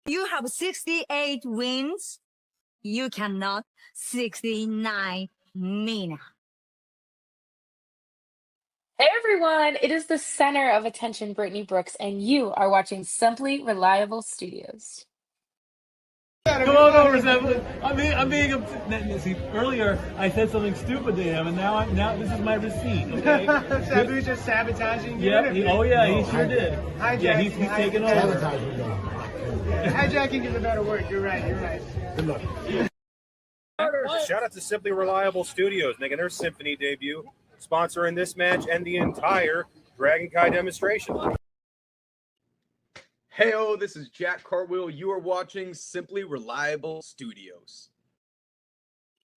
You have 68 wins. You cannot 69 Mina. Hey everyone, it is the center of attention, Brittany Brooks, and you are watching Simply Reliable Studios. Come on over, Simply. I'm being see, earlier I said something stupid to him, and now this is my receipt. Okay. Sabu's just sabotaging you. Yeah. He sure did. Hijacking. Yeah, he's taking over. Hijacking is a better word. You're right. Good luck. Shout out to Simply Reliable Studios making their Symphony debut, sponsoring this match and the entire Dragon Kai demonstration. Heyo, this is Jack Cartwheel. You are watching Simply Reliable Studios.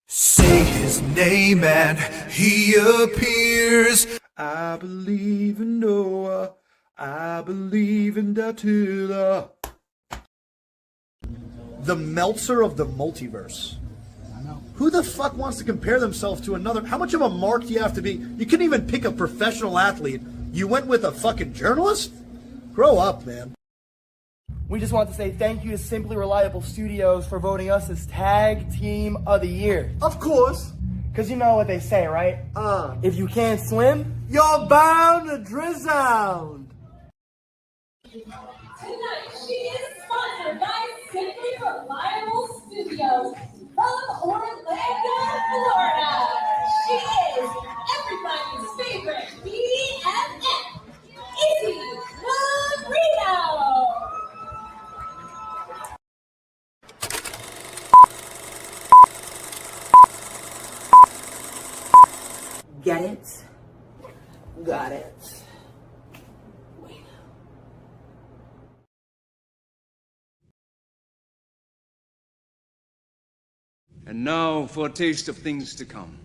Say his name and he appears. I believe in Noah. I believe in Datula. The Meltzer of the multiverse. Who the fuck wants to compare themselves to another? How much of a mark do you have to be? You couldn't even pick a professional athlete. You went with a fucking journalist? Grow up, man. We just want to say thank you to Simply Reliable Studios for voting us as Tag Team of the Year. Of course. Because you know what they say, right? If you can't swim, you're bound to drown. Tonight, she is sponsored by Simply Reliable Studios from Orlando, Florida. She is everybody's favorite BFF, Izzy Marino. Get it? Got it. And now for a taste of things to come.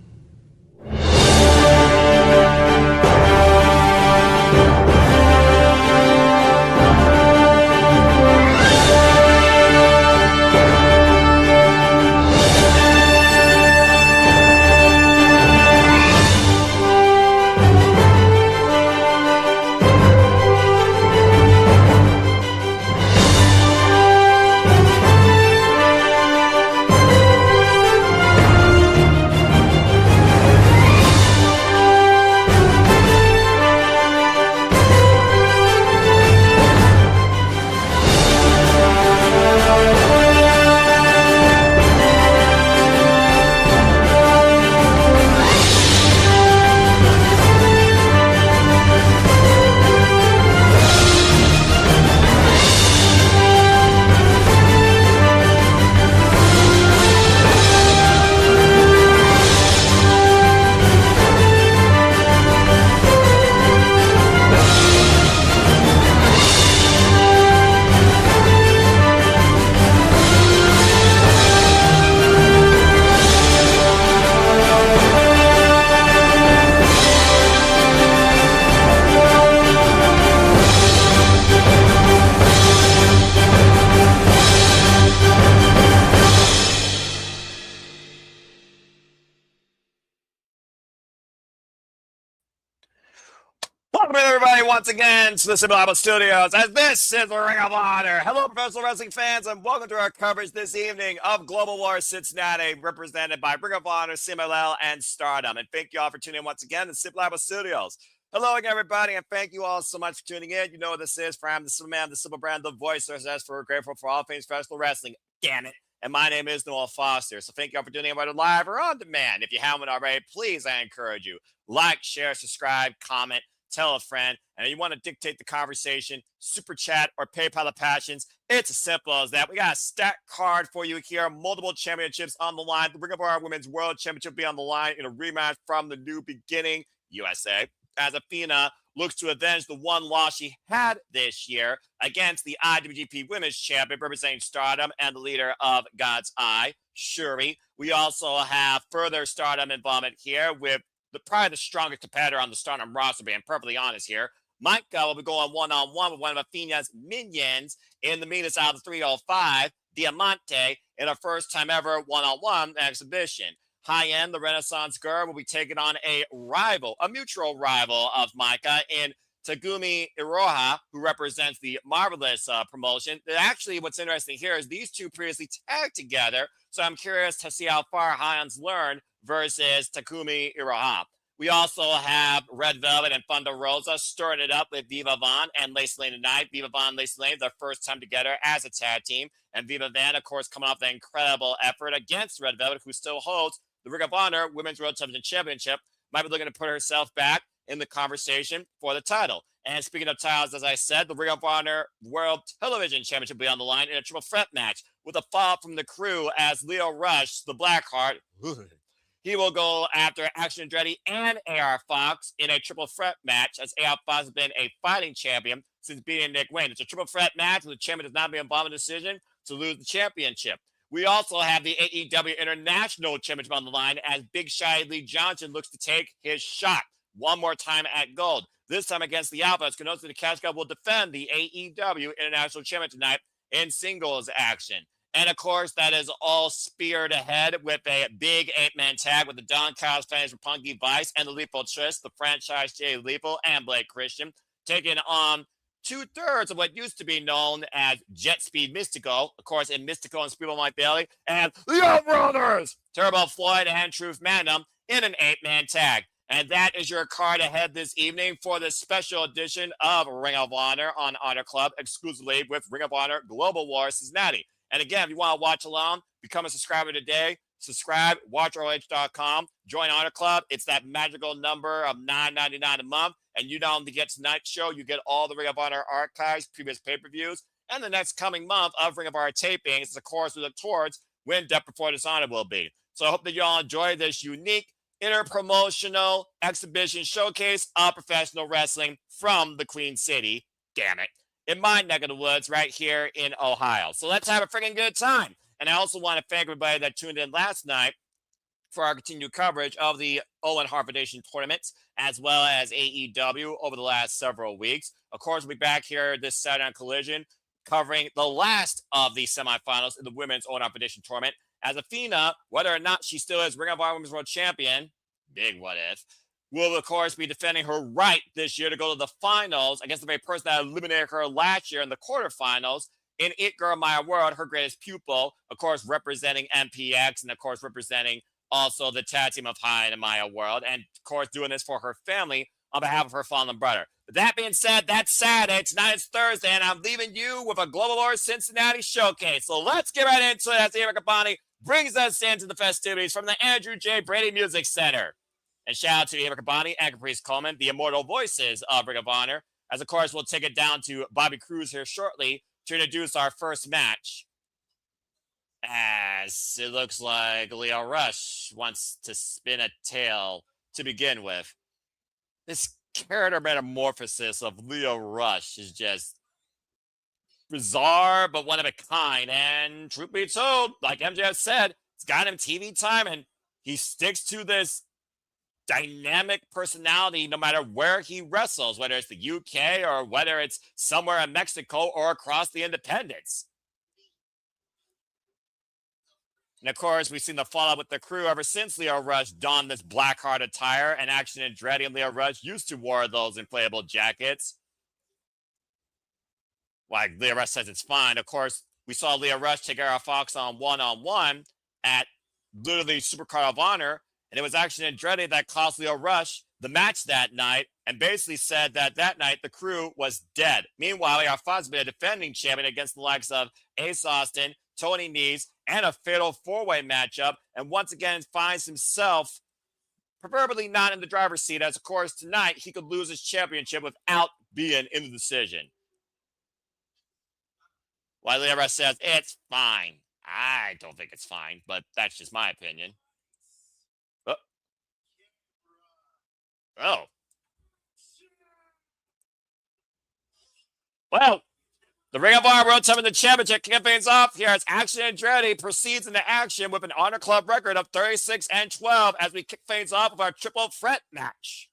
Welcome everybody once again to the Simply Reliable Studios, as this is the Ring of Honor. Hello, professional wrestling fans, and welcome to our coverage this evening of Global War Cincinnati, represented by Ring of Honor, CMLL, and Stardom. And thank you all for tuning in once again to the Simply Reliable Studios. Hello again, everybody, and thank you all so much for tuning in. You know what this is. For I'm the Simple Man, the Simple Brand, the voice of us. We're grateful for all things professional wrestling. Damn it. And my name is Noel Foster. So thank you all for tuning in, whether live or on demand. If you haven't already, please, I encourage you, like, share, subscribe, comment, tell a friend, and if you want to dictate the conversation, super chat or PayPal of passions, it's as simple as that. We got a stacked card for you here, multiple championships on the line. The Ring of Honor Women's World Championship will be on the line in a rematch from the New Beginning USA, as Athena looks to avenge the one loss she had this year against the IWGP Women's Champion representing Stardom and the leader of God's Eye, Syuri. We also have further Stardom involvement here with probably the strongest competitor on the Stardom roster, being perfectly honest here. Maika will be going one-on-one with one of Athena's minions in the meanest out of the 305, Diamante, in her first time ever one-on-one exhibition. Hyan, the Renaissance girl, will be taking on a mutual rival of Maika in Takumi Iroha, who represents the Marvelous promotion. Actually, what's interesting here is these two previously tagged together, so I'm curious to see how far Hyan's learned versus Takumi Iroha. We also have Red Velvet and Thunder Rosa stirring it up with Viva Von and Lacey Lane tonight. Viva Von and Lacey Lane, their first time together as a tag team. And Viva Van, of course, coming off an incredible effort against Red Velvet, who still holds the Ring of Honor Women's World Championship. Might be looking to put herself back in the conversation for the title. And speaking of titles, as I said, the Ring of Honor World Television Championship will be on the line in a triple threat match with a fall from the crew as Leo Rush, the Blackheart, he will go after Action Andretti and AR Fox in a triple threat match, as AR Fox has been a fighting champion since beating Nick Wayne. It's a triple threat match where the champion does not be involved in a decision to lose the championship. We also have the AEW International Championship on the line as Big Shy Lee Johnson looks to take his shot one more time at gold. This time against the Alpha, as Konosike the Cash Cow will defend the AEW International Championship tonight in singles action. And of course, that is all speared ahead with a big 8-man tag with the Don Callis fans for Punky Vice and the Lethal Trist, the franchise Jay Lethal and Blake Christian, taking on 2/3 of what used to be known as Jet Speed Mistico, of course, in Mistico and Speedball Mike Bailey, and the Outrunners, Turbo Floyd and Truth Magnum in an 8-man tag. And that is your card ahead this evening for the special edition of Ring of Honor on Honor Club, exclusively with Ring of Honor Global War Cincinnati. And again, if you want to watch along, become a subscriber today. Subscribe, watch ROH.com, join Honor Club. It's that magical number of $9.99 a month. And you not only get tonight's show, you get all the Ring of Honor archives, previous pay-per-views, and the next coming month of Ring of Honor tapings. Of course, we look towards when Death Before Dishonor will be. So I hope that you all enjoy this unique interpromotional exhibition showcase of professional wrestling from the Queen City. Damn it. In my neck of the woods right here in Ohio. So let's have a freaking good time. And I also want to thank everybody that tuned in last night for our continued coverage of the Owen Hart Foundation tournaments, as well as AEW over the last several weeks. Of course, we'll be back here this Saturday on Collision, covering the last of the semifinals in the Women's Owen Hart Foundation tournament, as Athena, whether or not she still is Ring of Honor Women's World Champion, big what if, will, of course, be defending her right this year to go to the finals against the very person that eliminated her last year in the quarterfinals in It Girl Maya World, her greatest pupil, of course, representing MPX and, of course, representing also the tag team of Hyan and Maya World, and, of course, doing this for her family on behalf of her fallen brother. But that being said, that's Saturday. Tonight is Thursday, and I'm leaving you with a Global War Cincinnati showcase. So let's get right into it as Erica Bonnie brings us into the festivities from the Andrew J. Brady Music Center. And shout out to Ava Cabani and Caprice Coleman, the immortal voices of Ring of Honor. As, of course, we'll take it down to Bobby Cruz here shortly to introduce our first match. As it looks like Leo Rush wants to spin a tail to begin with. This character metamorphosis of Leo Rush is just bizarre, but one of a kind. And truth be told, like MJF said, it's got him TV time, and he sticks to this dynamic personality no matter where he wrestles, whether it's the UK or whether it's somewhere in Mexico or across the independents. And of course, we've seen the fallout with the crew ever since Leo Rush donned this Blackheart attire, and Action Andretti and Leo Rush used to wear those inflatable jackets. Like Leo Rush says it's fine. Of course, we saw Leo Rush take AR Fox on one-on-one at literally Supercard of Honor, and it was Action Andretti that cost Leo Rush the match that night and basically said that that night the crew was dead. Meanwhile, AR Fox has been a defending champion against the likes of Ace Austin, Tony Nese, and a fatal four-way matchup, and once again finds himself preferably not in the driver's seat, as of course tonight he could lose his championship without being in the decision. While Leo Rush says it's fine. I don't think it's fine, but that's just my opinion. Oh. Well, the Ring of Honor World Television Championship kicking things off here as Action Andretti proceeds into action with an Honor Club record of 36-12 as we kick things off with our triple threat match.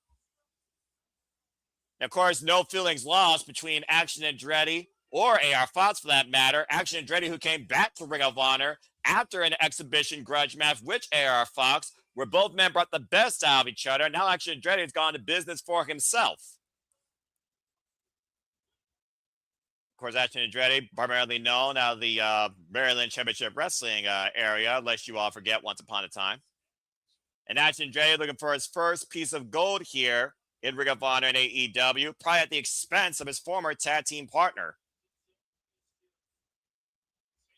And of course, no feelings lost between Action Andretti or AR Fox for that matter. Action Andretti, who came back to Ring of Honor after an exhibition grudge match with AR Fox, where both men brought the best out of each other. Now Action Andretti has gone to business for himself. course, Ashton Andretti, primarily known out of the Maryland Championship Wrestling area, lest you all forget once upon a time. And Ashton Andretti looking for his first piece of gold here in Ring of Honor and AEW, probably at the expense of his former tag team partner.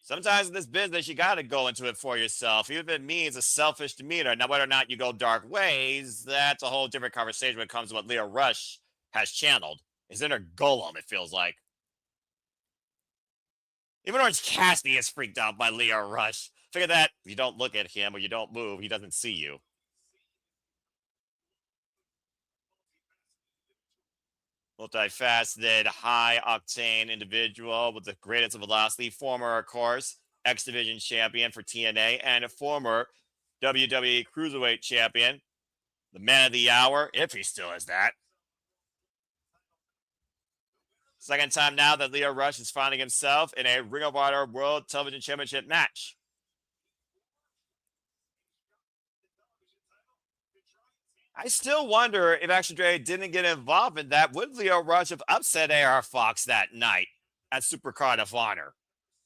Sometimes in this business, you got to go into it for yourself, even if it means a selfish demeanor. Now, whether or not you go dark ways, that's a whole different conversation when it comes to what Lio Rush has channeled. His inner golem, it feels like. Even Orange Cassidy is freaked out by Lio Rush. Figure that if you don't look at him or you don't move, he doesn't see you. Multifaceted, high-octane individual with the greatest of velocity. Former, of course, X-Division champion for TNA and a former WWE Cruiserweight champion. The man of the hour, if he still is that. Second time now that Lio Rush is finding himself in a Ring of Honor World Television Championship match. I still wonder if Action Dre didn't get involved in that. Would Lio Rush have upset AR Fox that night at Supercard of Honor?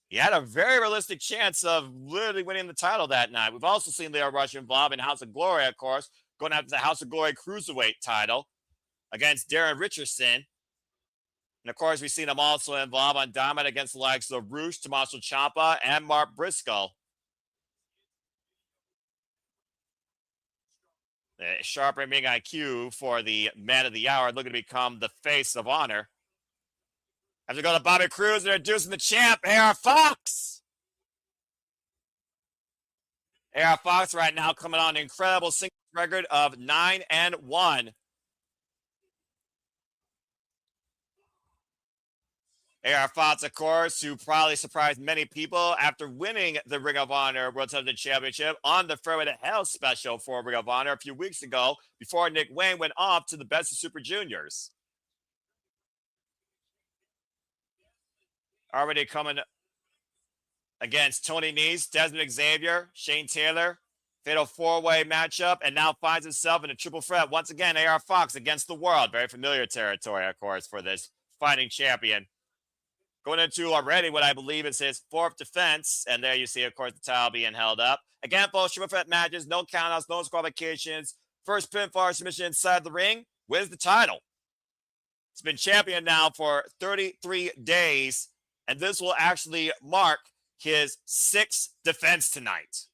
He had a very realistic chance of literally winning the title that night. We've also seen Lio Rush involved in House of Glory, of course, going after the House of Glory Cruiserweight title against Darren Richardson. And, of course, we've seen him also involved on Diamante against the likes of Roosh, Tommaso Ciampa, and Mark Briscoe. Sharp ring IQ for the man of the hour, looking to become the face of Honor. As we go to Bobby Cruz, introducing the champ, AR Fox. AR Fox right now coming on an incredible single record of 9-1. AR Fox, of course, who probably surprised many people after winning the Ring of Honor World Television Championship on the Fairway to Hell special for Ring of Honor a few weeks ago before Nick Wayne went off to the Best of Super Juniors. Already coming against Tony Nese, Desmond Xavier, Shane Taylor, fatal four-way matchup, and now finds himself in a triple threat. Once again, AR Fox against the world. Very familiar territory, of course, for this fighting champion. Going into already what I believe is his fourth defense. And there you see, of course, the title being held up. Again, both triple threat matches, no countouts, no disqualifications. First pinfall submission inside the ring wins the title. It's been champion now for 33 days. And this will actually mark his sixth defense tonight.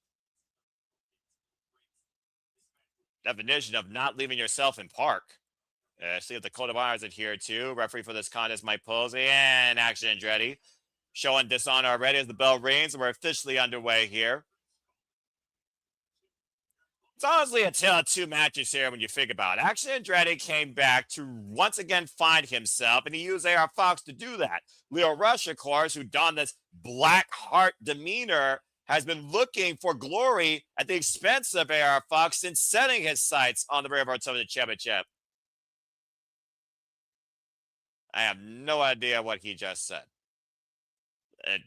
Definition of not leaving yourself in park. See if the Code of Honor is in here too. Referee for this contest, Mike Posey, and Action Andretti showing dishonor already as the bell rings, and we're officially underway here. It's honestly a tale of two matches here when you think about it. Action Andretti came back to once again find himself, and he used AR Fox to do that. Lio Rush, of course, who donned this black heart demeanor, has been looking for glory at the expense of AR Fox since setting his sights on the Ring of Honor Television Championship. I have no idea what he just said.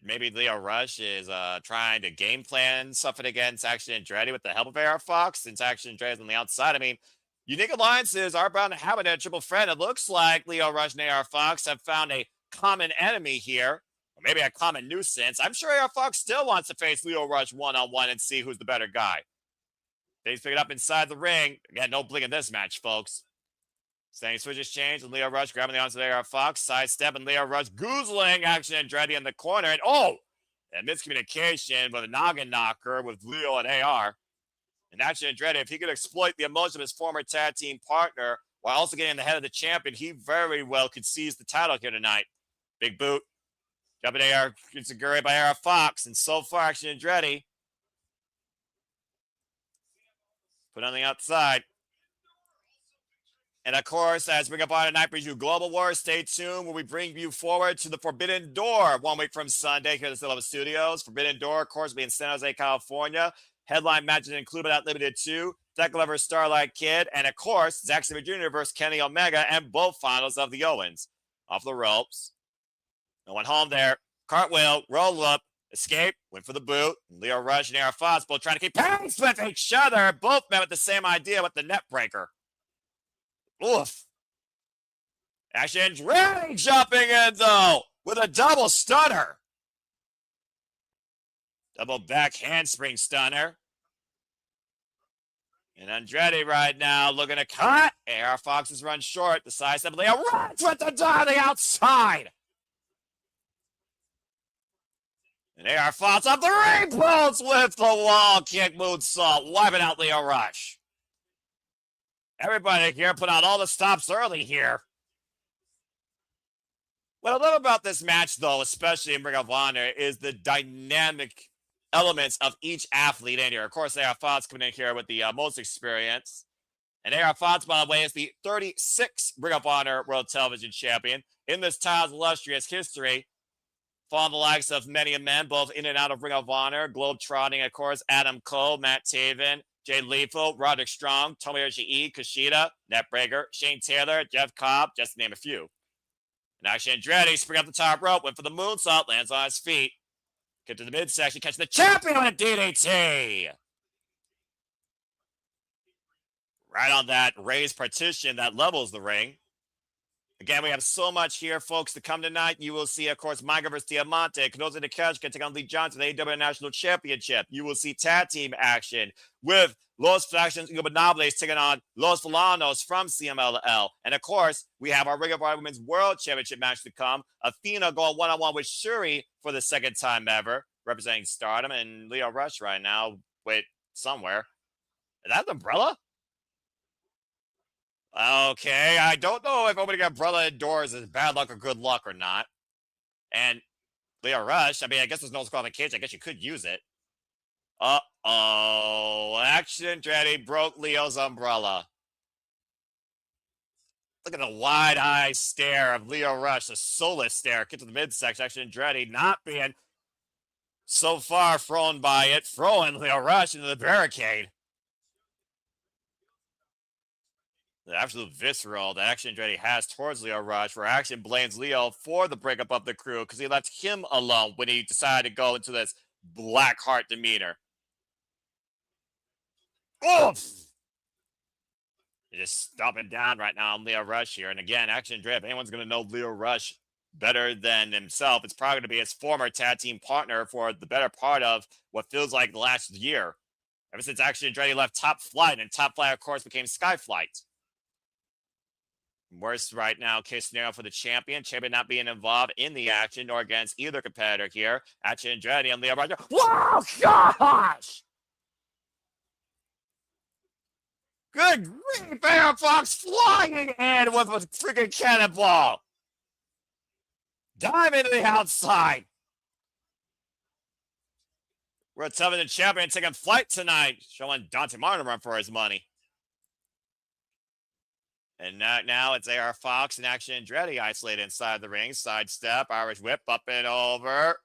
Maybe Lio Rush is trying to game plan something against Action Andretti with the help of AR Fox, since Action Andretti is on the outside. I mean, unique alliances are bound to have a triple threat. It looks like Lio Rush and AR Fox have found a common enemy here, or maybe a common nuisance. I'm sure AR Fox still wants to face Lio Rush one-on-one and see who's the better guy. Things pick it up inside the ring. Again, no blink in this match, folks. Standing switches change, and Lio Rush grabbing the arms of AR Fox, sidestep, and Lio Rush goozling Action Andretti in the corner, and miscommunication with a noggin knocker with Lio and AR. And Action Andretti, if he could exploit the emotion of his former tag team partner while also getting in the head of the champion, he very well could seize the title here tonight. Big boot, jumping AR, Kitsuguri by AR Fox, and so far Action Andretti put on the outside. And of course, as Ring of Honor Night brings you Global Wars, stay tuned when we bring you forward to the Forbidden Door 1 week from Sunday here at the Silver Studios. Forbidden Door, of course, will be in San Jose, California. Headline matches include but not limited to Deck Lover, Starlight Kid, and of course, Zack Sabre Jr. versus Kenny Omega, and both finals of the Owens. Off the ropes. No one home there. Cartwheel, roll up, escape, went for the boot. Lio Rush and AR Fox both trying to keep pace with each other. Both met with the same idea with the net breaker. Oof. Action Andretti jumping in, though, with a double stunner. Double back handspring stunner. And Andretti right now looking to cut. AR Fox has run short. The side step. Leo runs with the door on the outside. And AR Fox up the ring, pulls with the wall kick moonsault, wiping out Leo Rush. Everybody here put out all the stops early here. What I love about this match, though, especially in Ring of Honor, is the dynamic elements of each athlete in here. Of course, AR Fox coming in here with the most experience. And AR Fox, by the way, is the 36th Ring of Honor World Television Champion in this title's illustrious history. Following the likes of many a men, both in and out of Ring of Honor, globe-trotting, of course, Adam Cole, Matt Taven, Jay Lethal, Roderick Strong, Tomoyoshi Kushida, Netbreaker, Shane Taylor, Jeff Cobb, just to name a few. And actually, Andretti spring up the top rope, went for the moonsault, lands on his feet. Get to the midsection, catch the champion with a DDT. Right on that raised partition that levels the ring. Again, we have so much here, folks, to come tonight. You will see, of course, Maika versus Diamante. Konosike Takeshita take on Lee Johnson, the AEW National Championship. You will see tag team action with Los Factions Ingobernables taking on Los Villanos from CMLL. And, of course, we have our Ring of Honor Women's World Championship match to come. Athena going one-on-one with Syuri for the second time ever, representing Stardom. And Leo Rush right now, wait, somewhere. Is that the Umbrella? Okay, I don't know if opening an umbrella indoors is bad luck or good luck or not. And Leo Rush, I mean, I guess there's no qualification. I guess you could use it. Uh-oh. Action Andretti broke Leo's umbrella. Look at the wide-eye stare of Leo Rush, the soulless stare. Get to the midsection. Action Andretti not being so far thrown by it, throwing Leo Rush into the barricade. The absolute visceral that Action Andretti has towards Leo Rush, where Action blames Leo for the breakup of the crew because he left him alone when he decided to go into this black heart demeanor. Oof! They're just stomping down right now on Leo Rush here. And again, Action Andretti, if anyone's going to know Leo Rush better than himself, it's probably going to be his former tag team partner for the better part of what feels like the last year. Ever since Action Andretti left Top Flight, and Top Flight, of course, became Skyflight. Worst right now case scenario for the champion. Champion not being involved in the action or against either competitor here. Action Andretti and Leo Rush. Whoa, gosh! Good grief, AR Fox flying in with a freaking cannonball. Dive into the outside. World Television Champion taking flight tonight, showing Dante Martin run for his money. And now it's AR Fox and Action Andretti isolated inside the ring. Sidestep, Irish whip, up and over.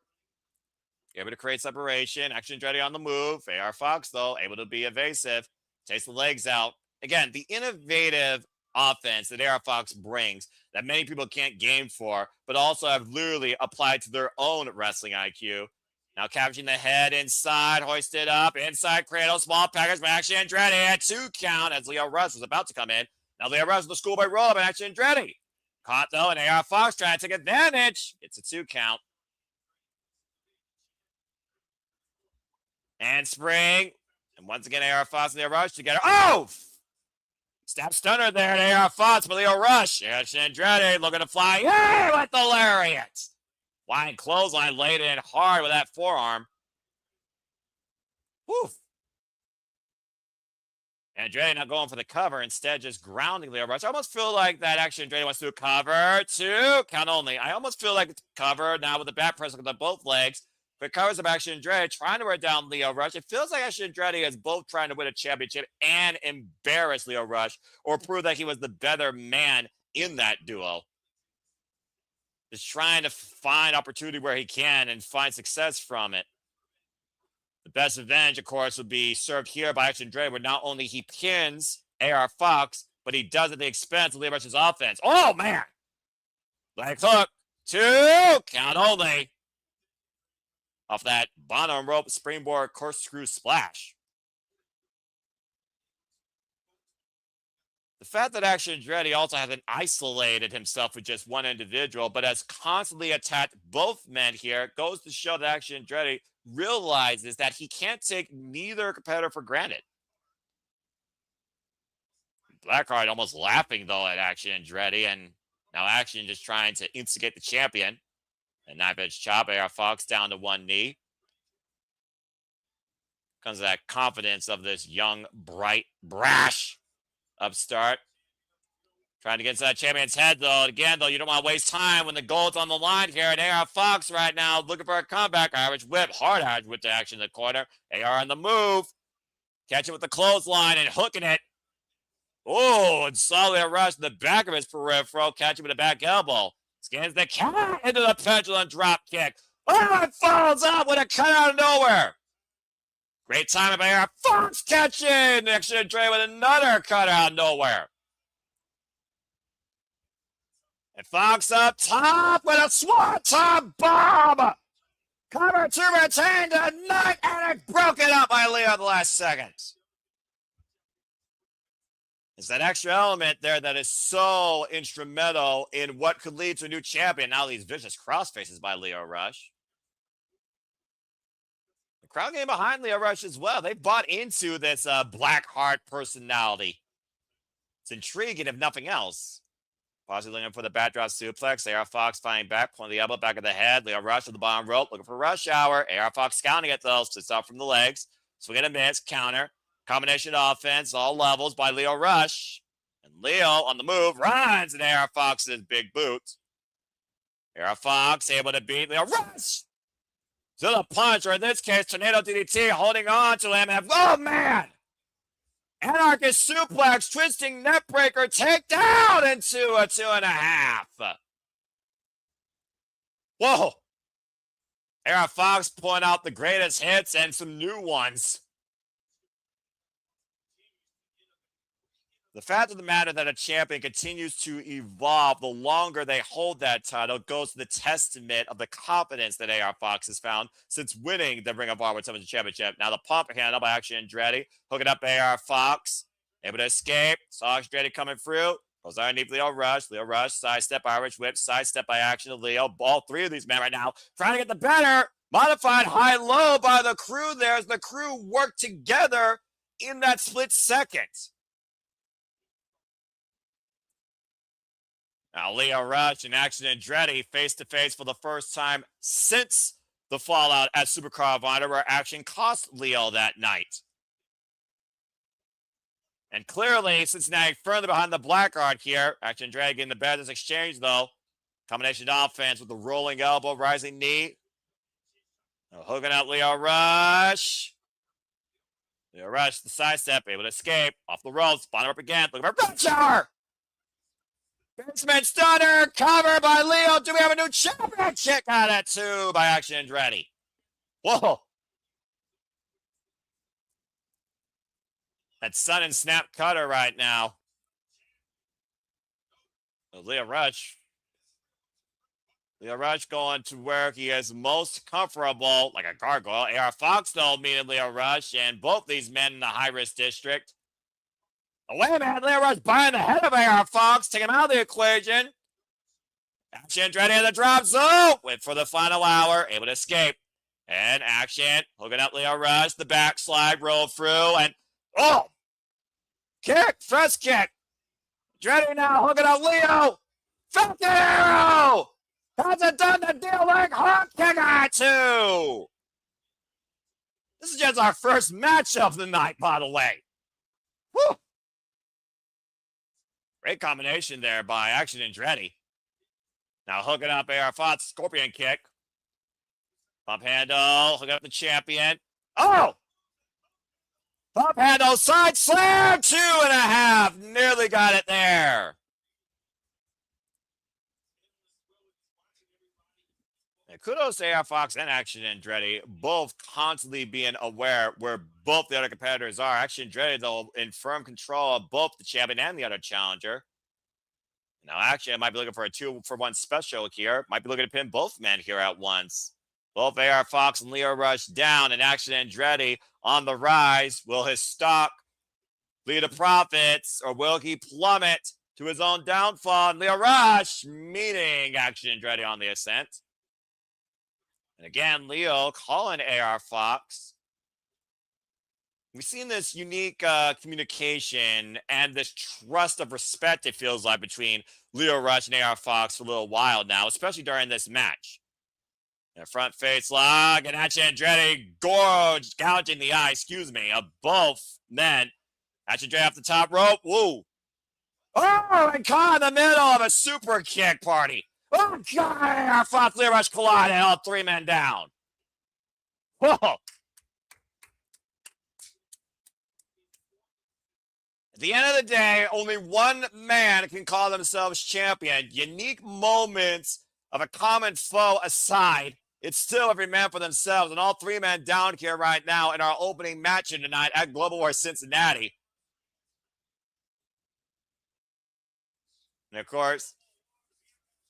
Able to create separation. Action Andretti on the move. AR Fox, though, able to be evasive. Takes the legs out. Again, the innovative offense that AR Fox brings that many people can't game for, but also have literally applied to their own wrestling IQ. Now capturing the head inside, hoisted up, inside cradle, small package by Action Andretti at 2 count as Leo Rush was about to come in. Now Leo Rush with the schoolboy roll up and Action Andretti. Caught though, and AR Fox trying to take advantage. It's a 2 count. And spring. And once again, AR Fox and Leo Rush together. Oh! Stab stunner there at AR Fox for Leo Rush. Action Andretti looking to fly. Hey, with the lariat. Flying clothesline laid in hard with that forearm. Whew. Andretti not going for the cover, instead just grounding Leo Rush. I almost feel like that Action Andretti wants to do a cover. 2 count only. I almost feel like it's cover now with the back press on both legs. But covers of Action Andretti trying to wear down Leo Rush. It feels like Action Andretti is both trying to win a championship and embarrass Leo Rush or prove that he was the better man in that duo. Just trying to find opportunity where he can and find success from it. The best revenge, of course, would be served here by Action Andretti, where not only he pins AR Fox, but he does at the expense of Leo Rush's offense. Oh, man! Leg hook. 2 count only. Off that bottom rope springboard corkscrew splash. The fact that Action Andretti also hasn't isolated himself with just one individual, but has constantly attacked both men here, goes to show that Action Andretti realizes that he can't take neither competitor for granted. Blackheart almost laughing, though, at Action Andretti, and now Action just trying to instigate the champion. And knife-edge chop, AR Fox down to one knee. Comes to that confidence of this young, bright, brash upstart. Trying to get into that champion's head, though. Again, though, you don't want to waste time when the gold's on the line here. And AR Fox right now looking for a comeback. Irish whip, hard Irish whip to action in the corner. AR on the move. Catching with the clothesline and hooking it. Oh, and solidly a rush in the back of his peripheral. Catching with a back elbow. Scans the cat into the pendulum drop kick. Oh, it falls out with a cut out of nowhere. Great time by AR Fox catching. Action Andretti with another cut out of nowhere. And Fox up top with a swanton bomb. Cover to retain tonight, and it broken up by Leo in the last seconds. It's that extra element there that is so instrumental in what could lead to a new champion. Now these vicious cross faces by Leo Rush. The crowd getting behind Leo Rush as well. They bought into this Blackheart personality. It's intriguing if nothing else. Possibly looking for the backdrop suplex. AR Fox fighting back, pulling the elbow back of the head. Leo Rush with the bottom rope, looking for rush hour. AR Fox counting it though, splits out from the legs. Swing and a miss, counter. Combination offense, all levels by Leo Rush. And Leo on the move runs in AR Fox's big boot. AR Fox able to beat Leo Rush to the punch, or in this case, Tornado DDT holding on to him. And oh man! Anarchist suplex, twisting neckbreaker, takedown into a 2.5. Whoa! AR Fox pulling out the greatest hits and some new ones. The fact of the matter that a champion continues to evolve the longer they hold that title goes to the testament of the confidence that AR Fox has found since winning the Ring of Honor Television Championship. Now the pump handle by Action Andretti, hooking up AR Fox, able to escape. Saw Andretti coming through. Goes underneath Leo Rush. Leo Rush, sidestep, Irish whip, sidestep by Action of Leo. All three of these men right now trying to get the better. Modified high-low by the crew there as the crew work together in that split second. Now, Leo Rush and Action Andretti face-to-face for the first time since the fallout at Supercar of Honor, where Action cost Leo that night. And clearly, Cincinnati further behind the Blackheart here. Action Andretti getting the better of this exchange, though. Combination offense with the rolling elbow, rising knee. Now, hooking up Leo Rush. Leo Rush, the sidestep, able to escape. Off the ropes, bottom up again. Looking for a rush hour. Basement stunner, cover by Leo. Do we have a new champion? Check out at 2 by Action Andretti. Whoa. That sun and snap cutter right now. Leo Rush going to where he is most comfortable, like a gargoyle. AR Fox, though, meeting Leo Rush, and both these men in the high-risk district. Oh, wait a minute, Leo Rush buying the head of AR Fox, taking him out of the equation. Action Andretti in the drop zone. Wait for the final hour, able to escape. And Action, hooking up Leo Rush, the backslide, roll through, and oh! Kick, fresh kick. Andretti now hooking up Leo. Falcon Arrow! Hasn't done the deal like hot kick at 2. This is just our first match of the night, by the way. Whew. Great combination there by Action Andretti. Now hooking up AR Fox, scorpion kick. Pump handle, hooking up the champion. Oh! Pump handle, side slam, 2.5. Nearly got it there. And kudos to AR Fox and Action Andretti, both constantly being aware where both the other competitors are. Action Andretti, though, in firm control of both the champion and the other challenger. Now, Action might be looking for a 2-for-1 special here. Might be looking to pin both men here at once. Both AR Fox and Leo Rush down, and Action Andretti on the rise. Will his stock lead the profits, or will he plummet to his own downfall? And Lio Rush meeting Action Andretti on the ascent. And again, Leo calling AR Fox. We've seen this unique communication and this trust of respect, it feels like, between Lio Rush and AR Fox for a little while now, especially during this match. And front face lock, and Action Andretti gouging the eye, of both men. Action Andretti off the top rope. Woo. Oh, and caught in the middle of a super kick party. Oh, God, AR Fox, Lio Rush collide, and all three men down. Whoa. At the end of the day, only one man can call themselves champion. Unique moments of a common foe aside, it's still every man for themselves, and all three men down here right now in our opening match tonight at Global War Cincinnati. And of course,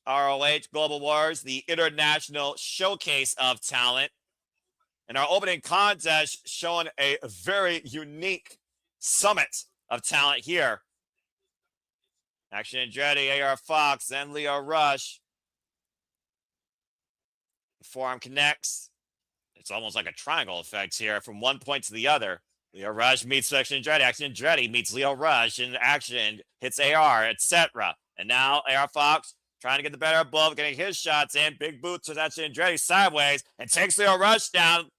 ROH Global Wars, the international showcase of talent. And our opening contest showing a very unique summit of talent here. Action Andretti, AR Fox, then Lio Rush. The forearm connects. It's almost like a triangle effect here from one point to the other. Lio Rush meets Action Andretti. Action Andretti meets Lio Rush. And Action hits AR, etc. And now AR Fox trying to get the better of both, getting his shots in. Big boot to Action Andretti sideways and takes Lio Rush down.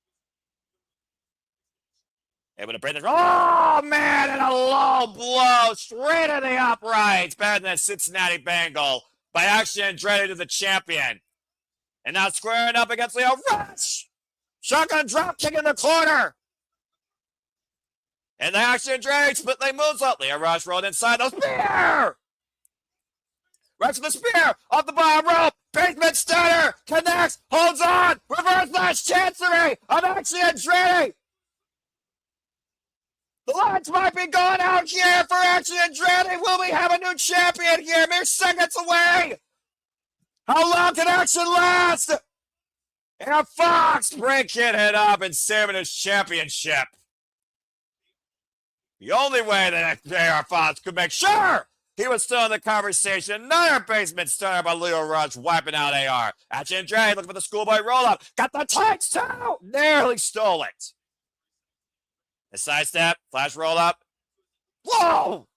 Able to bring this. Oh, man, and a low blow straight in the uprights. Better than a Cincinnati Bengal by Action Andretti to the champion. And now squaring up against Lio Rush. Shotgun drop kick in the corner. And the Action Andretti split leg moves up. Lio Rush rolled inside the spear. Rush with the spear off the bottom rope. Basement stunner connects, holds on. Reverse lash chancery of Action Andretti. The lights might be going out here for Action Andretti. Will we have a new champion here? Mere seconds away. How long can Action last? And Fox breaking it up and saving his championship. The only way that AR Fox could make sure he was still in the conversation. Another basement stunner by Lio Rush wiping out AR. Action Andretti looking for the schoolboy roll-up. Got the tights too. Nearly stole it. A sidestep, flash roll up. Whoa!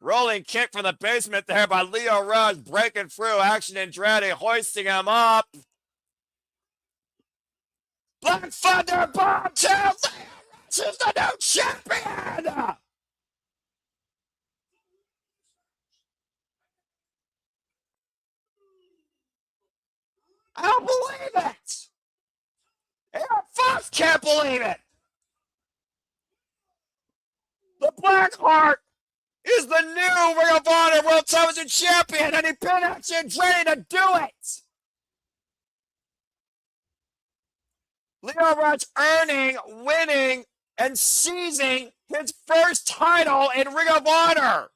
Rolling kick from the basement there by Lio Rush, breaking through. Action Andretti hoisting him up. Black Thunder bomb to Lio Rush is the new champion! I don't believe it! AR Fox can't believe it! The Blackheart is the new Ring of Honor World Television Champion, and he pinned Action Andretti to do it! Lio Rush earning, winning, and seizing his first title in Ring of Honor!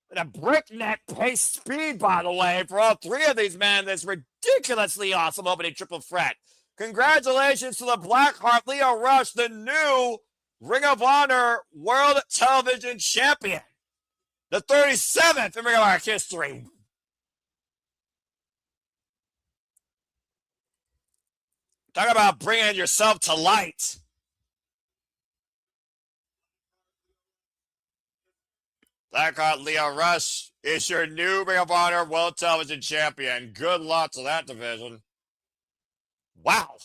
And a breakneck pace speed, by the way, for all three of these men. This ridiculously awesome opening triple threat. Congratulations to the Blackheart, Lio Rush, the new Ring of Honor World Television Champion. The 37th in Ring of Honor history. Talk about bringing yourself to light. Blackheart Lio Rush is your new Ring of Honor World Television Champion. Good luck to that division. Wow.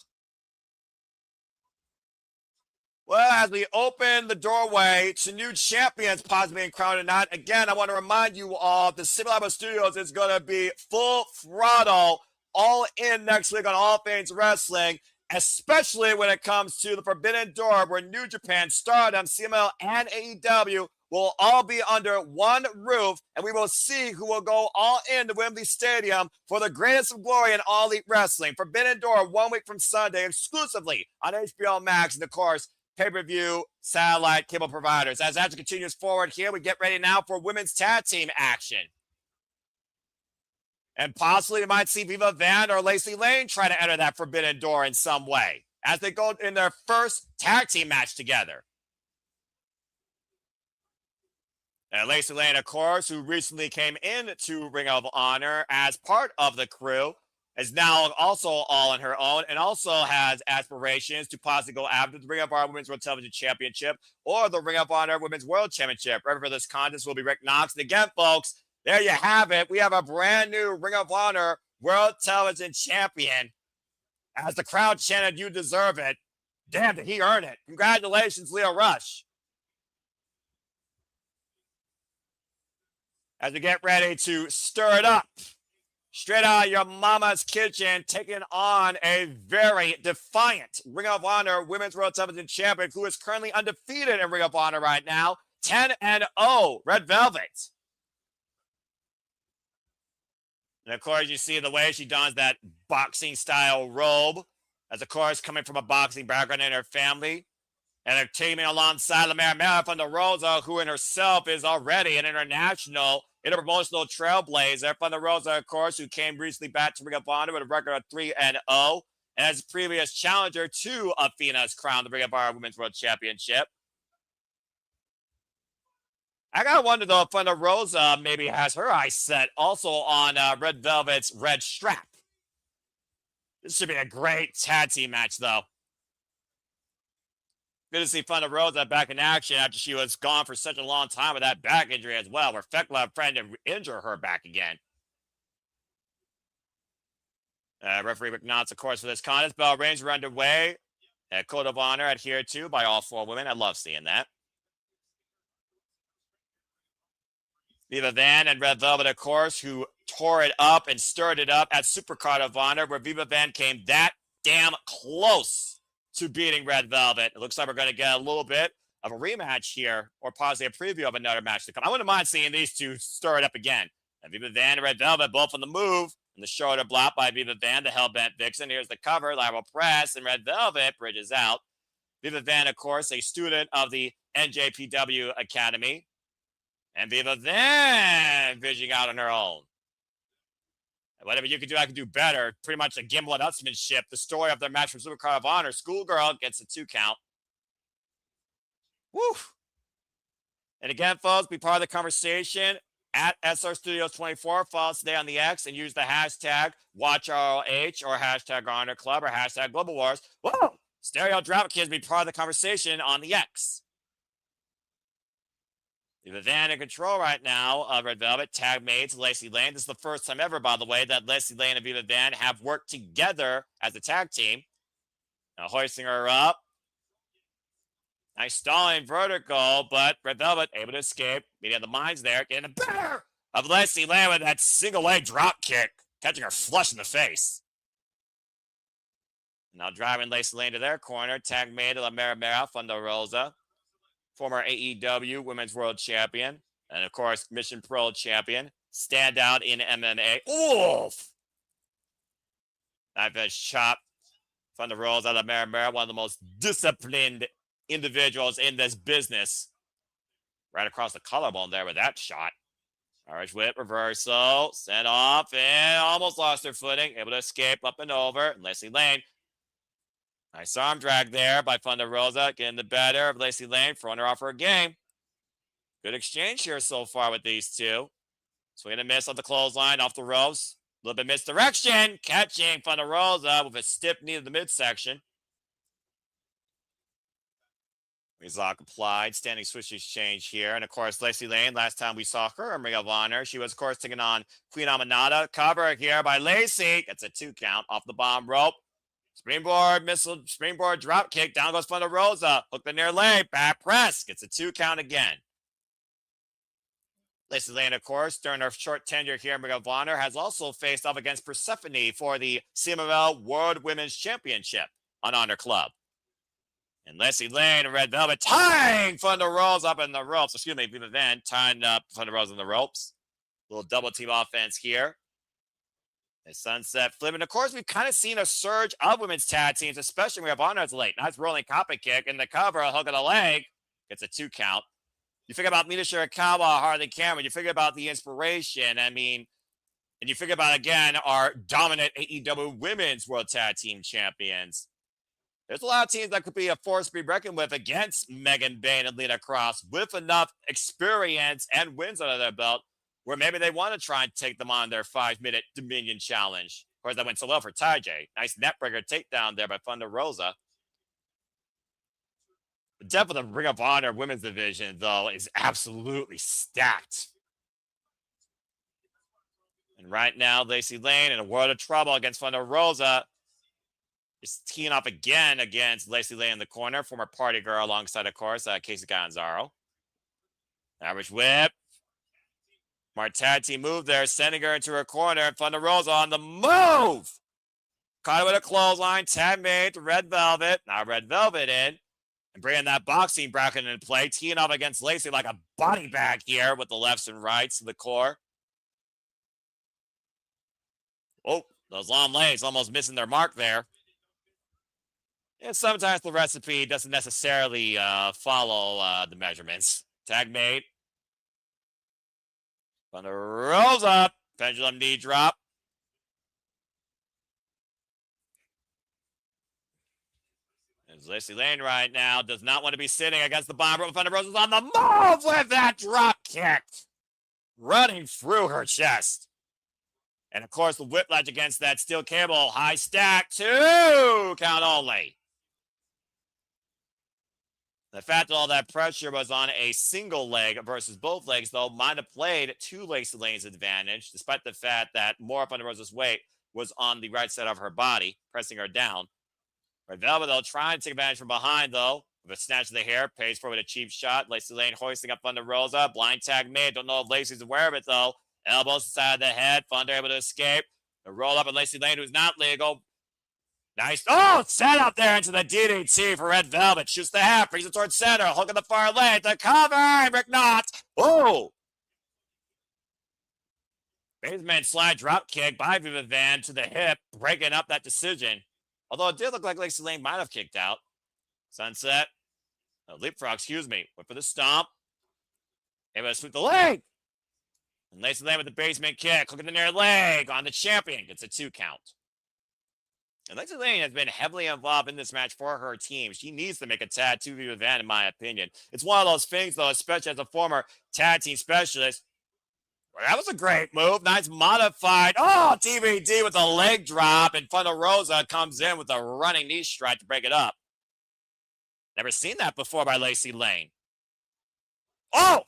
Well, as we open the doorway to new champions possibly being crowned tonight, again, I want to remind you all the Cincinnati Studios is going to be full throttle, all in next week on all things wrestling, especially when it comes to the Forbidden Door, where New Japan, Stardom, CML, and AEW will all be under one roof, and we will see who will go all in to Wembley Stadium for the greatest of glory in All Elite Wrestling. Forbidden Door, 1 week from Sunday, exclusively on HBO Max, and of course, pay-per-view satellite cable providers. As action continues forward here, we get ready now for women's tag team action. And possibly we might see Viva Van or Lacey Lane try to enter that forbidden door in some way as they go in their first tag team match together. And Lacey Lane, of course, who recently came into Ring of Honor as part of the crew, is now also all on her own and also has aspirations to possibly go after the Ring of Honor Women's World Television Championship or the Ring of Honor Women's World Championship. Referee for this contest will be Rick Knox. And again, folks, there you have it. We have a brand new Ring of Honor World Television Champion. As the crowd chanted, "You deserve it." Damn, did he earn it. Congratulations, Leo Rush. As we get ready to stir it up, straight out of your mama's kitchen, taking on a very defiant Ring of Honor Women's World Television Champion who is currently undefeated in Ring of Honor right now, 10-0, Red Velvet. And of course, you see the way she dons that boxing-style robe, as of course, coming from a boxing background in her family. And they're teaming alongside Mera from the Rosa, who in herself is already an international interpromotional trailblazer. From the Rosa, of course, who came recently back to Ring of Honor with a record of 3-0, and as previous challenger to Athena's crown, the Ring of Honor Women's World Championship. I gotta wonder though if Thunder Rosa maybe has her eyes set also on Red Velvet's red strap. This should be a great tag team match though. Good to see Thunder Rosa back in action after she was gone for such a long time with that back injury as well, where Fekla tried to injure her back again. Referee McNaughts, of course, for this contest. Bell rings are underway. Code of honor adhered to by all four women. I love seeing that. Viva Van and Red Velvet, of course, who tore it up and stirred it up at Supercard of Honor, where Viva Van came that damn close to beating Red Velvet. It looks like we're going to get a little bit of a rematch here, or possibly a preview of another match to come. I wouldn't mind seeing these two stir it up again. And Viva Van and Red Velvet both on the move. And the shoulder block by Viva Van, the Hellbent Vixen. Here's the cover, lateral press, and Red Velvet bridges out. Viva Van, of course, a student of the NJPW Academy. And Viva Van bridging out on her own. And whatever you can do, I can do better. Pretty much a Gimlet Huntsmanship. The story of their match from Supercard of Honor. Schoolgirl gets a 2 count. Woo! And again, folks, be part of the conversation at SR Studios 24. Follow us today on the X and use the hashtag WatchROH or hashtag Honor Club or hashtag Global Wars. Whoa! Stereo Drought Kids be part of the conversation on the X. Viva Van in control right now of Red Velvet. Tag mates Lacey Lane. This is the first time ever, by the way, that Lacey Lane and Viva Van have worked together as a tag team. Now hoisting her up. Nice stalling vertical, but Red Velvet able to escape. Meeting the mines there. Getting the better of Lacey Lane with that single leg drop kick. Catching her flush in the face. Now driving Lacey Lane to their corner. Tag mate La Mera from the Rosa. Former AEW Women's World Champion. And, of course, Mission Pro Champion. Standout in MMA. Oof! Knife edge chop from the Rosa La Mera, one of the most disciplined individuals in this business. Right across the collarbone there with that shot. Irish whip reversal. Sent off and almost lost her footing. Able to escape up and over. And Lacey Lane. Nice arm drag there by Thunder Rosa, getting the better of Lacey Lane, throwing her off her game. Good exchange here so far with these two. Swing and a miss on the clothesline, off the ropes. A little bit misdirection, catching Thunder Rosa with a stiff knee to the midsection. Lock applied, standing switch exchange here. And of course, Lacey Lane, last time we saw her in Ring of Honor, she was, of course, taking on Queen Aminata. Cover here by Lacey. Gets a 2 count off the bottom rope. Springboard missile, springboard drop kick. Down goes Thunder Rosa. Hook the near leg. Back press. Gets a 2 count again. Lacey Lane, of course, during her short tenure here in Ring of Honor, has also faced off against Persephone for the CMLL World Women's Championship on Honor Club. And Lacey Lane and Red Velvet tying Thunder Rosa up in the ropes. Excuse me, Viva Van tying up Thunder Rosa in the ropes. Little double team offense here. A sunset flip. And of course, we've kind of seen a surge of women's tag teams, especially when we have Honors late. Nice rolling copy kick in the cover, a hook of the leg. Gets a 2 count. You figure about Mina Shirakawa, Harley Cameron. You figure about the inspiration. I mean, And you figure about, again, our dominant AEW Women's World Tag Team Champions. There's a lot of teams that could be a force to be reckoned with against Megan Bayne and Lita Cross with enough experience and wins under their belt where maybe they want to try and take them on their 5-minute Dominion Challenge. Of course, that went so well for Taiji. Nice neckbreaker takedown there by Thunder Rosa. The depth of the Ring of Honor Women's Division, though, is absolutely stacked. And right now, Lacey Lane in a world of trouble against Thunder Rosa is teeing up again against Lacey Lane in the corner, former party girl alongside, of course, Casey Gonzaro. Average whip. Smart tag team move there, sending her into her corner. And Thunder Rosa on the move. Caught her with a clothesline, tag made to Red Velvet. Now Red Velvet in. And bringing that boxing bracket into play, teeing up against Lacey like a body bag here with the lefts and rights to the core. Oh, those long legs almost missing their mark there. And sometimes the recipe doesn't necessarily follow the measurements. Tag made. Thunder Rosa. Pendulum knee drop. As Lacey Lane right now does not want to be sitting against the bomb. Thunder Rosa's on the move with that drop kick. Running through her chest. And of course, the whiplash against that steel cable. High stack. 2 count only. The fact that all that pressure was on a single leg versus both legs, though, might have played to Lacey Lane's advantage, despite the fact that more of Thunder Rosa's weight was on the right side of her body, pressing her down. Red Velvet, though, trying to take advantage from behind, though. With a snatch of the hair, pays for with a cheap shot. Lacey Lane hoisting up Thunder Rosa. Blind tag made. Don't know if Lacey's aware of it, though. Elbows to the side of the head. Thunder able to escape. The roll up on Lacey Lane, who's not legal. Nice. Oh, set up there into the DDT for Red Velvet. Shoots the half. Brings it towards center. Hook on the far lane. The cover. Rick Knott. Oh. Basement slide drop kick by Viva Van to the hip. Breaking up that decision. Although it did look like Lacey Lane might have kicked out. Sunset. Leapfrog, excuse me. Went for the stomp. Able to sweep the leg. And Lacey Lane with the basement kick. Hooking the near leg on the champion. Gets a 2 count. And Lacey Lane has been heavily involved in this match for her team. She needs to make a tag to Viva Van, in my opinion. It's one of those things, though, especially as a former tag team specialist. Well, that was a great move. Nice modified. Oh, DVD with a leg drop. And Thunder Rosa comes in with a running knee strike to break it up. Never seen that before by Lacey Lane. Oh!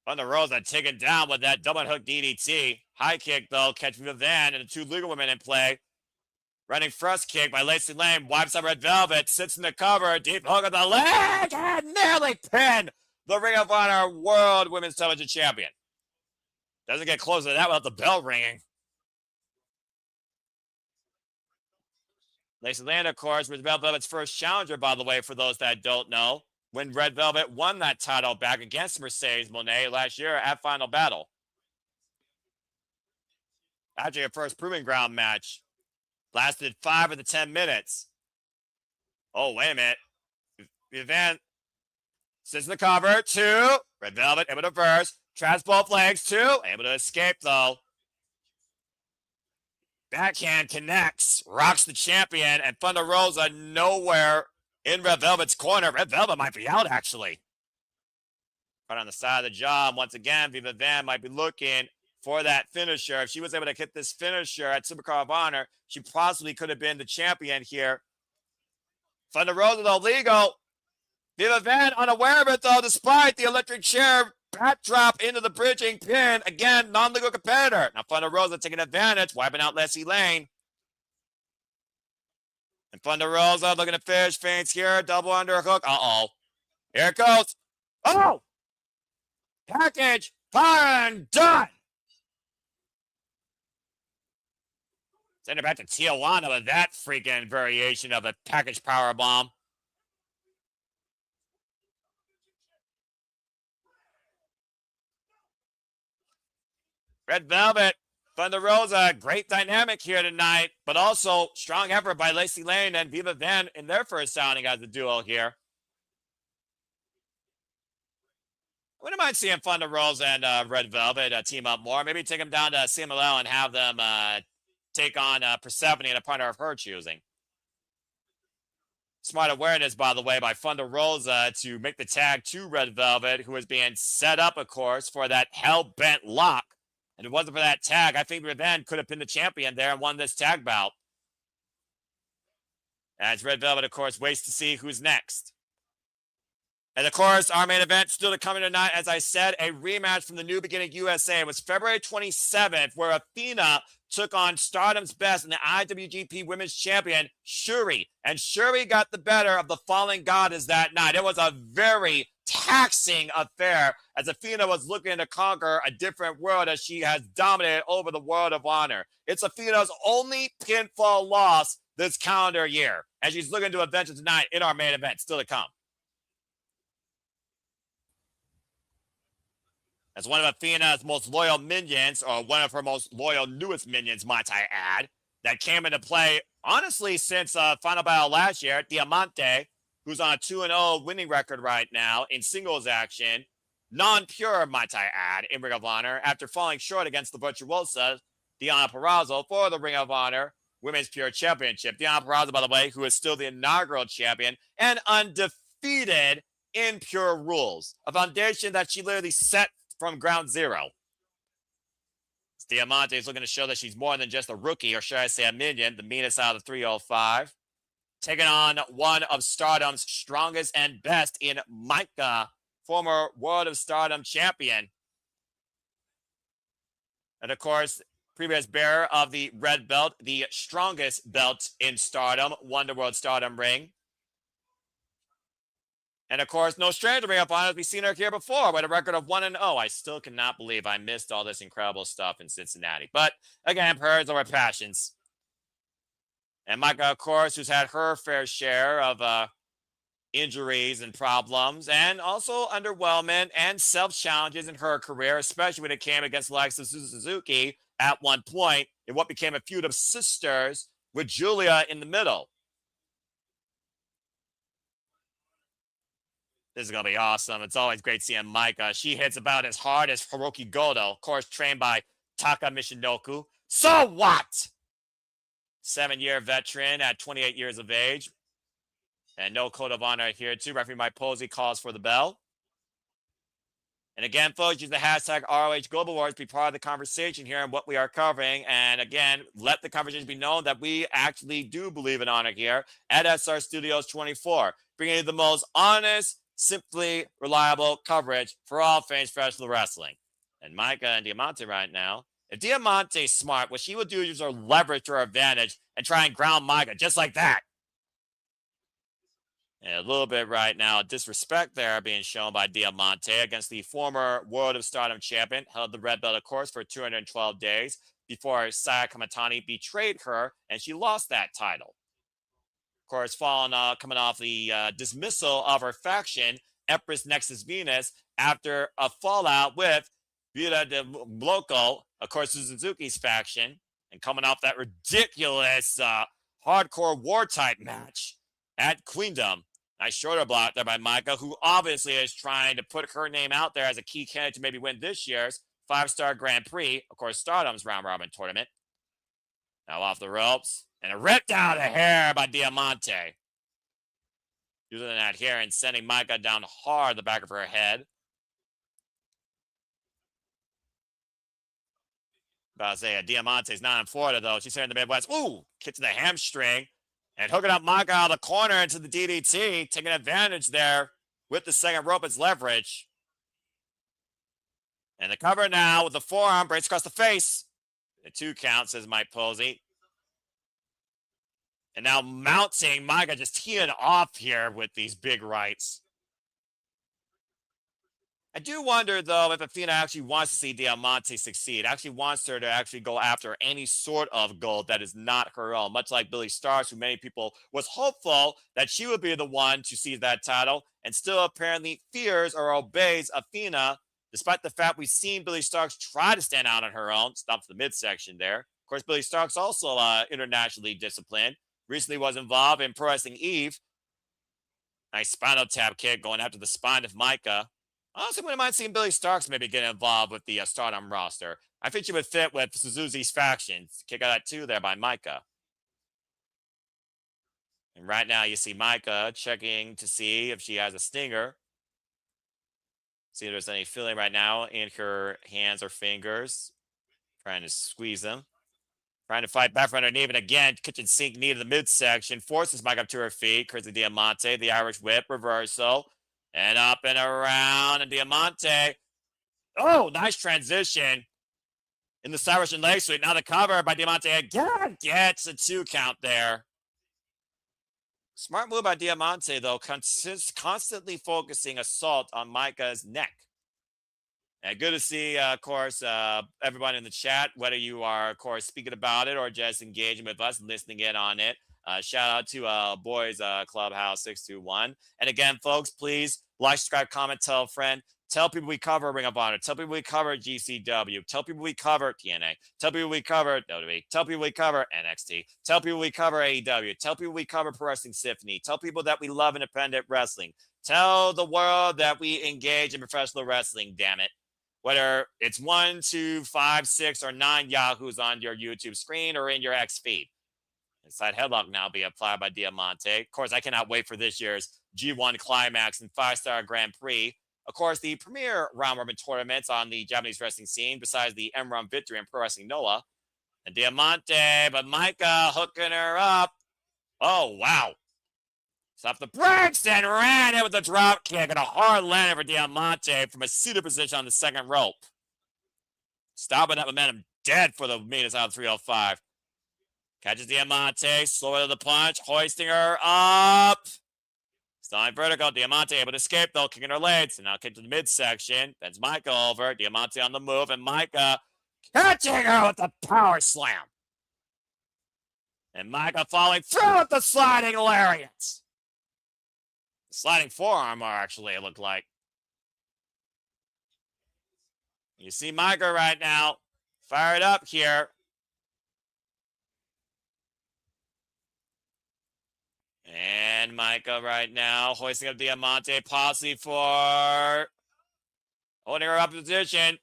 Thunder Rosa taken down with that double hook DDT. High kick, though. Catch Viva Van and the 2 legal women in play. Running thrust kick by Lacey Lane. Wipes up Red Velvet. Sits in the cover. Deep hook of the leg. And nearly pinned the Ring of Honor World Women's Television Champion. Doesn't get closer to that without the bell ringing. Lacey Lane, of course, was Red Velvet's first challenger, by the way, for those that don't know, when Red Velvet won that title back against Mercedes Moné last year at Final Battle. After your first Proving Ground match. Lasted 5 of the 10 minutes. Oh, wait a minute. Van sits in the cover. 2. Red Velvet able to reverse. Traps both legs. 2. Able to escape, though. Backhand connects. Rocks the champion. And Thunder Rosa nowhere in Red Velvet's corner. Red Velvet might be out, actually. Right on the side of the jaw. Once again, Viva Van might be looking for that finisher. If she was able to hit this finisher at Supercard of Honor, she possibly could have been the champion here. Thunder Rosa, though, legal. Viva Van unaware of it, though, despite the electric chair backdrop into the bridging pin. Again, non-legal competitor. Now Thunder Rosa taking advantage, wiping out Lacey Lane. And Thunder Rosa looking to finish feints here. Double underhook. Uh-oh. Here it goes. Oh! Package, fire, and done! Send it back to Tijuana with that freaking variation of a package power bomb. Red Velvet, Thunder Rosa, great dynamic here tonight, but also strong effort by Lacey Lane and Viva Van in their first outing as a duo here. wouldn't mind seeing Thunder Rosa and Red Velvet team up more. Maybe take them down to CMLL and have them take on Persephone and a partner of her choosing. Smart awareness, by the way, by Thunder Rosa to make the tag to Red Velvet, who was being set up, of course, for that hell-bent lock. And if it wasn't for that tag, I think Revenge could have been the champion there and won this tag bout. As Red Velvet, of course, waits to see who's next. And of course, our main event still to come in tonight, as I said, a rematch from the New Beginning USA. It was February 27th, where Athena took on Stardom's best and the IWGP Women's Champion, Syuri. And Syuri got the better of the Fallen Goddess that night. It was a very taxing affair, as Athena was looking to conquer a different world as she has dominated over the World of Honor. It's Athena's only pinfall loss this calendar year, and she's looking to avenge it tonight in our main event, still to come. As one of Athena's most loyal minions, or one of her most loyal newest minions, might I add, that came into play, honestly, since Final Battle last year, Diamante, who's on a 2-0 winning record right now in singles action, non-pure, might I add, in Ring of Honor, after falling short against the Virtuosa, Diana Purrazzo, for the Ring of Honor Women's Pure Championship. Diana Purrazzo, by the way, who is still the inaugural champion and undefeated in Pure Rules, a foundation that she literally set from ground zero. Diamante is looking to show that she's more than just a rookie, or should I say a minion, the meanest out of the 305. Taking on one of Stardom's strongest and best in Maika, former World of Stardom champion. And of course, previous bearer of the red belt, the strongest belt in Stardom, won the World Stardom ring. And of course, no stranger to Ring of Honor. We've seen her here before with a record of 1-0. I still cannot believe I missed all this incredible stuff in Cincinnati. But again, prayers over passions. And Maika, of course, who's had her fair share of injuries and problems, and also underwhelmment and self-challenges in her career, especially when it came against the likes of Suzuki at one point in what became a feud of sisters with Julia in the middle. This is going to be awesome. It's always great seeing Maika. She hits about as hard as Hiroki Goto, of course, trained by Taka Michinoku. So what? 7-year veteran at 28 years of age. And no code of honor here, too. Referee Mike Posey calls for the bell. And again, folks, use the hashtag ROH Global Wars. Be part of the conversation here and what we are covering. And again, let the conversation be known that we actually do believe in honor here at SR Studios 24. Bringing you the most honest, simply reliable coverage for all fans professional wrestling. And Maika and Diamante right now. If Diamante's smart, what she would do is use her leverage to her advantage and try and ground Maika just like that. And a little bit right now, disrespect there being shown by Diamante against the former World of Stardom champion, held the red belt, of course, for 212 days before Saya Kamatani betrayed her and she lost that title. Of course, coming off the dismissal of her faction, Empress Nexus Venus, after a fallout with Viva de Bloco, of course, Suzuki's faction, and coming off that ridiculous hardcore war type match at Queendom. Nice shoulder block there by Maika, who obviously is trying to put her name out there as a key candidate to maybe win this year's 5-star Grand Prix, of course, Stardom's round robin tournament. Now off the ropes. And a rip down the hair by Diamante. Using that hair and sending Maika down hard the back of her head. About to say, Diamante's not in Florida, though. She's here in the Midwest. Ooh, kick to the hamstring. And hooking up Maika out of the corner into the DDT. Taking advantage there with the second rope as leverage. And the cover now with the forearm. Breaks across the face. The 2 count, says Mike Posey. And now mounting Maika, just teeing off here with these big rights. I do wonder, though, if Athena actually wants to see Diamante succeed, actually wants her to actually go after any sort of gold that is not her own, much like Billie Starkz, who many people was hopeful that she would be the one to seize that title, and still apparently fears or obeys Athena, despite the fact we've seen Billie Starkz try to stand out on her own, stop the midsection there. Of course, Billie Starkz also internationally disciplined. Recently was involved in Pro Wrestling Eve. Nice spinal tap kick going after the spine of Maika. Honestly, wouldn't mind seeing Billy Starks maybe get involved with the Stardom roster. I think she would fit with Suzuki's faction. Kick out at 2 there by Maika. And right now you see Maika checking to see if she has a stinger. See if there's any feeling right now in her hands or fingers. Trying to squeeze them. Trying to fight back from underneath, and again, kitchen sink knee to the midsection. Forces Maika up to her feet. Crazy Diamante, the Irish whip, reversal. And up and around, and Diamante. Oh, nice transition. In the Cyrus and leg sweep. Now the cover by Diamante again gets a 2 count there. Smart move by Diamante, though, constantly focusing assault on Maika's neck. And good to see, of course, everyone in the chat, whether you are, of course, speaking about it or just engaging with us and listening in on it. Shout out to Boys Clubhouse 621. And again, folks, please like, subscribe, comment, tell a friend. Tell people we cover Ring of Honor. Tell people we cover GCW. Tell people we cover TNA. Tell people we cover WWE. Tell people we cover NXT. Tell people we cover AEW. Tell people we cover Pro Wrestling Symphony. Tell people that we love independent wrestling. Tell the world that we engage in professional wrestling, damn it. Whether it's 1, 2, 5, 6, or 9 Yahoos on your YouTube screen or in your X feed. Inside headlock now be applied by Diamante. Of course, I cannot wait for this year's G1 Climax and 5-Star Grand Prix. Of course, the premier round robin tournaments on the Japanese wrestling scene, besides the M-Run Victory and Pro Wrestling Noah. And Diamante, but Maika hooking her up. Oh, wow. Stopped the brakes and ran in with the drop kick and a hard landing for Diamante from a seated position on the second rope. Stopping that momentum dead for the meters out of 305. Catches Diamante, slower to the punch, hoisting her up. Stalling vertical, Diamante able to escape though, kicking her legs. And now kick to the midsection. That's Maika over. Diamante on the move, and Maika catching her with the power slam. And Maika falling through with the sliding lariat. Sliding forearm, actually, it looked like. You see Maika right now, fired up here. And Maika right now, hoisting up Diamante, possibly for holding her up in position.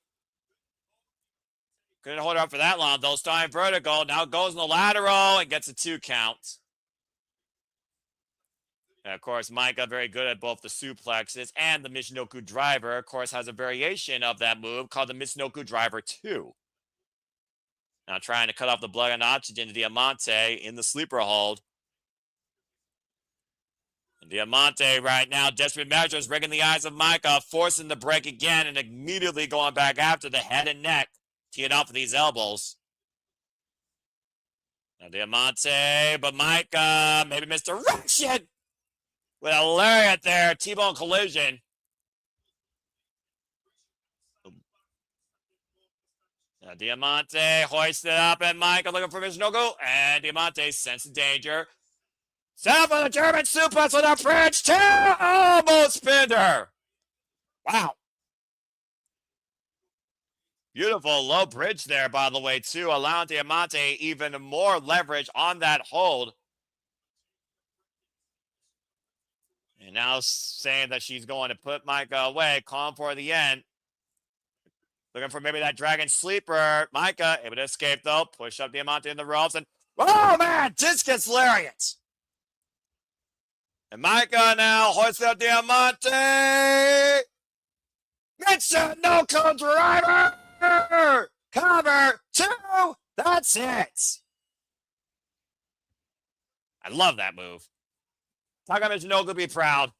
Couldn't hold her up for that long, though. Starting vertical, now goes in the lateral and gets a 2 count. And of course, Maika very good at both the suplexes and the Michinoku driver. Of course, has a variation of that move called the Michinoku driver 2. Now trying to cut off the blood and oxygen to Diamante in the sleeper hold. And Diamante right now, desperate measures, rigging the eyes of Maika, forcing the break again and immediately going back after the head and neck, teeing off with these elbows. Now Diamante, but Maika, maybe misdirection. With a lariat there, T-bone collision. Now Diamante hoisted up, and Maika looking for Michinoku, and Diamante sensing danger. Set up for the German suplex with a French too! Almost pinned her. Wow. Beautiful low bridge there, by the way, too, allowing Diamante even more leverage on that hold. And now saying that she's going to put Maika away, calling for the end. Looking for maybe that dragon sleeper. Maika able to escape though. Push up Diamante in the ropes and oh man, discus lariat. And Maika now hoists up Diamante. Michinoku driver. Cover 2. That's it. I love that move. Takumi Michinoku be proud.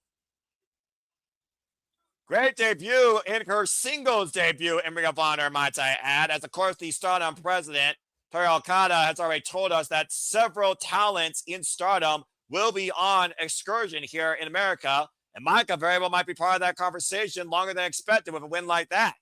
Great debut in her singles debut in Ring of Honor, might I add. As, of course, the Stardom president, Toru Okada, has already told us that several talents in Stardom will be on excursion here in America. And Maika very well might be part of that conversation longer than expected with a win like that.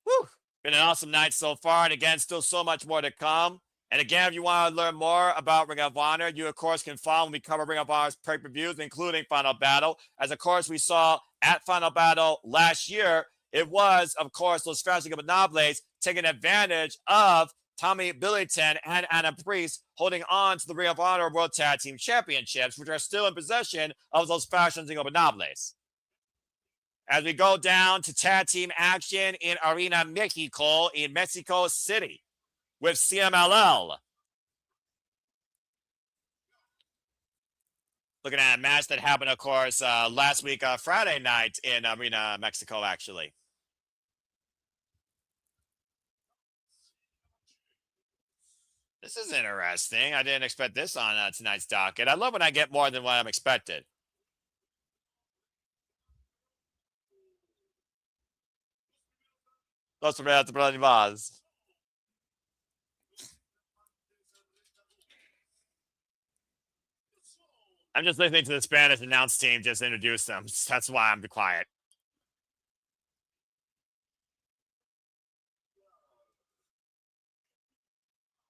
Whew. Been an awesome night so far. And again, still so much more to come. And again, if you want to learn more about Ring of Honor, you, of course, can follow when we cover Ring of Honor's pay-per-views, including Final Battle. As, of course, we saw at Final Battle last year, it was, of course, Los Fantásticos Innovables taking advantage of Tommy Billington and Adam Priest holding on to the Ring of Honor World Tag Team Championships, which are still in possession of Los Fashions Ingobernables. As we go down to tag team action in Arena Mexico in Mexico City with CMLL. Looking at a match that happened, of course, last week, Friday night in Arena Mexico, actually. This is interesting. I didn't expect this on tonight's docket. I love when I get more than what I'm expected. Los Vaz. I'm just listening to the Spanish announce team just introduce them. That's why I'm quiet.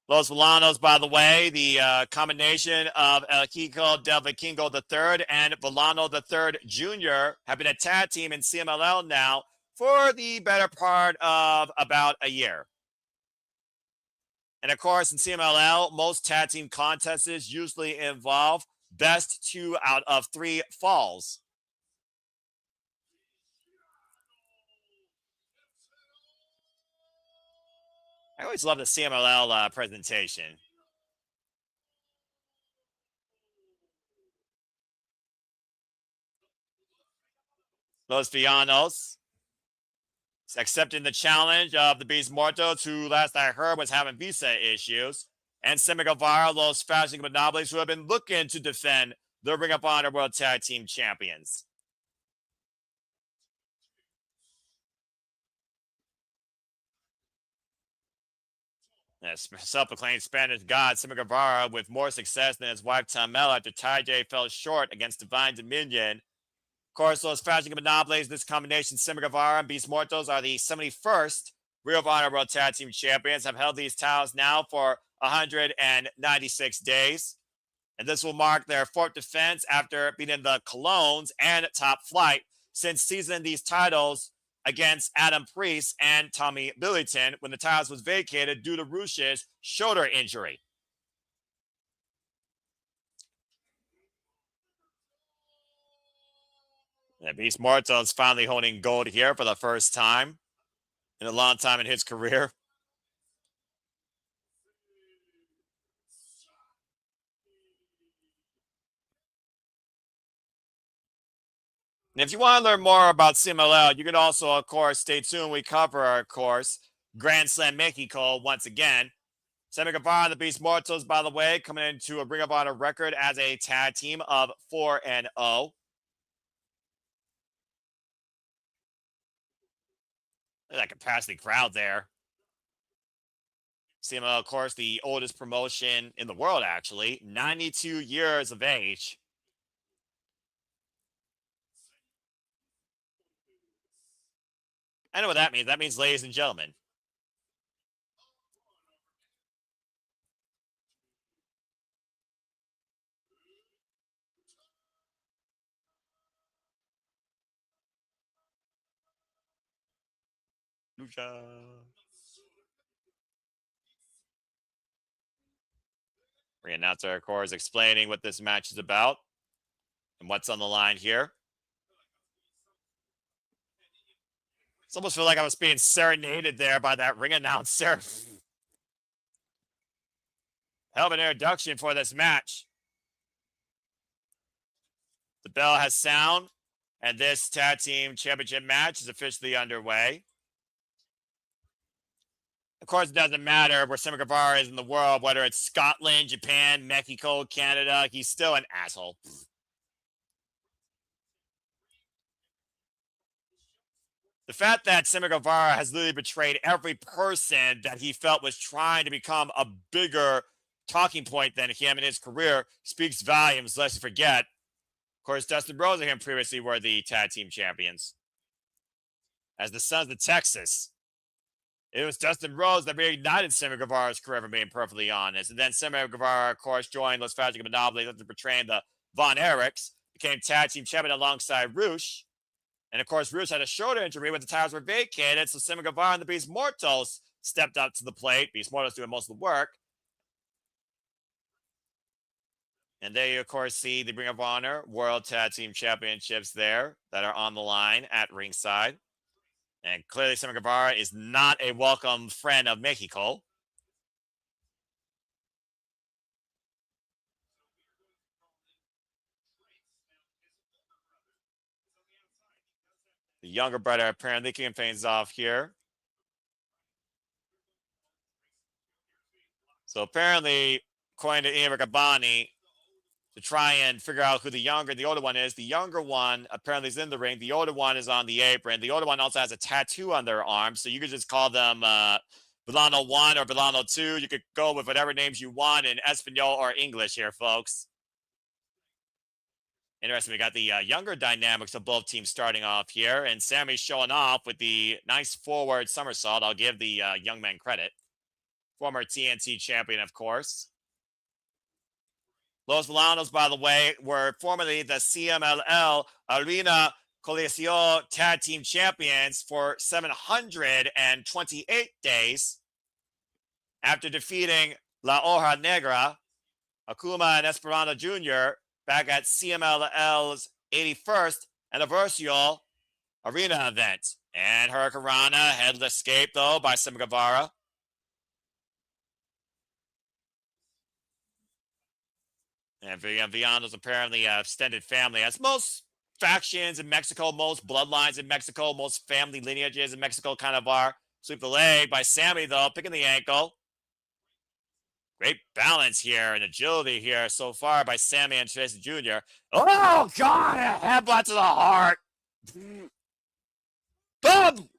Los Villanos, by the way, the combination of El Kiko del Vikingo III and Villano III Jr. have been a tag team in CMLL now for the better part of about a year. And of course, in CMLL, most tag team contests usually involve best 2 out of 3 falls. I always love the CMLL presentation. Los Villanos accepting the challenge of the Beast Muertos, who last I heard was having visa issues, and Sammy Guevara, Los Fashion Monopolies, who have been looking to defend the Ring of Honor World Tag Team Champions. Yes, self-proclaimed Spanish god Sammy Guevara with more success than his wife Tamela after Ty J fell short against Divine Dominion. Of course, Los Fashion Monopolies, this combination, Sammy Guevara and Beast Muertos, are the 71st Ring of Honor World Tag Team Champions, have held these titles now for 196 days. And this will mark their 4th defense after beating the Colognes and Top Flight since seasoning these titles against Adam Priest and Tommy Billington when the titles was vacated due to Rush's shoulder injury. Yeah, Beast Muertos finally holding gold here for the first time in a long time in his career. And if you want to learn more about CMLL, you can also, of course, stay tuned. We cover, of course, Grand Slam Mexico once again. Sammy Guevara and the Beast Muertos, by the way, coming into a Ring of Honor record as a tag team of 4-0. That capacity crowd there. CMLL, of course, the oldest promotion in the world, actually. 92 years of age. I know what that means. That means, ladies and gentlemen. Lucha. Ring announcer, of course, explaining what this match is about and what's on the line here. It's almost feel like I was being serenaded there by that ring announcer. Hell of an introduction for this match. The bell has sound, and this tag team championship match is officially underway. Of course, it doesn't matter where Sammy Guevara is in the world, whether it's Scotland, Japan, Mexico, Canada, he's still an asshole. The fact that Sammy Guevara has literally betrayed every person that he felt was trying to become a bigger talking point than him in his career speaks volumes, lest you forget. Of course, Dustin Rhodes and him previously were the tag team champions. As the Sons of Texas, it was Dustin Rhodes that reignited Sammy Guevara's career, for being perfectly honest. And then Sammy Guevara, of course, joined Los Fashion Monopolies after portraying the Von Erichs, became tag team champion alongside Rush. And of course, Rush had a shoulder injury when the titles were vacated, so Sammy Guevara and the Beast Muertos stepped up to the plate. Beast Mortals doing most of the work. And there you, of course, see the Ring of Honor World Tag Team Championships there that are on the line at ringside. And clearly, Sammy Guevara is not a welcome friend of Mexico. The younger brother apparently kicking things off here. So apparently, according to Ian Riccaboni, to try and figure out who the younger and the older one is. The younger one apparently is in the ring. The older one is on the apron. The older one also has a tattoo on their arm. So you could just call them Villano 1 or Villano 2. You could go with whatever names you want in Espanol or English here, folks. Interesting. We got the younger dynamics of both teams starting off here. And Sammy's showing off with the nice forward somersault. I'll give the young man credit. Former TNT champion, of course. Los Villanos, by the way, were formerly the CMLL Arena Coliseo Tag Team Champions for 728 days after defeating La Hoja Negra, Akuma, and Esperanza Jr. back at CMLL's 81st Anniversary Arena event. And Hurricane Rana had escaped, though, by Sammy Guevara. And Villanos apparently extended family, as most factions in Mexico, most bloodlines in Mexico, most family lineages in Mexico kind of are. Sweep the leg by Sammy, though, picking the ankle. Great balance here and agility here so far by Sammy and Tracy Jr. Oh, God, a headbutt to the heart. Boom!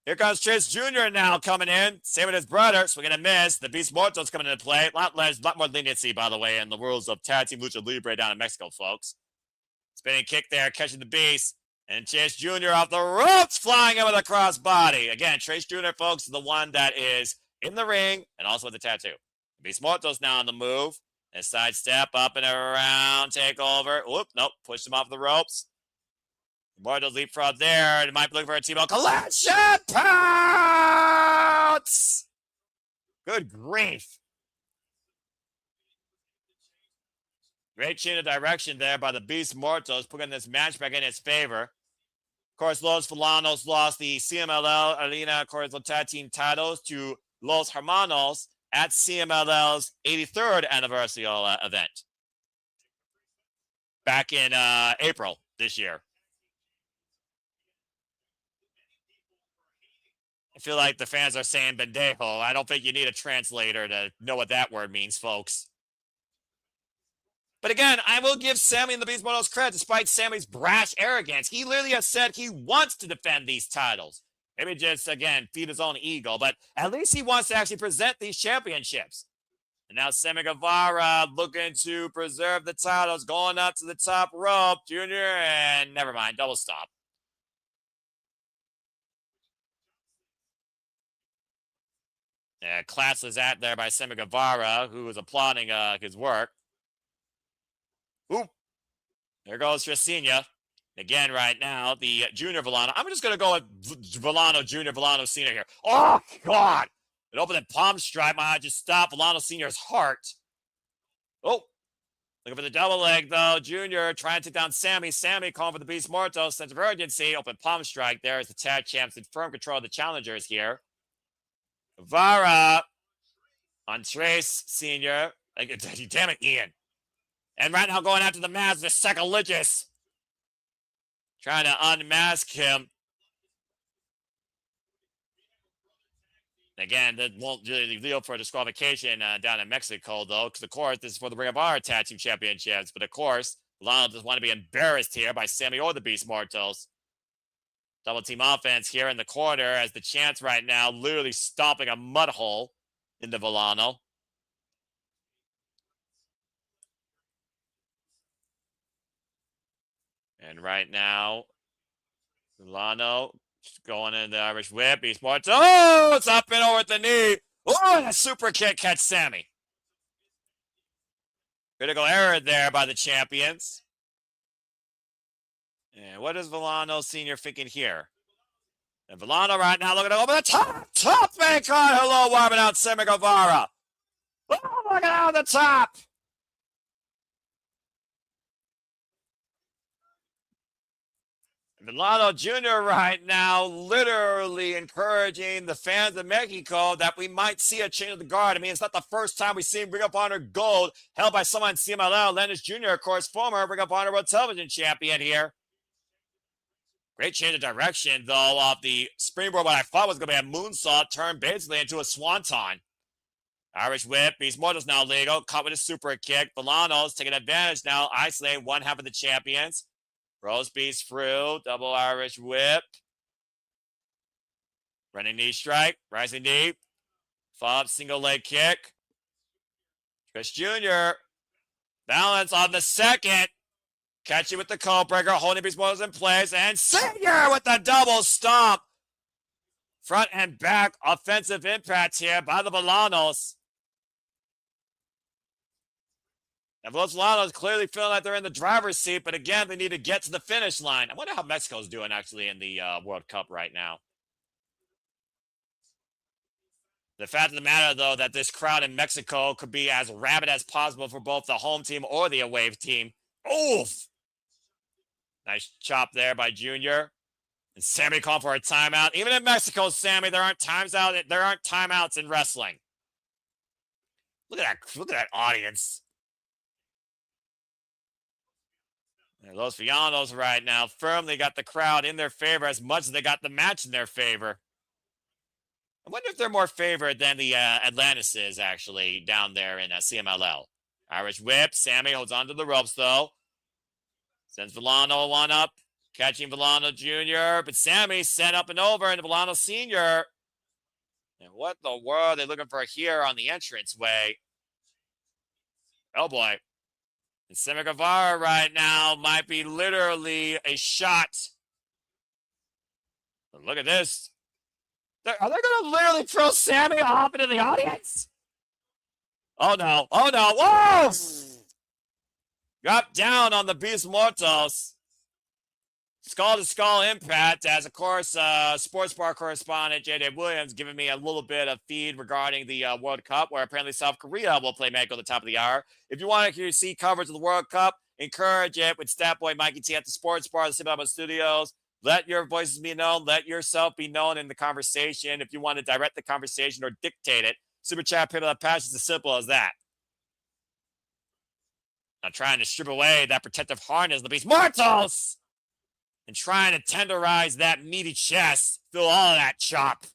Here comes Trace Jr. now coming in. Same with his brother. Swinging a miss. The Beast Mortos coming into play. A lot more leniency, by the way, in the rules of Tag Team Lucha Libre down in Mexico, folks. Spinning kick there, catching the Beast. And Trace Jr. off the ropes, flying in with a crossbody. Again, Trace Jr., folks, is the one that is in the ring and also with the tattoo. Beast Mortos now on the move. And sidestep, up and around, take over. Oop, nope, pushed him off the ropes. Mortal leapfrog there, and might be looking for a T-bone collection pounce! Good grief. Great change of direction there by the Beast Mortos, putting this match back in his favor. Of course, Los Villanos lost the CMLL Arena Corazon Tag Team titles to Los Hermanos at CMLL's 83rd anniversary event back in April this year. I feel like the fans are saying bendejo. I don't think you need a translator to know what that word means, folks. But again, I will give Sammy and the Beast Mortos credit despite Sammy's brash arrogance. He literally has said he wants to defend these titles. Maybe just, again, feed his own ego, but at least he wants to actually present these championships. And now Sammy Guevara looking to preserve the titles, going up to the top rope, Junior, and never mind, double stop. Yeah, classless act there by Sammy Guevara, who was applauding his work. Ooh, there goes Tracina. Again, right now, the Junior Villano. I'm just going to go with Villano Junior, Villano Senior here. Oh, God. An open palm strike might just stop Villano Senior's heart. Oh, looking for the double leg, though. Junior trying to take down Sammy. Sammy calling for the Beast Mortos. Sense of urgency. Open palm strike there as the tag champs in firm control of the challengers here. Guevara on Trace Senior. Damn it, Ian. And right now going after the mask, the sacrilegious. Trying to unmask him. Again, that won't really deal for a disqualification down in Mexico, though, because, of course, this is for the Ring of Honor Tag Team Championships. But, of course, Lionel doesn't want to be embarrassed here by Sammy or the Beast Mortos. Double team offense here in the corner as the chance right now literally stomping a mud hole into Villano. And right now, Villano going in the Irish whip. Beast Mortos. Oh, it's up and over at the knee. Oh, and a super kick catch Sammy. Critical error there by the champions. And what is Villano Sr. thinking here? And Villano right now looking over the top. Top maker. Hello, warming out Sammy Guevara. Oh, look at the top. Villano Jr. right now literally encouraging the fans of Mexico that we might see a change of the guard. I mean, it's not the first time we've seen Ring of Honor Gold held by someone in CMLL. Landis Jr., of course, former Ring of Honor World Television Champion here. Great change of direction, though, of the springboard. What I thought was going to be a moonsault turned basically into a swanton. Irish whip. Beast Mortal's now legal. Caught with a super kick. Villano's taking advantage now, isolating one half of the champions. Rose Beast through. Double Irish whip. Running knee strike. Rising knee. Follow-up single leg kick. Chris Jr. Balance on the second. Catching with the code breaker. Holding Beast Mortals in place. And Senior with the double stomp. Front and back offensive impact here by the Villanos. And Los Villanos clearly feeling like they're in the driver's seat, but again, they need to get to the finish line. I wonder how Mexico's doing actually in the World Cup right now. The fact of the matter, though, that this crowd in Mexico could be as rabid as possible for both the home team or the away team. Oof! Nice chop there by Junior. And Sammy calling for a timeout. Even in Mexico, Sammy, there aren't timeouts in wrestling. Look at that audience. And Los Villanos right now firmly got the crowd in their favor as much as they got the match in their favor. I wonder if they're more favored than the Atlantis is actually down there in CMLL. Irish whip. Sammy holds on to the ropes, though. Sends Villano one up. Catching Villano Jr., but Sammy sent up and over into Villano Sr. And what the world are they looking for here on the entranceway? Oh, boy. And Sammy Guevara right now might be literally a shot. But look at this. Are they going to literally throw Sammy off into the audience? Oh, no. Oh, no. Whoa! Drop down on the Beast Mortals. Skull-to-skull impact, as of course, sports bar correspondent J.J. Williams giving me a little bit of feed regarding the World Cup, where apparently South Korea will play Mexico at the top of the hour. If you want to see coverage of the World Cup, encourage it with Statboy Mikey T at the sports bar, the Speedball Studios. Let your voices be known. Let yourself be known in the conversation. If you want to direct the conversation or dictate it, Super Chat, People That Passion, as simple as that. I'm trying to strip away that protective harness of the Beast Mortals! And trying to tenderize that meaty chest. Feel all of that chop.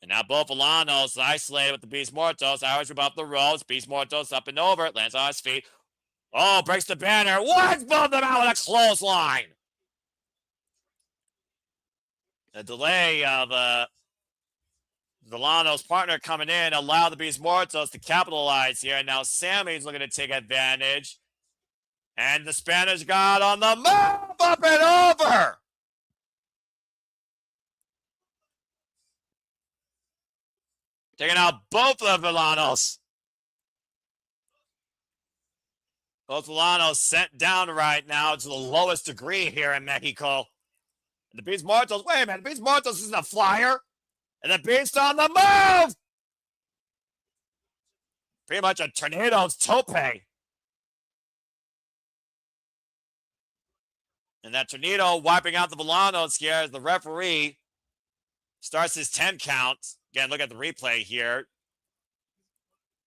And now both Villanos isolated with the Beast Mortals. Irish above the ropes. Beast Mortals up and over. Lands on his feet. Oh, breaks the banner. Wins both them out with a clothesline. The delay of Villano's partner coming in allowed the Beast Mortals to capitalize here. And now Sammy's looking to take advantage. And the Spanish God on the move, up and over. Taking out both of the Villanos. Both Villanos sent down right now to the lowest degree here in Mexico. And the Beast Mortals, wait a minute, the Beast Mortals isn't a flyer. And the Beast on the move. Pretty much a tornado's tope. And that tornado wiping out the Villanos here as the referee starts his 10 count. Again, look at the replay here.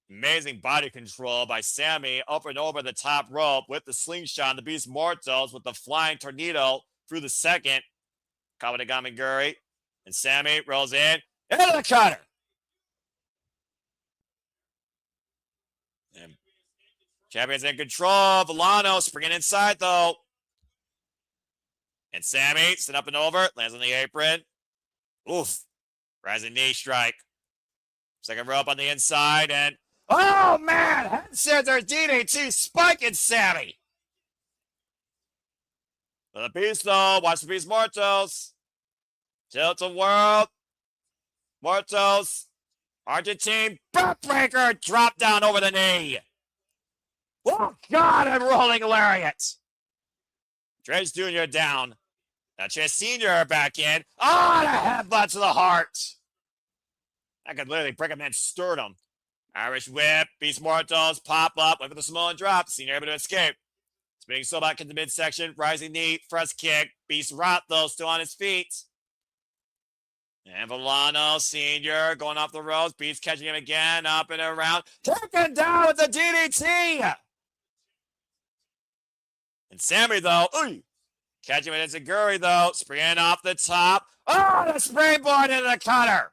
Amazing body control by Sammy up and over the top rope with the slingshot. And the Beast Mortals with the flying tornado through the second. Kawatamiguri. And Sammy rolls in. Into the cutter. And champion's in control. Villano springing inside, though. And Sammy, sit up and over, lands on the apron. Oof. Rising knee strike. Second rope on the inside, and oh, man! Head scissors, DDT, spiking Sammy. For the Beast, though, watch the Beast Mortals. Tilt to world. Mortals. Argentine, backbreaker, drop down over the knee. Oh, God, and rolling lariat. Dredge Jr. down. Now Chase Sr. back in. Oh, and a headbutt to the heart. That could literally break a man's sternum. Irish whip, Beast Mortals, pop up, went for the Samoan drop. Senior able to escape. Spinning so back in the midsection, rising knee, first kick. Beast Rot, though, still on his feet. And Villano, Senior, going off the ropes. Beast catching him again, up and around. Taken down with the DDT! And Sammy, though, catching with Enziguri, though, springing off the top. Oh, the springboard into the cutter!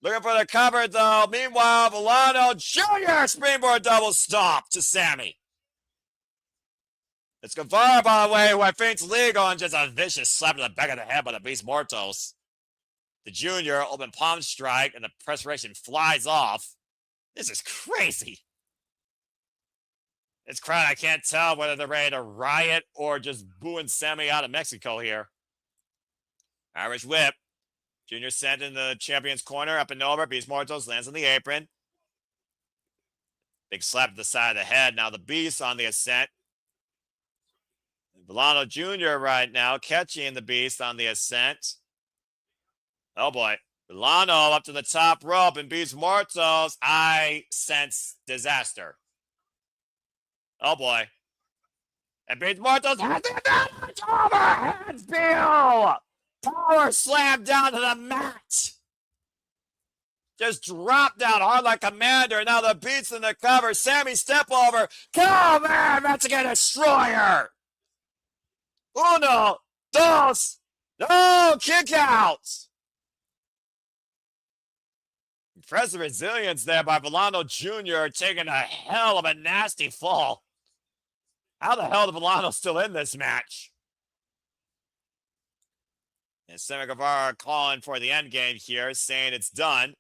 Looking for the cover, though. Meanwhile, Villano Jr. springboard double stomp to Sammy. It's Guevara, by the way, who I think's legal, and just a vicious slap to the back of the head by the Beast Mortos. The Junior, open palm strike, and the perspiration flies off. This is crazy. This crowd, I can't tell whether they're ready to riot or just booing Sammy out of Mexico here. Irish whip. Junior sent in the champion's corner, up and over. Beast Mortos lands on the apron. Big slap to the side of the head. Now the Beast on the ascent. Villano Jr. right now catching the Beast on the ascent. Oh boy. Villano up to the top rope, and Beast Mortos, I sense disaster. Oh boy. And Beast Mortos has the advantage over Handsbill! Power slam down to the mat. Just drop down hard like Commander. Now the Beast in the cover. Sammy step over. Come on, Mexican Destroyer. Uno, dos, no, kick out. Impressive resilience there by Villano Jr. taking a hell of a nasty fall. How the hell is Villano still in this match? And Sammy Guevara calling for the end game here, saying it's done.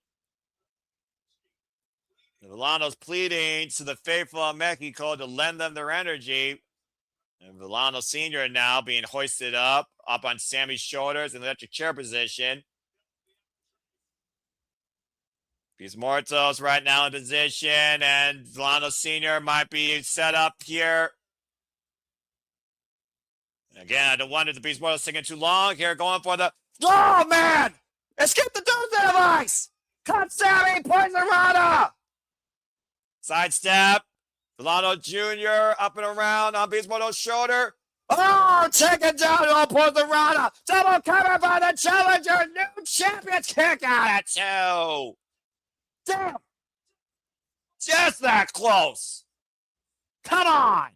Villano's pleading to the faithful of Mexico to lend them their energy. And Villano Sr. now being hoisted up on Sammy's shoulders in the electric chair position. Beast Mortos right now in position, and Villano Sr. might be set up here. Again, I don't wonder if the Beast Mortos taking too long here, going for the... Oh, man! Escape the Doomsday Device! Cut Sammy! Poison Rana! Sidestep. Villano Jr. up and around on Beast Mortos' shoulder. Oh, taken down on Poison Rana! Double cover by the challenger! New champions kick out at 2! Damn! Just that close! Come on!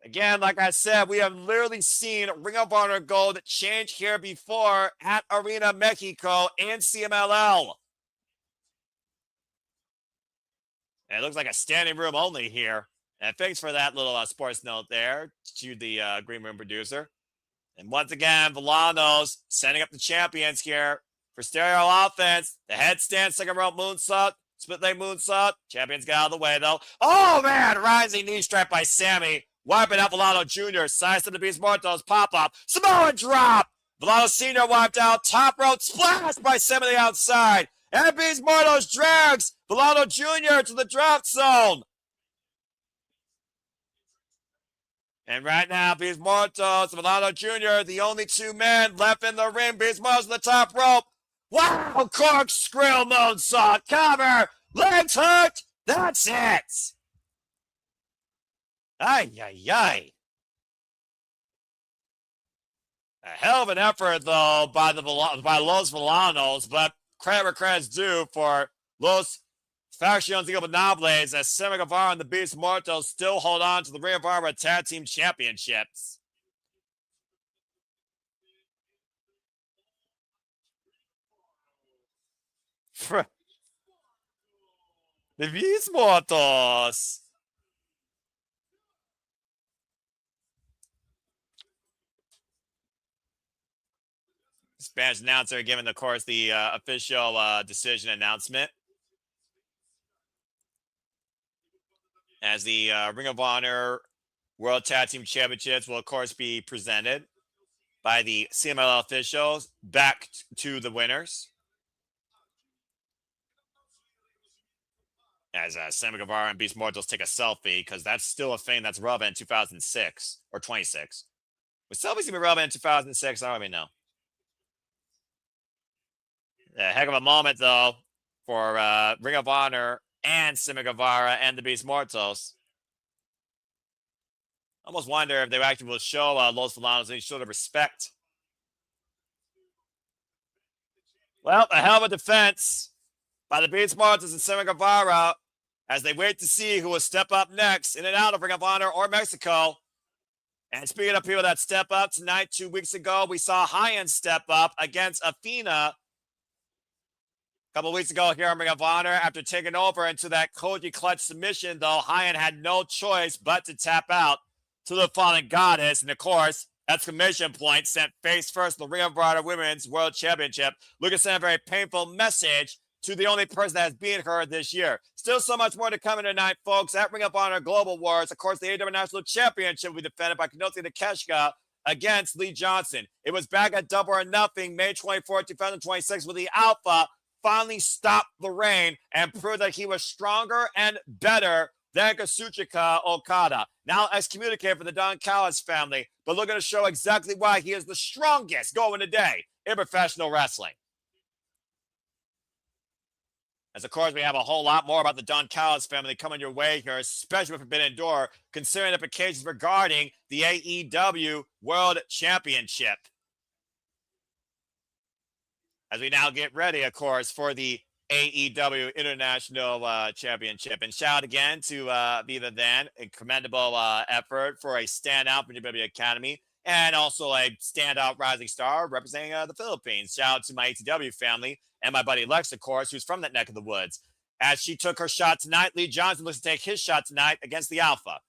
Again, like I said, we have literally seen Ring of Honor Gold change here before at Arena Mexico and CMLL. And it looks like a standing room only here. And thanks for that little sports note there to the Green Room producer. And once again, Villano's setting up the champions here for stereo offense. The headstand, second rope moonsault, split leg moonsault. Champions got out of the way though. Oh man, rising knee strike by Sammy. Wiping out Villano Jr. Size to the Beast Mortos pop-up. Samoa drop. Villano Sr. wiped out. Top rope splash by Sammy to the outside. And Beast Mortos drags Villano Jr. to the drop zone. And right now, Beast Mortos and Villano Jr., the only two men left in the ring. Beast Mortos on the top rope. Wow, corkscrew moonsault. Cover. Legs hooked. That's it. Ay, ay, ay. A hell of an effort, though, by Los Villanos, but credit where credit's due for Los Facciones Ingobernables as Sammy Guevara and the Beast Mortos still hold on to the Ring of Honor Tag Team Championships. The Beast Mortos. Spanish announcer giving, of course, the official decision announcement. As the Ring of Honor World Tag Team Championships will, of course, be presented by the CMLL officials back to the winners. as Sammy Guevara and Beast Mortals take a selfie, because that's still a thing that's relevant in 2006 or 26. Was selfies gonna be relevant in 2006? I don't even know. A heck of a moment, though, for Ring of Honor and Sammy Guevara and the Beast Mortals. Almost wonder if they actually will show Los Falanos any sort of respect. Well, a hell of a defense by the Beast Mortals and Sammy Guevara as they wait to see who will step up next in and out of Ring of Honor or Mexico. And speaking of people that step up tonight, 2 weeks ago, we saw Hyan step up against Athena. A couple weeks ago here on Ring of Honor, after taking over into that Koji clutch submission, though, Hyan had no choice but to tap out to the Fallen Goddess. And of course, exclamation point sent face first the Ring of Honor Women's World Championship. Looking to send a very painful message to the only person that has beaten her this year. Still so much more to come in tonight, folks. At Ring of Honor Global Wars, of course, the AEW National Championship will be defended by Konosike Takeshita against Lee Johnson. It was back at Double or Nothing, May 24, 2026, where the Alpha finally stopped the reign and proved that he was stronger and better than Kazuchika Okada. Now excommunicated from the Don Callis family, but looking to show exactly why he is the strongest going today in professional wrestling. As, of course, we have a whole lot more about the Don Callis family coming your way here, especially with Forbidden Door, considering implications regarding the AEW World Championship. As we now get ready, of course, for the AEW International Championship. And shout out again to Viva then, a commendable effort for a standout for the WWE Academy, and also a standout rising star representing the Philippines. Shout out to my ATW family and my buddy Lex, of course, who's from that neck of the woods. As she took her shot tonight, Lee Johnson looks to take his shot tonight against the Alpha.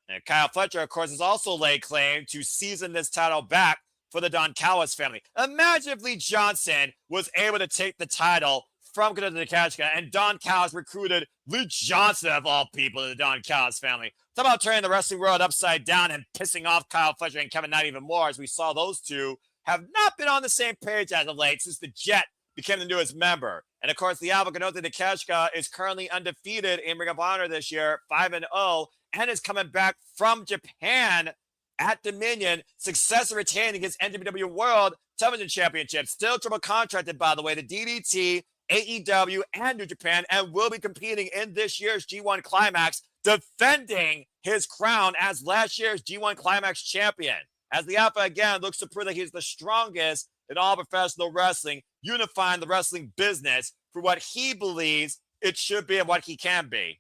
And Kyle Fletcher, of course, has also laid claim to season this title back for the Don Callis family. Imagine if Lee Johnson was able to take the title from Konosike Takeshita and Don Callis recruited Lee Johnson, of all people, to the Don Callis family. Talk about turning the wrestling world upside down and pissing off Kyle Fletcher and Kevin Knight even more, as we saw those two have not been on the same page as of late since the Jet became the newest member. And of course, the Alpha Konosike Takeshita is currently undefeated in Ring of Honor this year, 5-0, and is coming back from Japan at Dominion, successfully retaining his NWW World Television Championship. Still triple contracted, by the way, to DDT, AEW, and New Japan, and will be competing in this year's G1 Climax, defending his crown as last year's G1 Climax champion. As the Alpha again looks to prove that he's the strongest in all professional wrestling, unifying the wrestling business for what he believes it should be and what he can be.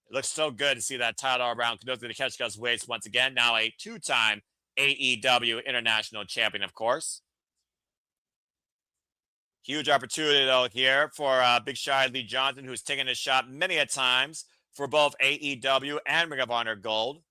It looks so good to see that title around Konosike Takeshita's waist once again. Now a two-time AEW International Champion, of course. Huge opportunity, though, here for Big Shy Lee Johnson, who's taken his shot many a times for both AEW and Ring of Honor Gold.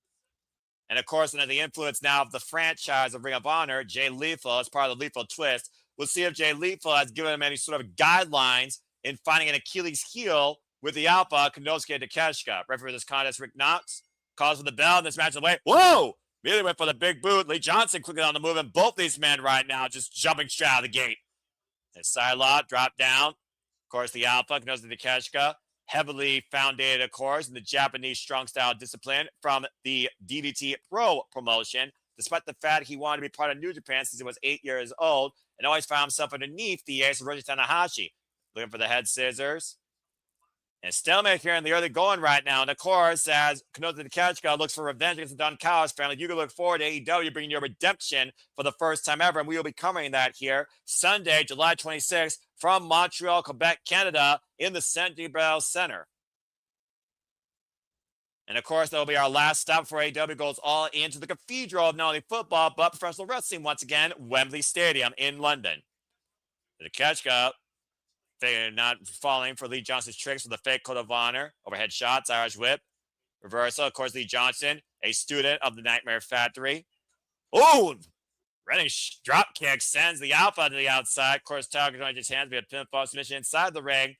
And, of course, under the influence now of the franchise of Ring of Honor, Jay Lethal, as part of the Lethal Twist, we'll see if Jay Lethal has given him any sort of guidelines in finding an Achilles heel with the Alpha, Konosike Takeshita. Referee for this contest, Rick Knox, calls for the bell in this match away. Whoa! Really went for the big boot. Lee Johnson quickly on the move, and both these men right now just jumping straight out of the gate. And Psylocke dropped down. Of course, the Alpha, Konosike Takeshita, heavily founded, of course, in the Japanese strong style discipline from the DDT Pro promotion, despite the fact he wanted to be part of New Japan since he was 8 years old, and always found himself underneath the ace of Roshi Tanahashi. Looking for the head scissors. And stalemate here in the early going right now. And of course, as Konosike Takeshita looks for revenge against the Don Callis family, you can look forward to AEW bringing your redemption for the first time ever. And we will be covering that here Sunday, July 26th from Montreal, Quebec, Canada in the Century Bell Center. And of course, that will be our last stop before AEW goes all into the cathedral of not only football, but professional wrestling once again, Wembley Stadium in London. Takeshita not falling for Lee Johnson's tricks with the fake code of honor. Overhead shots, Irish whip. Reversal, of course, Lee Johnson, a student of the Nightmare Factory. Oh! Running drop kick sends the Alpha to the outside. Of course, Tiger joins his hands. We had pinfall submission inside the ring.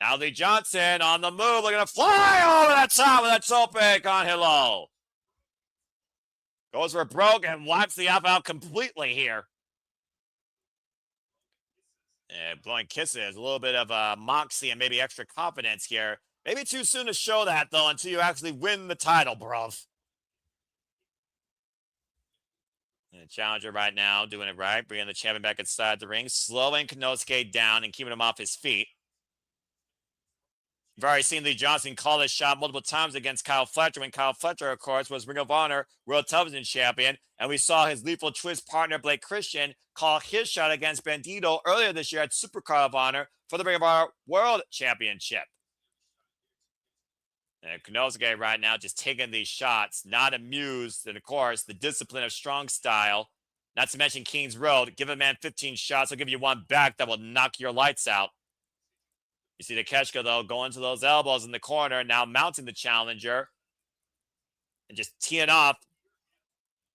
Now Lee Johnson on the move, looking to fly over that top with that tope on Hilo. Goes for broke and wipes the Alpha out completely here. Blowing kisses, a little bit of moxie and maybe extra confidence here. Maybe too soon to show that, though, until you actually win the title, bruv. And the challenger right now doing it right, bringing the champion back inside the ring, slowing Konosuke down and keeping him off his feet. You've already seen Lee Johnson call this shot multiple times against Kyle Fletcher when Kyle Fletcher, of course, was Ring of Honor World Television Champion. And we saw his lethal twist partner, Blake Christian, call his shot against Bandito earlier this year at Supercard of Honor for the Ring of Honor World Championship. And Konosuke right now just taking these shots, not amused. And, of course, the discipline of strong style. Not to mention King's Road. Give a man 15 shots, I'll give you one back that will knock your lights out. You see Takeshita, though, going to those elbows in the corner, now mounting the challenger and just teeing off.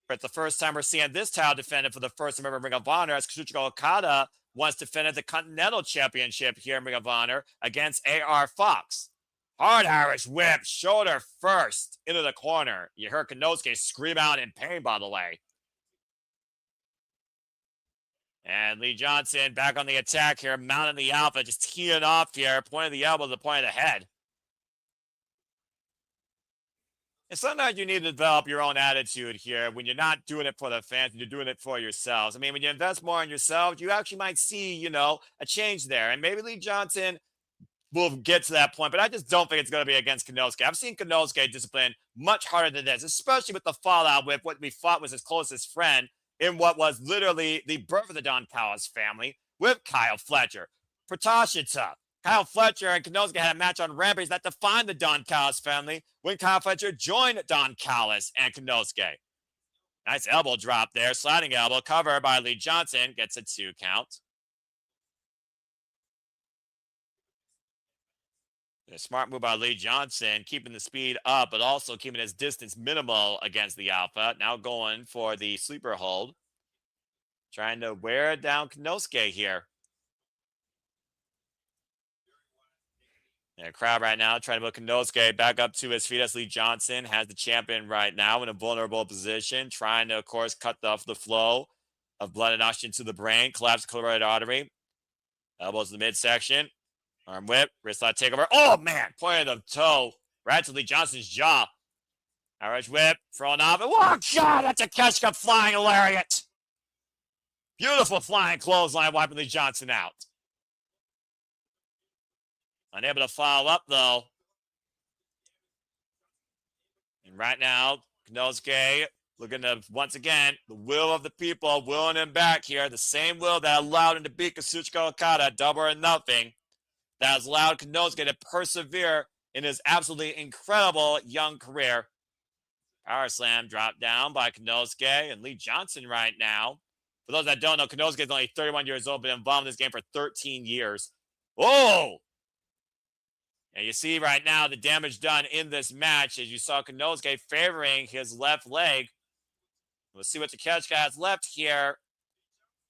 But it's the first time we're seeing this title defended for the first time ever in Ring of Honor, as Kazuchika Okada once defended the Continental Championship here in Ring of Honor against A.R. Fox. Hard Irish whip, shoulder first into the corner. You heard Konosuke scream out in pain, by the way. And Lee Johnson back on the attack here, mounting the alpha, just teeing off here, pointing the elbow to the point of the head. And sometimes you need to develop your own attitude here when you're not doing it for the fans and you're doing it for yourselves. I mean, when you invest more in yourself, you actually might see, you know, a change there. And maybe Lee Johnson will get to that point, but I just don't think it's going to be against Konosuke. I've seen Konosuke discipline much harder than this, especially with the fallout with what we thought was his closest friend in what was literally the birth of the Don Callis family with Kyle Fletcher. Takeshita, Kyle Fletcher and Konosuke had a match on Rampage that defined the Don Callis family when Kyle Fletcher joined Don Callis and Konosuke. Nice elbow drop there, sliding elbow, covered by Lee Johnson, gets a 2 count. A smart move by Lee Johnson, keeping the speed up, but also keeping his distance minimal against the Alpha. Now going for the sleeper hold. Trying to wear down Konosuke here. And crowd right now trying to put Konosuke back up to his feet as Lee Johnson has the champion right now in a vulnerable position. Trying to, of course, cut off the flow of blood and oxygen to the brain. Collapse the carotid artery. Elbows in the midsection. Arm whip, wrist lock takeover. Oh, man, pointed the toe right to Lee Johnson's jaw. Irish whip, throwing off. Oh, God, that's a Takeshita flying lariat. Beautiful flying clothesline, wiping Lee Johnson out. Unable to follow up, though. And right now, Konosuke looking to, once again, the will of the people, willing him back here. The same will that allowed him to beat Kazuchika Okada, double or nothing. That has allowed Konosuke to persevere in his absolutely incredible young career. Power slam dropped down by Konosuke and Lee Johnson right now. For those that don't know, Konosuke is only 31 years old, been involved in this game for 13 years. Oh! And you see right now the damage done in this match as you saw Konosuke favoring his left leg. We'll see what Takeshita has left here.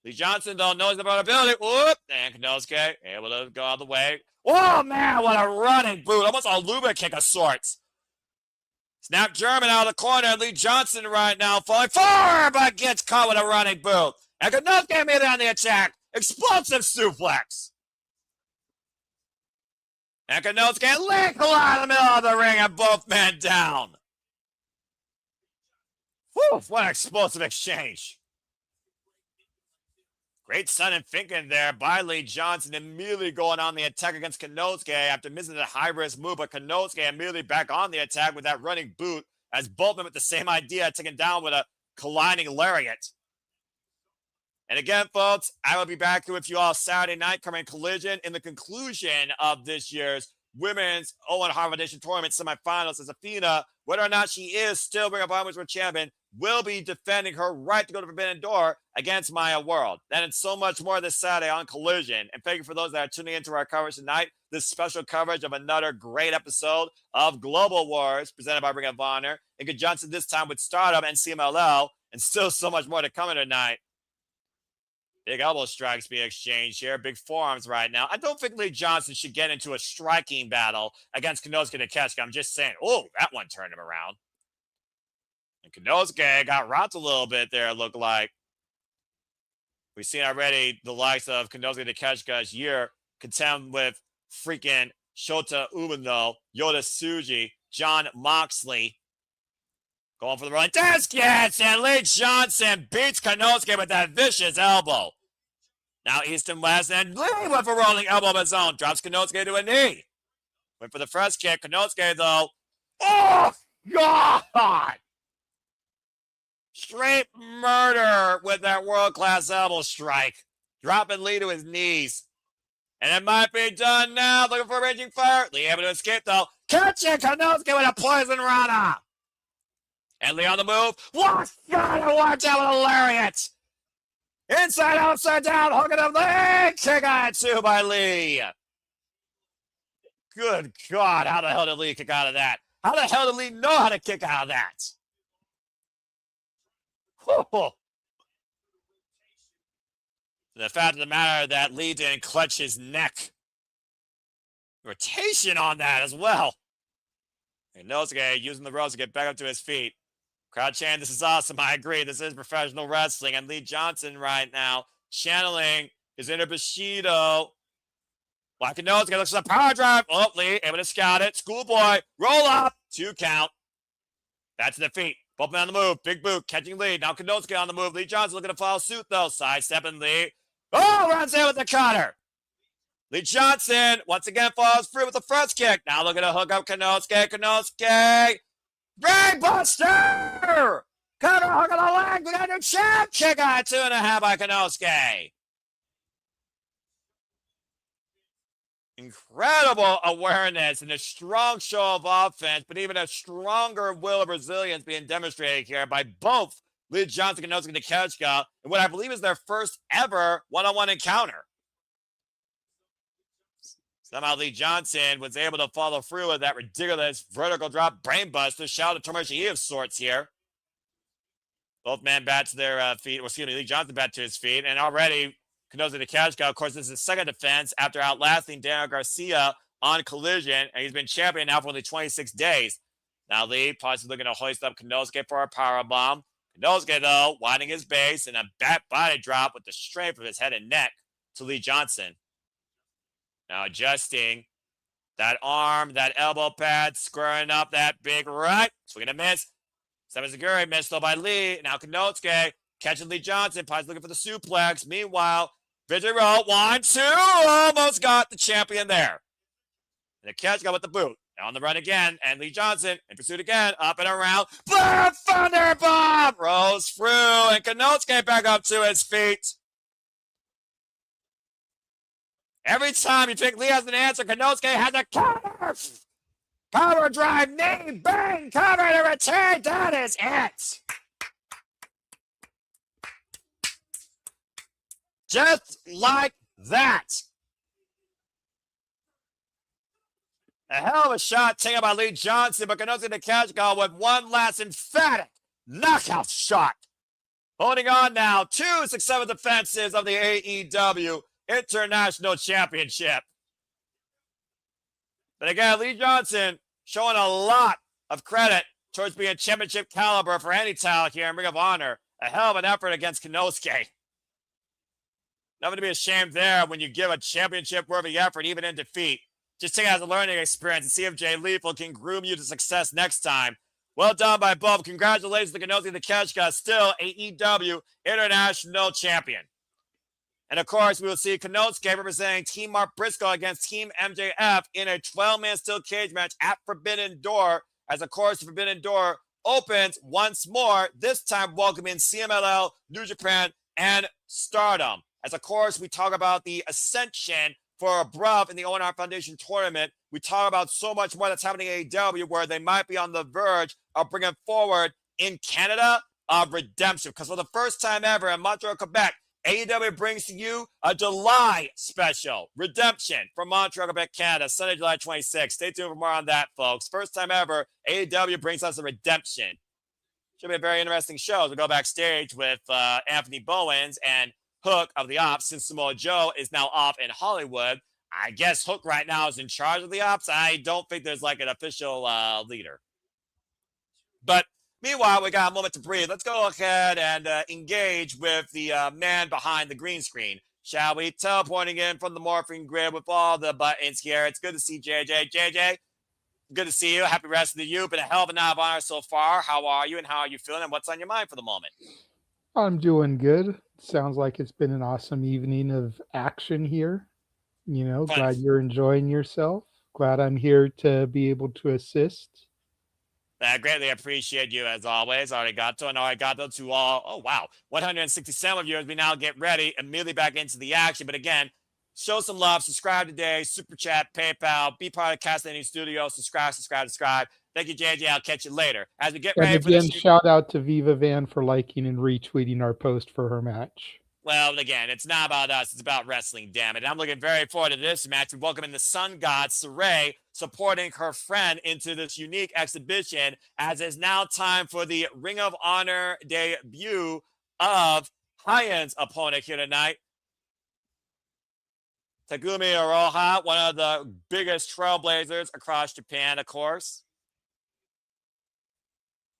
Lee Johnson, though, knows the vulnerability. Whoop! And Konosuke able to go all the way. Oh, man, what a running boot. Almost a Luba kick of sorts. Snap German out of the corner. Lee Johnson right now falling forward, but gets caught with a running boot. And Konosuke made it on the attack. Explosive suplex. And Konosuke leg collide in the middle of the ring and both men down. Whew, what an explosive exchange. Great sudden thinking there by Lee Johnson, immediately going on the attack against Konosuke after missing the high-risk move, but Konosuke immediately back on the attack with that running boot as both men with the same idea, taken down with a colliding lariat. And again, folks, I will be back here with you all Saturday night covering Collision in the conclusion of this year's Women's Owen Hart Foundation Tournament semifinals as Athena, whether or not she is still Ring of Honor Women's World Champion, will be defending her right to go to Forbidden Door against Maya World. That and so much more this Saturday on Collision. And thank you for those that are tuning into our coverage tonight. This special coverage of another great episode of Global Wars presented by Ring of Honor in conjunction this time with Stardom and CMLL, and still so much more to come in tonight. Big elbow strikes being exchanged here. Big forearms right now. I don't think Lee Johnson should get into a striking battle against Konosuke Takeshita. I'm just saying, oh, that one turned him around. And Konosuke got rocked a little bit there, it looked like. We've seen already the likes of Konosike Takeshita's year contend with freaking Shota Umino, Yoda Tsuji, John Moxley. Going for the run. Discus! And Lee Johnson beats Konosuke with that vicious elbow. Now East and West, and Lee went for rolling elbow of his own. Drops Konosuke to a knee. Went for the first kick. Konosuke, though. Oh, God! Straight murder with that world-class elbow strike. Dropping Lee to his knees. And it might be done now. Looking for a raging fire. Lee able to escape, though. Catching Konosuke with a poison rana. And Lee on the move. Watch out with a lariat. Inside, outside down. Hooking up Lee. Kick on two by Lee. Good God. How the hell did Lee kick out of that? How the hell did Lee know how to kick out of that? Whoa. The fact of the matter that Lee didn't clutch his neck. Rotation on that as well. And Konosuke using the ropes to get back up to his feet. Crowd chanting, this is awesome. I agree. This is professional wrestling. And Lee Johnson right now channeling his inner Bushido. Black and Konosuke looks for the power drive. Oh, Lee able to scout it. Schoolboy. Roll up. 2 count. Back to the feet. Both men on the move. Big boot. Catching Lee. Now Konosuke on the move. Lee Johnson looking to follow suit, though. Sidestepping Lee. Oh, runs in with the cutter. Lee Johnson once again follows through with the first kick. Now looking to hook up Konosuke. Konosuke. Brainbuster! Cutter hook on the leg. We got a new champ. Kick on 2.5 by Konosuke. Incredible awareness and a strong show of offense, but even a stronger will of resilience being demonstrated here by both Lee Johnson and Konosuke Takeshita in what I believe is their first ever one-on-one encounter. Somehow Lee Johnson was able to follow through with that ridiculous vertical drop brainbuster, shout of Tomoshi of sorts here. Both men back to their feet, or excuse me, Lee Johnson back to his feet, and already Konosuke Takeshita, of course, this is his second defense after outlasting Daniel Garcia on Collision, and he's been champion now for only 26 days. Now Lee possibly looking to hoist up Konosuke for a powerbomb. Konosuke, though, widening his base and a back body drop with the strength of his head and neck to Lee Johnson. Now adjusting that arm, that elbow pad, squaring up that big right. Swinging a miss. Samazaguri missed though by Lee. Now Konosuke catching Lee Johnson, possibly looking for the suplex. Meanwhile, Victory Roll, 1, 2, almost got the champion there. And the catch got with the boot. Now on the run again, and Lee Johnson in pursuit again, up and around. Boom! Thunderbomb! Rolls through, and Konosuke back up to his feet. Every time you think Lee has an answer, Konosuke has a counter! Power drive, knee, bang, cover to return. That is it. Just like that. A hell of a shot taken by Lee Johnson, but Konosuke Takeshita with one last emphatic knockout shot. Holding on now, 2 successive defenses of the AEW International Championship. But again, Lee Johnson showing a lot of credit towards being championship caliber for any talent here in Ring of Honor. A hell of an effort against Konosuke. Nothing to be ashamed there when you give a championship-worthy effort even in defeat. Just take it as a learning experience and see if Jay Lethal can groom you to success next time. Well done by both. Congratulations to Konosuke Takeshita, still AEW International Champion. And of course, we will see Konosuke representing Team Mark Briscoe against Team MJF in a 12-man steel cage match at Forbidden Door. As of course, the Forbidden Door opens once more, this time welcoming CMLL, New Japan, and Stardom. As of course, we talk about the ascension for Bruv in the Owen Hart Foundation tournament. We talk about so much more that's happening at AEW where they might be on the verge of bringing forward in Canada of redemption. Because for the first time ever in Montreal, Quebec, AEW brings to you a July special, Redemption, from Montreal, Quebec, Canada, Sunday, July 26th. Stay tuned for more on that, folks. First time ever, AEW brings us a Redemption. Should be a very interesting show as we go backstage with Anthony Bowens and Hook of the Ops, since Samoa Joe is now off in Hollywood. I guess Hook right now is in charge of the Ops. I don't think there's like an official leader. But Meanwhile, we got a moment to breathe. Let's go ahead and engage with the man behind the green screen. Shall we? Teleporting in from the morphing grid with all the buttons here. It's good to see JJ. JJ, good to see you. Happy rest of the you. Been a hell of a night of honor so far. How are you and how are you feeling and what's on your mind for the moment? I'm doing good. Sounds like it's been an awesome evening of action here. You know, glad you're enjoying yourself. Glad I'm here to be able to assist. I greatly appreciate you as always. Arigato and arigato to all. Oh, wow. 167 viewers. We now get ready immediately back into the action. But again, show some love. Subscribe today. Super Chat, PayPal. Be part of Castellini Studio. Subscribe. Thank you, JJ. I'll catch you later. As we get ready And for this. again, shout out to Viva Van for liking and retweeting our post for her match. Well, again, it's not about us. It's about wrestling, damn it. I'm looking very forward to this match. We welcome in the Sun God, Syuri, supporting her friend into this unique exhibition, as it's now time for the Ring of Honor debut of Hyan's opponent here tonight. Takumi Iroha, one of the biggest trailblazers across Japan, of course.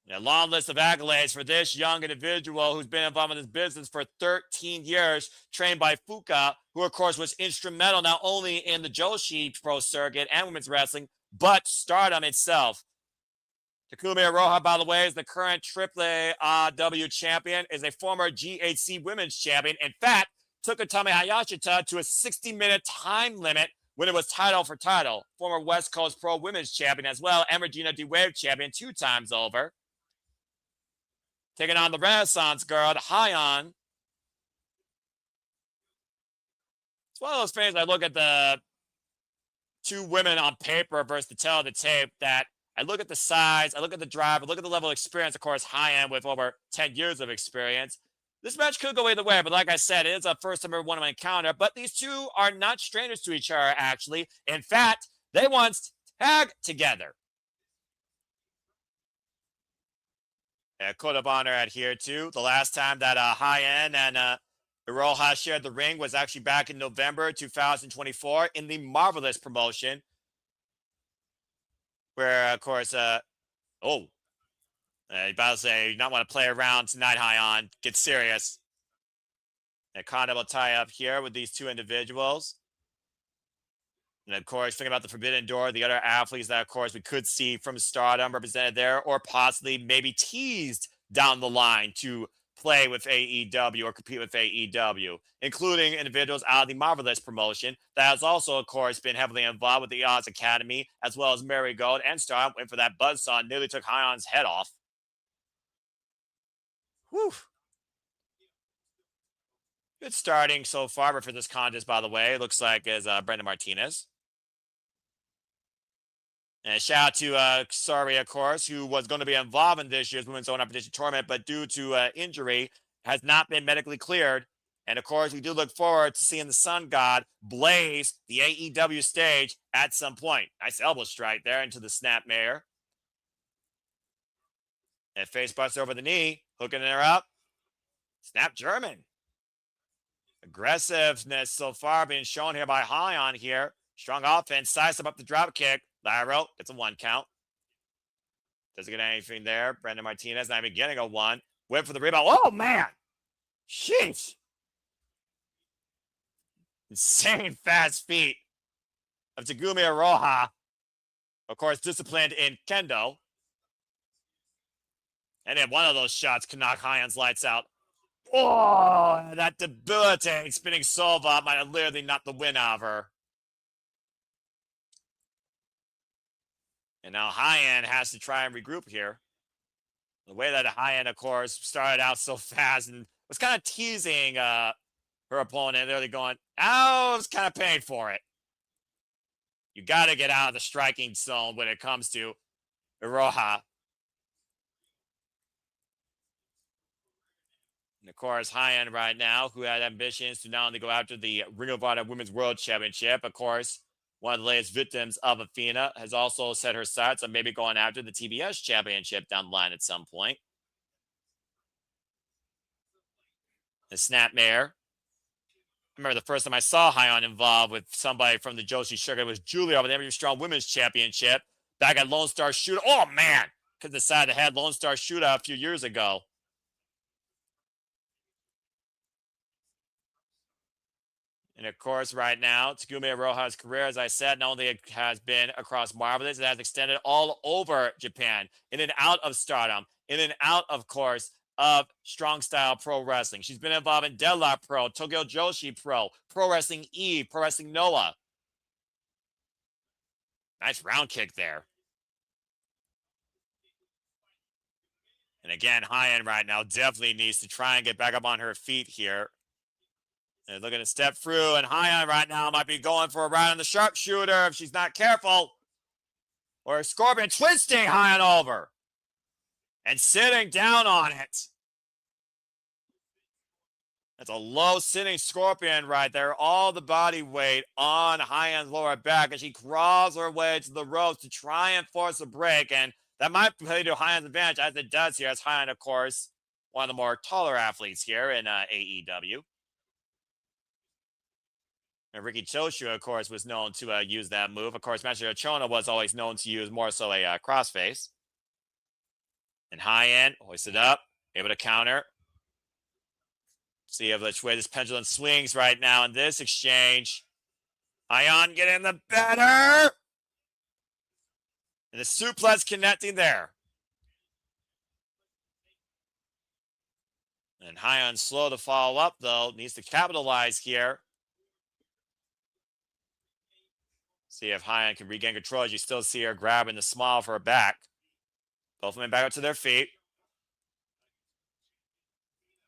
A long list of accolades for this young individual who's been involved in this business for 13 years, trained by Fuka, who, of course, was instrumental not only in the Joshi pro circuit and women's wrestling, but Stardom itself. Takumi Iroha, by the way, is the current AAA champion, is a former GHC women's champion. In fact, took Utami Hayashita to a 60-minute time limit when it was title for title. Former West Coast Pro women's champion as well, and Regina D-Wave champion 2 times over. Taking on the Renaissance girl, Hyan. It's one of those things I look at the 2 women on paper versus the tail of the tape that I look at the size, I look at the drive, I look at the level of experience. Of course, Hyan with over 10 years of experience. This match could go either way, but like I said, it is a first time one encounter. But these 2 are not strangers to each other, actually. In fact, they once tagged together. Code of honor adhered to. The last time that Hyan and Iroha shared the ring was actually back in November 2024 in the Marvelous promotion. Where, of course, you about to say, you not want to play around tonight, Hyan. Get serious. A Conda will tie up here with these 2 individuals. And of course, think about the Forbidden Door, the other athletes that, of course, we could see from Stardom represented there, or possibly maybe teased down the line to play with AEW or compete with AEW, including individuals out of the Marvelous promotion that has also, of course, been heavily involved with the Oz Academy, as well as Marigold and Stardom. Went for that buzzsaw, nearly took Hyan's head off. Whew. Good starting so far, but for this contest, by the way, it looks like is Brandon Martinez. And a shout out to Syuri, of course, who was going to be involved in this year's Women's Own Competition Tournament, but due to injury, has not been medically cleared. And, of course, we do look forward to seeing the Sun God blaze the AEW stage at some point. Nice elbow strike there into the snapmare. And face buster over the knee, hooking her up. Snap German. Aggressiveness so far being shown here by Hyan here. Strong offense, size up the drop kick. Lyro gets a 1 count. Doesn't get anything there. Brandon Martinez not even getting a 1. Went for the rebound. Oh, man. Sheesh. Insane fast feet of Takumi Iroha. Of course, disciplined in kendo. And then one of those shots can knock Hyan's lights out. Oh, that debilitating spinning Sova might have literally knocked the wind out of her. And now Hyan has to try and regroup here. The way that Hyan, of course, started out so fast and was kind of teasing her opponent. They're going, I was kind of paying for it. You got to get out of the striking zone when it comes to Iroha. And of course, Hyan right now, who had ambitions to not only go after the Ring of Honor Women's World Championship, of course, one of the latest victims of Athena, has also set her sights on maybe going after the TBS Championship down the line at some point. The snapmare. I remember the first time I saw Hyan involved with somebody from the Joshi Sugar was Julia over the Every Strong Women's Championship back at Lone Star Shooter. Oh, man. could decide to head Lone Star Shootout a few years ago. And of course, right now, Takumi Iroha's career, as I said, not only has been across Marvelous, it has extended all over Japan, in and out of Stardom, in and out, of course, of Strong Style Pro Wrestling. She's been involved in Deadlock Pro, Tokyo Joshi Pro, Pro Wrestling E, Pro Wrestling Noah. Nice round kick there. And again, Hyan right now definitely needs to try and get back up on her feet here. They're looking to step through, and Hyan right now might be going for a ride on the sharpshooter if she's not careful. Or Scorpion twisting Hyan over and sitting down on it. That's a low sitting Scorpion right there. All the body weight on Hyan's lower back as she crawls her way to the ropes to try and force a break. And that might play to Hyan's advantage, as it does here, as Hyan, of course, one of the more taller athletes here in AEW. And Ricky Choshu, of course, was known to use that move. Of course, Master Chona was always known to use more so a crossface. And Hyan hoisted up, able to counter. See which way this pendulum swings right now in this exchange. Hyan getting the better. And the suplex connecting there. And Hyan slow to follow up, though. Needs to capitalize here. See if Hyan can regain control, as you still see her grabbing the smile for her back. Both of them back up to their feet.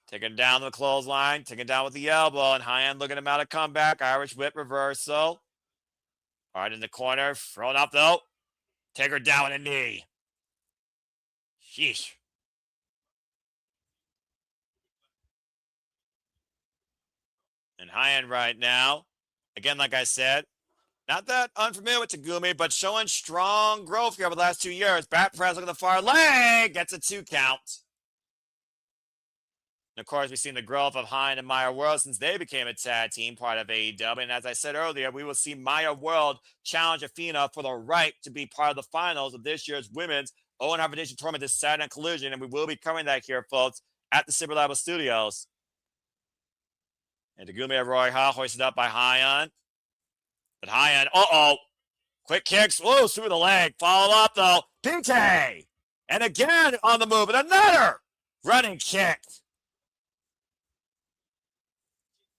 Taking down the clothesline, taking down with the elbow, and Hyan looking about a comeback. Irish whip reversal. All right, in the corner, thrown up though. Take her down with a knee. Sheesh. And Hyan right now, again, like I said, not that unfamiliar with Takumi, but showing strong growth here over the last 2 years. Back press, look at the far leg, gets a 2 count. And of course, we've seen the growth of Hyan and Maya World since they became a tag team, part of AEW. And as I said earlier, we will see Maya World challenge Athena for the right to be part of the finals of this year's women's Owen Harvard tournament this Saturday on Collision. And we will be covering that here, folks, at the Super Level Studios. And Takumi Iroha hoisted up by Hyan. But Hyan, quick kicks, through the leg, followed up though, PK, and again on the move, and another running kick.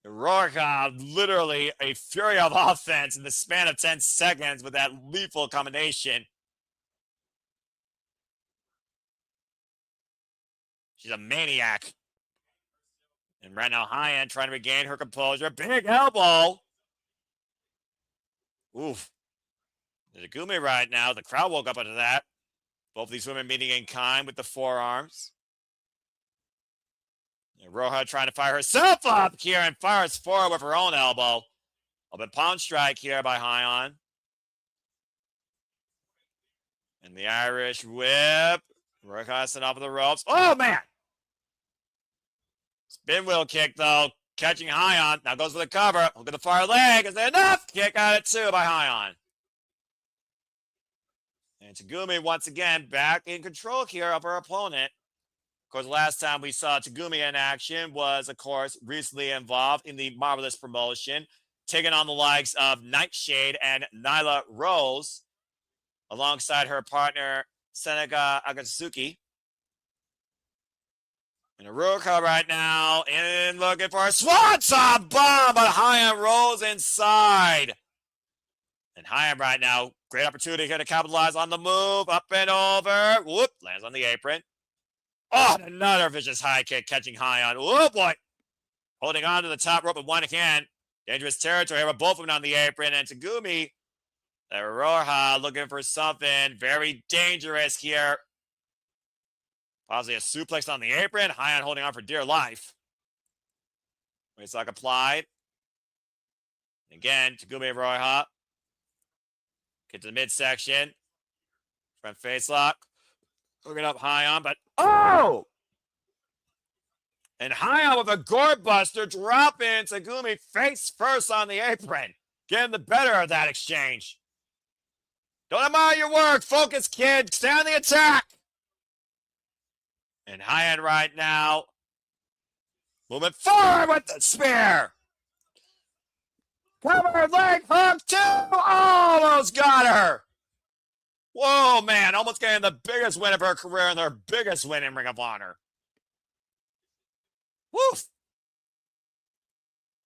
Iroha, literally a fury of offense in the span of 10 seconds with that lethal combination. She's a maniac. And right now, Hyan trying to regain her composure, big elbow. Oof. Takumi right now. The crowd woke up into that. Both these women meeting in kind with the forearms. And Roja trying to fire herself up here and fires forward with her own elbow. Up a pound strike here by Hyan. And the Irish whip. Roja sent off of the ropes. Oh, man. Spin wheel kick, though. Catching Hyan. Now goes for the cover. Look at the far leg. Is there enough? Kick out at 2 by Hyan. And Takumi, once again, back in control here of her opponent. Of course, last time we saw Takumi in action was, of course, recently involved in the Marvelous promotion, taking on the likes of Nightshade and Nyla Rose, alongside her partner, Senega Akatsuki. And Iroha right now, and looking for a swanton bomb, but Hyan rolls inside. And Hyan right now, great opportunity here to capitalize on the move, up and over. Whoop, lands on the apron. Oh, and another vicious high kick catching Hyan. Oh, boy. Holding on to the top rope with one hand. Dangerous territory, but both of them on the apron. And Takumi, Iroha looking for something very dangerous here. Possibly a suplex on the apron. Hyan holding on for dear life. Waistlock applied. Again, Takumi Iroha. Get to the midsection. Front face lock. Hooking up Hyan, but oh! And Hyan with a gore buster dropping Takumi face first on the apron. Getting the better of that exchange. Don't admire your work. Focus, kid. Stay on the attack. And Hyan right now, moving forward with the spear. Cover leg hook 2. Almost got her. Whoa, man. Almost getting the biggest win of her career and their biggest win in Ring of Honor. Woof.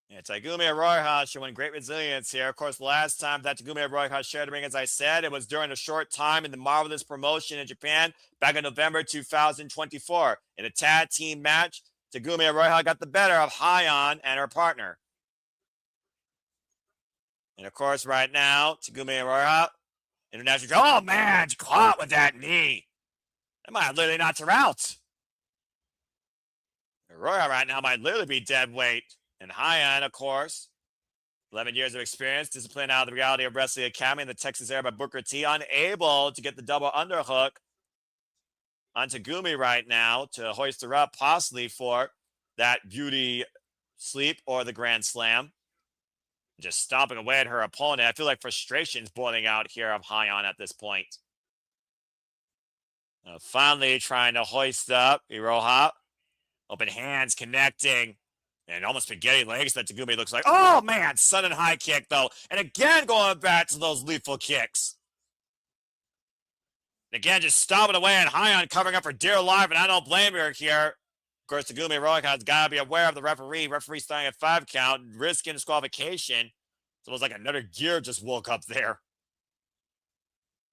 Yeah, Takumi Iroha showing great resilience here. Of course, the last time that Takumi Iroha shared the ring, as I said, it was during a short time in the Marvelous promotion in Japan back in November 2024. In a tag team match, Takumi Iroha got the better of Hyan and her partner. And of course, right now, Takumi Iroha, international. Oh, man, caught with that knee. That might have literally knocked her out. Iroha right now might literally be dead weight. And Hyan, of course, 11 years of experience, disciplined out of the Reality of Wrestling Academy in the Texas area by Booker T, unable to get the double underhook on Takumi right now to hoist her up, possibly for that beauty sleep or the Grand Slam. Just stomping away at her opponent. I feel like frustration's boiling out here of Hyan at this point. Finally trying to hoist up Iroha. Open hands connecting. And almost spaghetti legs that Takumi looks like. Oh, man, sudden high kick, though. And again, going back to those lethal kicks. And again, just stomping away and Hyan covering up for dear life, and I don't blame her here. Of course, Takumi Iroha has got to be aware of the referee. Referee starting at 5 count, risking disqualification. It's almost like another gear just woke up there.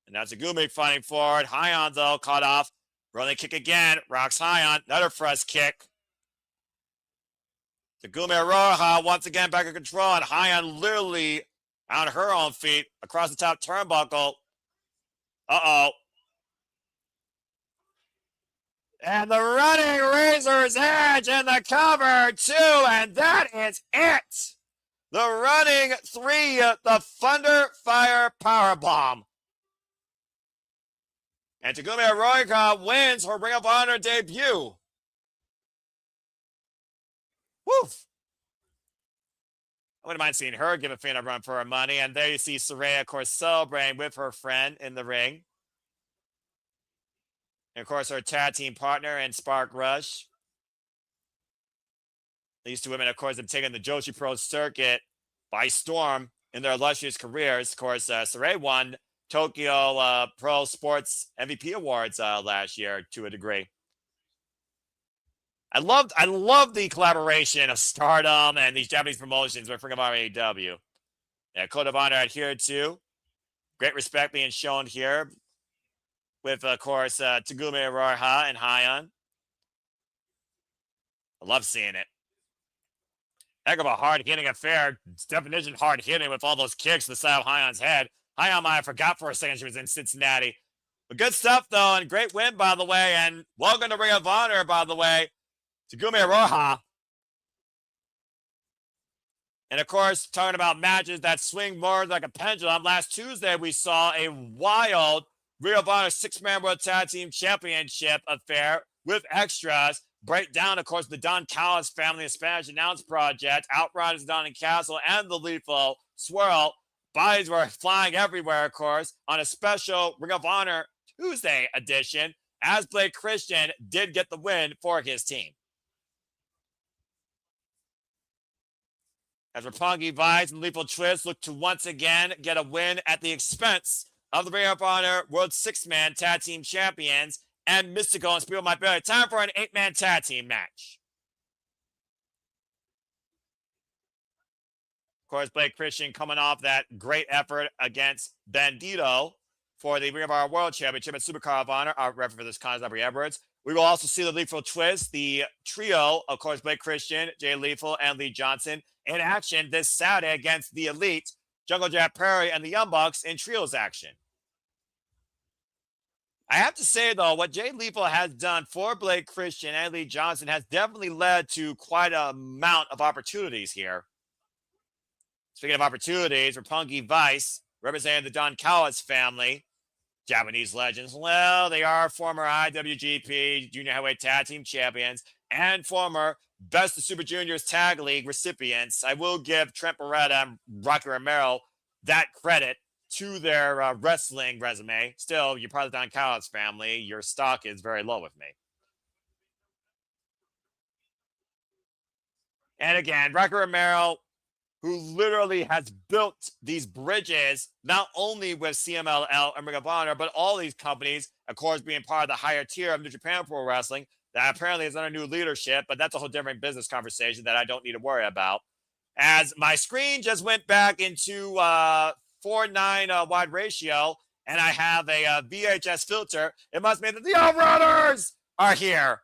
And now Takumi fighting forward. Hyan, though, caught off. Rolling kick again. Rocks Hyan. Another thrust kick. Takumi Iroha once again back in control, and Hyan literally on her own feet across the top turnbuckle. Uh-oh. And the running Razor's Edge in the cover, 2, and that is it. The running 3, the Thunder Fire Powerbomb. And Takumi Iroha wins her Ring of Honor debut. Woof. I wouldn't mind seeing her give Athena a run for her money. And there you see Saraya, of course, celebrating with her friend in the ring. And, of course, her tag team partner in Spark Rush. These two women, of course, have taken the Joshi Pro circuit by storm in their illustrious careers. Of course, Saraya won Tokyo Pro Sports MVP Awards last year to a degree. I love the collaboration of Stardom and these Japanese promotions with Ring of Honor AEW. Yeah, Code of Honor adhered to. Great respect being shown here with, of course, Takumi Iroha and Hyan. I love seeing it. Heck of a hard-hitting affair. Definition hard-hitting with all those kicks to the side of Hyan's head. Hyan might have forgot for a second she was in Cincinnati. But good stuff, though, and great win, by the way. And welcome to Ring of Honor, by the way. Takumi Iroha. And of course, talking about matches that swing more like a pendulum, last Tuesday we saw a wild Ring of Honor 6-man World Tag Team Championship affair with extras. Break down, of course, the Don Callis family of Spanish Announce Project, Outrunners, Don and Castle, and the Lethal Swirl. Bodies were flying everywhere, of course, on a special Ring of Honor Tuesday edition, as Blake Christian did get the win for his team. As Roppongi Vice and Lethal Twist look to once again get a win at the expense of the Ring of Honor World 6-man Tag Team Champions and Mistico and Speedball My Belly. Time for an 8-man tag team match. Of course, Blake Christian coming off that great effort against Bandito for the Ring of Honor World Championship and Supercar of Honor. Our referee for this con is Aubrey Edwards. We will also see the Lethal Twist, the trio, of course, Blake Christian, Jay Lethal, and Lee Johnson in action this Saturday against the Elite, Jungle Jack Perry, and the Young Bucks in trios action. I have to say, though, what Jay Lethal has done for Blake Christian and Lee Johnson has definitely led to quite an amount of opportunities here. Speaking of opportunities, Roppongi Vice, representing the Don Callis family, Japanese legends. Well, they are former IWGP Junior Heavyweight Tag Team Champions and former Best of Super Juniors Tag League recipients. I will give Trent Beretta and Rocky Romero that credit to their wrestling resume. Still, you're part of the Don Callis family. Your stock is very low with me. And again, Rocky Romero, who literally has built these bridges, not only with CMLL and Ring of Honor, but all these companies, of course, being part of the higher tier of New Japan Pro Wrestling, that apparently is under new leadership, but that's a whole different business conversation that I don't need to worry about. As my screen just went back into 4:9 wide ratio, and I have a VHS filter, it must mean that the Outrunners are here.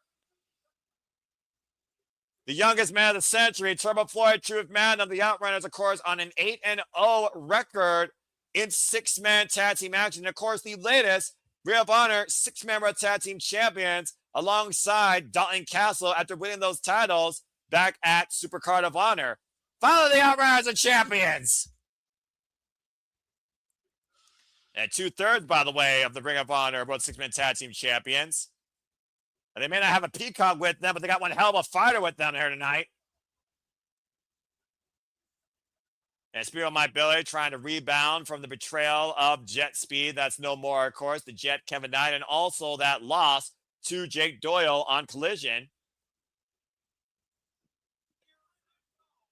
The youngest man of the century, Turbo Floyd, Truth Man of the Outrunners, of course, on an 8-0 record in six-man tag team action. And of course, the latest Ring of Honor six-man tag team champions alongside Dalton Castle after winning those titles back at Supercard of Honor. Finally, the Outrunners are champions. And 2/3, by the way, of the Ring of Honor both six-man tag team champions. And they may not have a peacock with them, but they got one hell of a fighter with them here tonight. And Speedball My Billy trying to rebound from the betrayal of Jet Speed. That's no more, of course, the Jet Kevin Knight, and also that loss to Jake Doyle on Collision.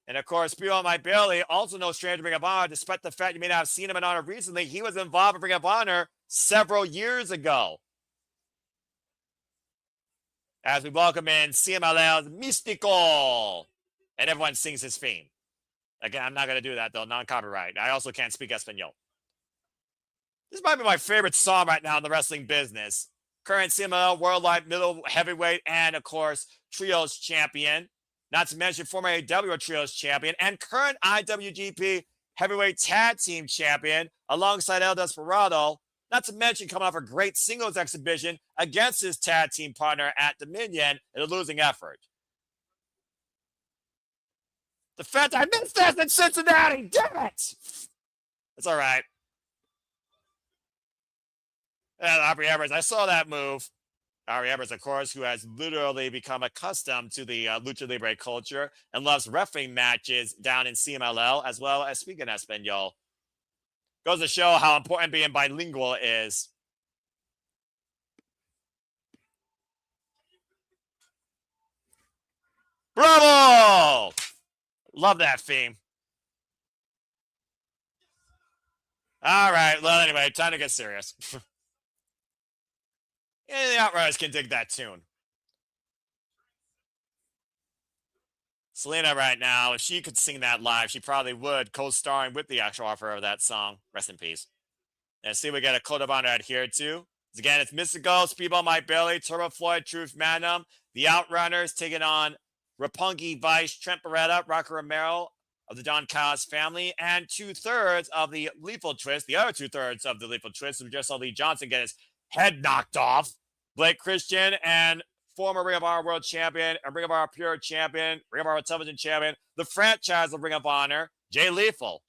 And of course, Speedball My Billy, also no stranger to Ring of Honor, despite the fact you may not have seen him in Honor recently. He was involved in Ring of Honor several years ago. As we welcome in CMLL's Mistico. And everyone sings his theme. Again, I'm not going to do that, though. Non-copyright. I also can't speak Espanol. This might be my favorite song right now in the wrestling business. Current CMLL Worldwide Middle Heavyweight and, of course, Trios Champion. Not to mention former AEW Trios Champion and current IWGP Heavyweight Tag Team Champion alongside El Desperado. Not to mention coming off a great singles exhibition against his tag team partner at Dominion in a losing effort. The fact I missed this in Cincinnati, damn it! It's all right. And Aubrey Evers, I saw that move. Aubrey Evers, of course, who has literally become accustomed to the Lucha Libre culture and loves refereeing matches down in CMLL as well as speaking Espanol. Goes to show how important being bilingual is. Bravo! Love that theme. All right. Well, anyway, time to get serious. Yeah, the Outrunners can dig that tune. Selena right now, if she could sing that live, she probably would, co-starring with the actual author of that song. Rest in peace. And see, we get a code of honor adhered to. Again, it's Mistico, Speedball My Billy, Turbo Floyd, Truth Magnum, the Outrunners taking on Roppongi Vice, Trent Beretta, Rocky Romero of the Don Callis family, and 2/3 of the Lethal Twist, the other 2/3 of the Lethal Twist, we just saw Lee Johnson get his head knocked off. Blake Christian and former Ring of Honor World Champion and Ring of Honor Pure Champion, Ring of Honor Television Champion, the franchise of Ring of Honor, Jay Lethal.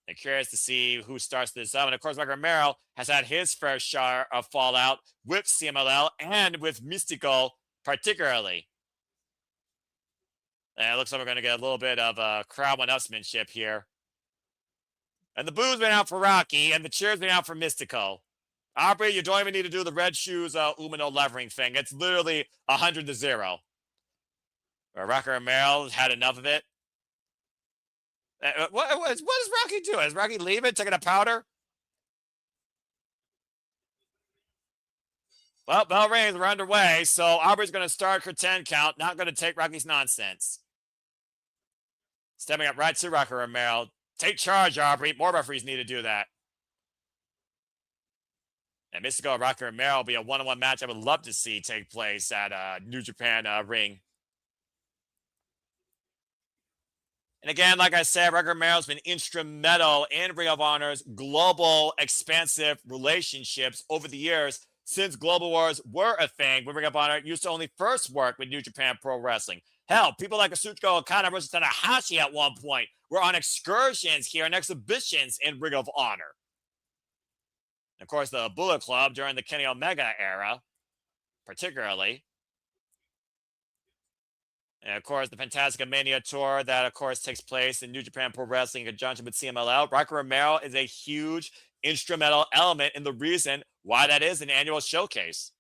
I'm curious to see who starts this up. And of course, Rocky Romero has had his fair share of fallout with CMLL and with Mistico particularly. And it looks like we're going to get a little bit of crowd one-upsmanship here. And the boo's been out for Rocky, and the cheers been out for Mistico. Aubrey, you don't even need to do the red shoes Umino levering thing. It's literally 100-0. Rocky Romero had enough of it. What does Rocky do? Is Rocky leaving, taking a powder? Well, bell rings, we're underway. So Aubrey's going to start her 10 count. Not going to take Rocky's nonsense. Stepping up right to Rocky Romero. Take charge, Aubrey. More referees need to do that. And Mistico and Rocky Romero will be a one-on-one match I would love to see take place at New Japan Ring. And again, like I said, Rocky Romero's been instrumental in Ring of Honor's global, expansive relationships over the years since Global Wars were a thing, when Ring of Honor used to only first work with New Japan Pro Wrestling. Hell, people like Asuchika Okada versus Tanahashi at one point were on excursions here and exhibitions in Ring of Honor. Of course, the Bullet Club during the Kenny Omega era, particularly. And of course, the Fantastica Mania Tour that, of course, takes place in New Japan Pro Wrestling in conjunction with CMLL. Rocky Romero is a huge instrumental element in the reason why that is an annual showcase.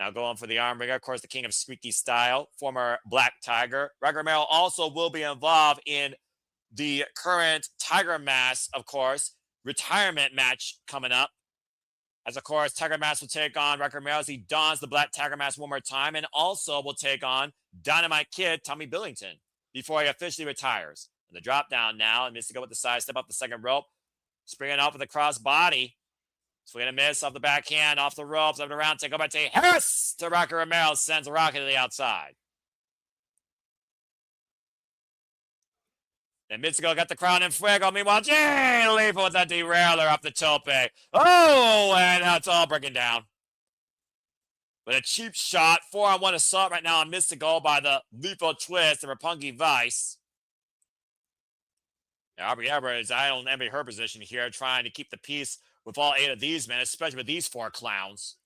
Now going for the arm wringer. Of course, the king of squeaky style, former Black Tiger. Rocky Romero also will be involved in the current Tiger Mask, of course, retirement match coming up. As, of course, Tiger Mask will take on Rocky Romero as he dons the Black Tiger Mask one more time, and also will take on Dynamite Kid Tommy Billington before he officially retires. And the drop down now, and Mistico with the side step up the second rope. Springing off with a cross body. Swing and a miss off the backhand, off the ropes, up and around, take over to Harris to Rocky Romero, sends Rocky to the outside. And Mistico got the crown in fuego. Meanwhile, Jay Lethal with that derailer up the tope. Oh, and that's all breaking down. With a cheap shot, 4-on-1 assault right now on Mistico by the Lethal Twist and Roppongi Vice. Now, Aubrey Edwards, I don't envy her position here, trying to keep the peace with all 8 of these men, especially with these 4 clowns.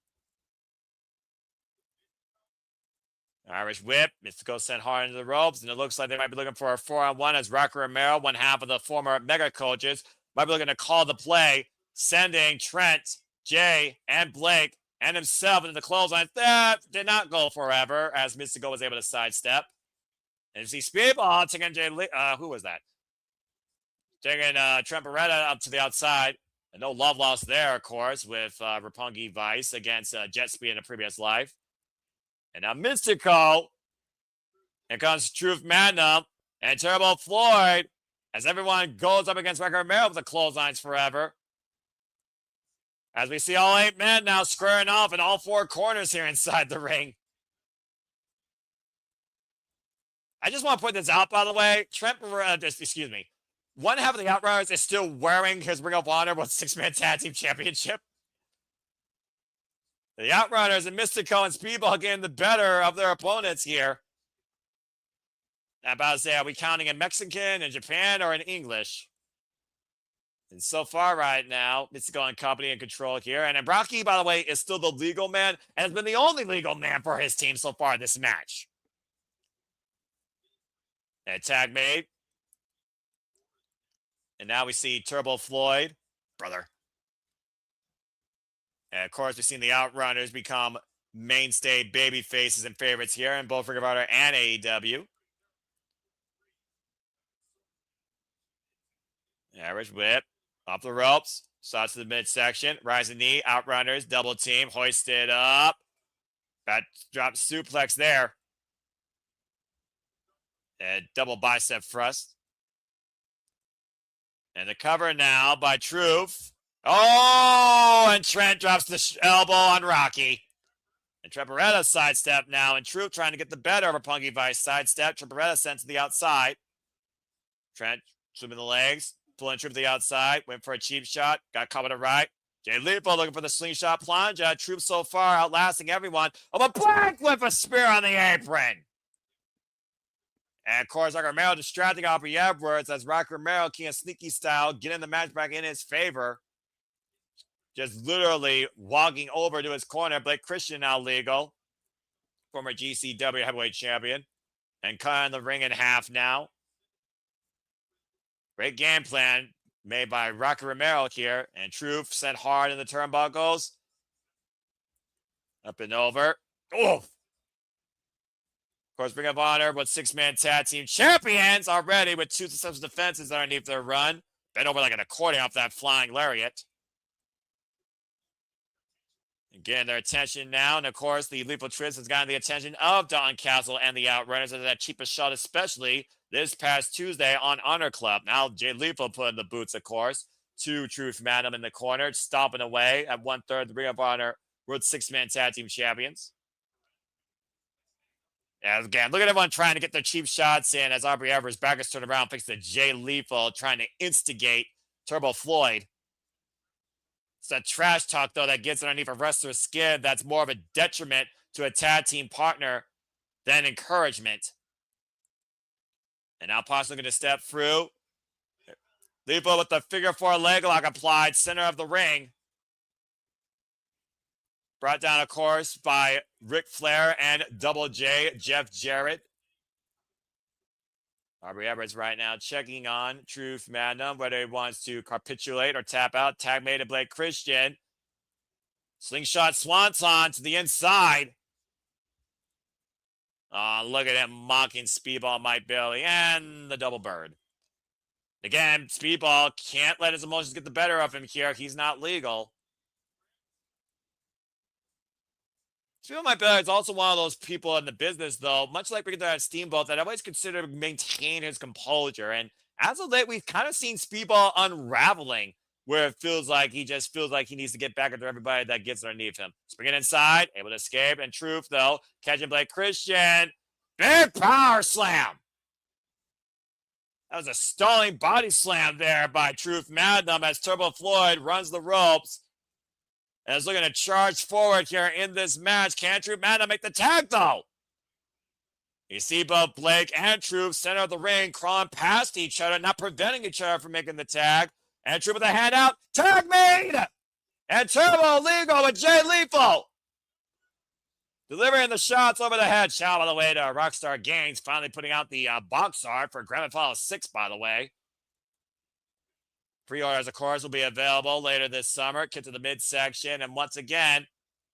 Irish whip. Mistico sent hard into the ropes, and it looks like they might be looking for a 4-on-1 as Rocky Romero, one half of the former Mega coaches, might be looking to call the play, sending Trent, Jay, and Blake, and himself into the clothesline. That did not go forever, as Mistico was able to sidestep. And you see Speedball taking who was that? Taking Trent Beretta up to the outside. And no love lost there, of course, with Roppongi Vice against Jet Speed in a previous life. And now Mistico. Here comes Truth Magnum and Turbo Floyd as everyone goes up against Rocky Romero with the clotheslines forever. As we see all 8 men now squaring off in all 4 corners here inside the ring. I just want to put this out, by the way. Trent Beretta, excuse me. One half of the Outrunners is still wearing his Ring of Honor with 6-man tag team championship. The Outrunners and Mistico and Speedball getting the better of their opponents here. I'm about to say, are we counting in Mexican, in Japan, or in English? And so far right now, Mistico and company in control here. And Rocky, by the way, is still the legal man and has been the only legal man for his team so far in this match. And tag made. And now we see Turbo Floyd, brother. And of course, we've seen the Outrunners become mainstay baby faces and favorites here in both Ring of Honor and AEW. Average whip, off the ropes, starts to the midsection, rising knee, Outrunners, double team, hoisted up. That drop suplex there. And double bicep thrust. And the cover now by Truth. Oh, and Trent drops the elbow on Rocky. And Trent Beretta sidestep now, and Truth trying to get the better of Roppongi Vice. Sidestep, Trent Beretta sent to the outside. Trent swimming the legs, pulling Truth to the outside, went for a cheap shot, got caught with a right. Jay Lethal looking for the slingshot plunge. Truth so far outlasting everyone. Oh, a black with a spear on the apron. And of course, Rocky Romero distracting Aubrey Edwards as Rocky Romero, king of sneaky style, getting the match back in his favor. Just literally walking over to his corner. Blake Christian now legal. Former GCW heavyweight champion. And cutting the ring in half now. Great game plan made by Rocky Romero here. And Truth sent hard in the turnbuckles. Up and over. Oh! Of course, Ring of Honor with 6-man tag team champions already with 2 successful defenses underneath their run. Bent over like an accordion off that flying lariat. Again, their attention now. And of course, the Lethal Twist has gotten the attention of Don Castle and the Outrunners at that cheapest shot, especially this past Tuesday on Honor Club. Now, Jay Lethal put in the boots, of course. 2 Truth Madam in the corner, stomping away at 1/3 the Ring of Honor World 6-man tag team champions. And again, look at everyone trying to get their cheap shots in as Aubrey Edwards' back is turned around, thanks to Jay Lethal trying to instigate Turbo Floyd. It's that trash talk, though, that gets underneath a wrestler's skin. That's more of a detriment to a tag team partner than encouragement. And now possibly going to step through. Lethal with the figure 4 leg lock applied, center of the ring. Brought down, of course, by Ric Flair and Double J, Jeff Jarrett. Aubrey Edwards right now checking on Truth Magnum, whether he wants to capitulate or tap out. Tag made to Blake Christian. Slingshot Swanton to the inside. Look at him mocking Speedball, Mike Bailey, and the double bird. Again, Speedball can't let his emotions get the better of him here. He's not legal. Speedball, Mike Bailey is also one of those people in the business, though, much like Ricky at Steamboat, that I always consider to maintain his composure. And as of late, we've kind of seen Speedball unraveling, where it feels like he just feels like he needs to get back after everybody that gets underneath him. Springing inside, able to escape, and Truth, though, catching Blake Christian. Big power slam. That was a stalling body slam there by Truth Magnum as Turbo Floyd runs the ropes and is looking to charge forward here in this match. Can Truth Magnum make the tag, though? You see both Blake and Truth center of the ring crawling past each other, not preventing each other from making the tag. And Truth with a hand out. Tag made! And Turbo legal with Jay Lethal. Delivering the shots over the head. Shout, by the way, to Rockstar Games, finally putting out the box art for Grand Theft Auto 6, by the way. Pre-orders, of course, will be available later this summer. Get to the midsection. And once again,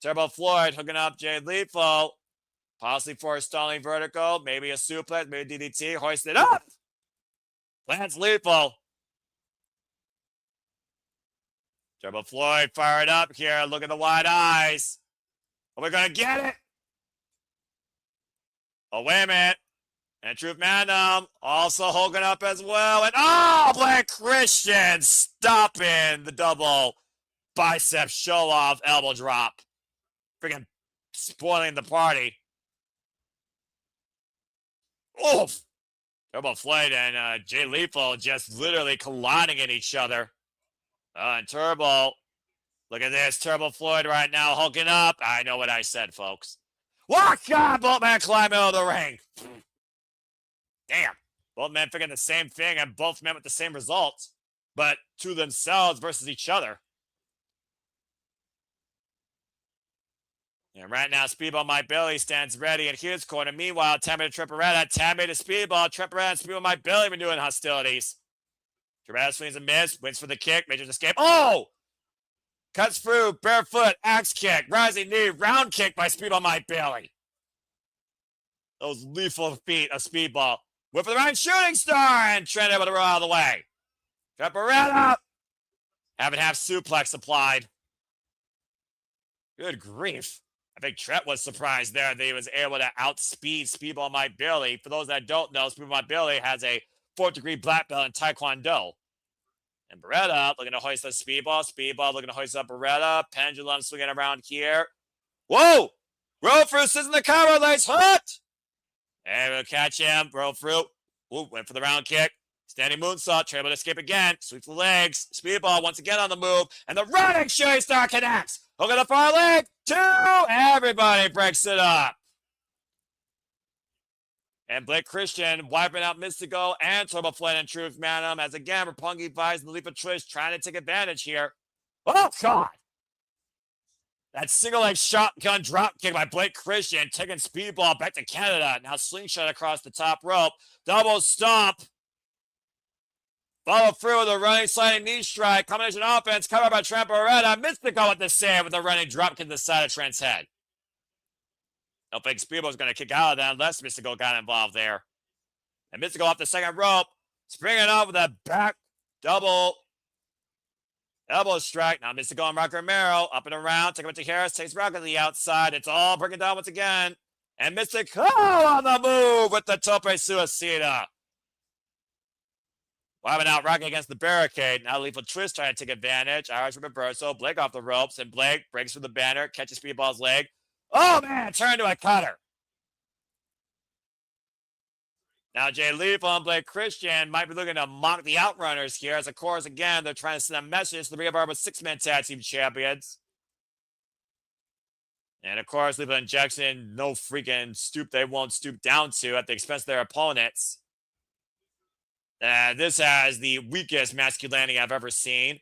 Turbo Floyd hooking up Jay Lethal. Possibly for a stalling vertical. Maybe a suplex. Maybe a DDT. Hoisted up. Lance Lethal. Turbo Floyd fired up here. Look at the wide eyes. Are we going to get it? Oh, wait a minute. And Truth Magnum also holding up as well. And oh, Blake Christian stopping the double bicep show off elbow drop. Freaking spoiling the party. Oof. Turbo Floyd and Jay Lethal just literally colliding at each other. And Turbo. Look at this. Turbo Floyd right now hulking up. I know what I said, folks. Walk on! Both men climb out of the ring. Damn. Both men figuring the same thing and both men with the same results, but to themselves versus each other. And right now, Speedball Mike Bailey stands ready in his corner. Meanwhile, Tammy to Triparetta, Tammy to Speedball, Triparetta and Speedball Mike Bailey renewing hostilities. Triparetta swings a miss, wins for the kick, major escape. Oh! Cuts through, barefoot, axe kick, rising knee, round kick by Speedball Mike Bailey. Those lethal feet of Speedball. Whip for the right shooting star, and Trent able to roll out of the way. Caparetta. Having half suplex applied. Good grief. I think Trent was surprised there that he was able to outspeed Speedball Mike Bailey. For those that don't know, Speedball Mike Bailey has a 4th-degree black belt in Taekwondo. And Beretta looking to hoist up Speedball. Speedball looking to hoist up Beretta. Pendulum swinging around here. Whoa! Roll through, sits in the combo, lace hooked! And we'll catch him. Roll through. Ooh, went for the round kick. Standing moonsault. Try to escape again. Sweep the legs. Speedball once again on the move. And the running shooting star connects. Hook at the far leg. 2. Everybody breaks it up. And Blake Christian wiping out Mistico and Turbo Floyd and Truth Magnum as again Roppongi Vice and the Leap of Trish trying to take advantage here. Oh, God. That single leg shotgun drop kick by Blake Christian taking Speedball back to Canada. Now slingshot across the top rope. Double stomp. Follow through with a running sliding knee strike. Combination offense covered by Trent Beretta. Mistico with the save with a running drop kick to the side of Trent's head. Don't think Speedball's going to kick out of that unless Mistico got involved there. And Mistico off the second rope. Springing up with a back double elbow strike. Now Mistico and Rock Romero up and around. Take him to Harris. Takes Rock to the outside. It's all breaking down once again. And Mistico on the move with the Tope Suicida. Wiping out Rock against the barricade. Now Lethal Twist trying to take advantage. Irish reversal. Blake off the ropes. And Blake breaks through the banner. Catches Speedball's leg. Oh, man, turn to a cutter. Now Jay Lethal and Blake Christian might be looking to mock the Outrunners here. As, of course, again, they're trying to send a message to the Viva 6-man tag team champions. And, of course, Lethal and Jackson, no freaking stoop they won't stoop down to at the expense of their opponents. This has the weakest masculinity I've ever seen.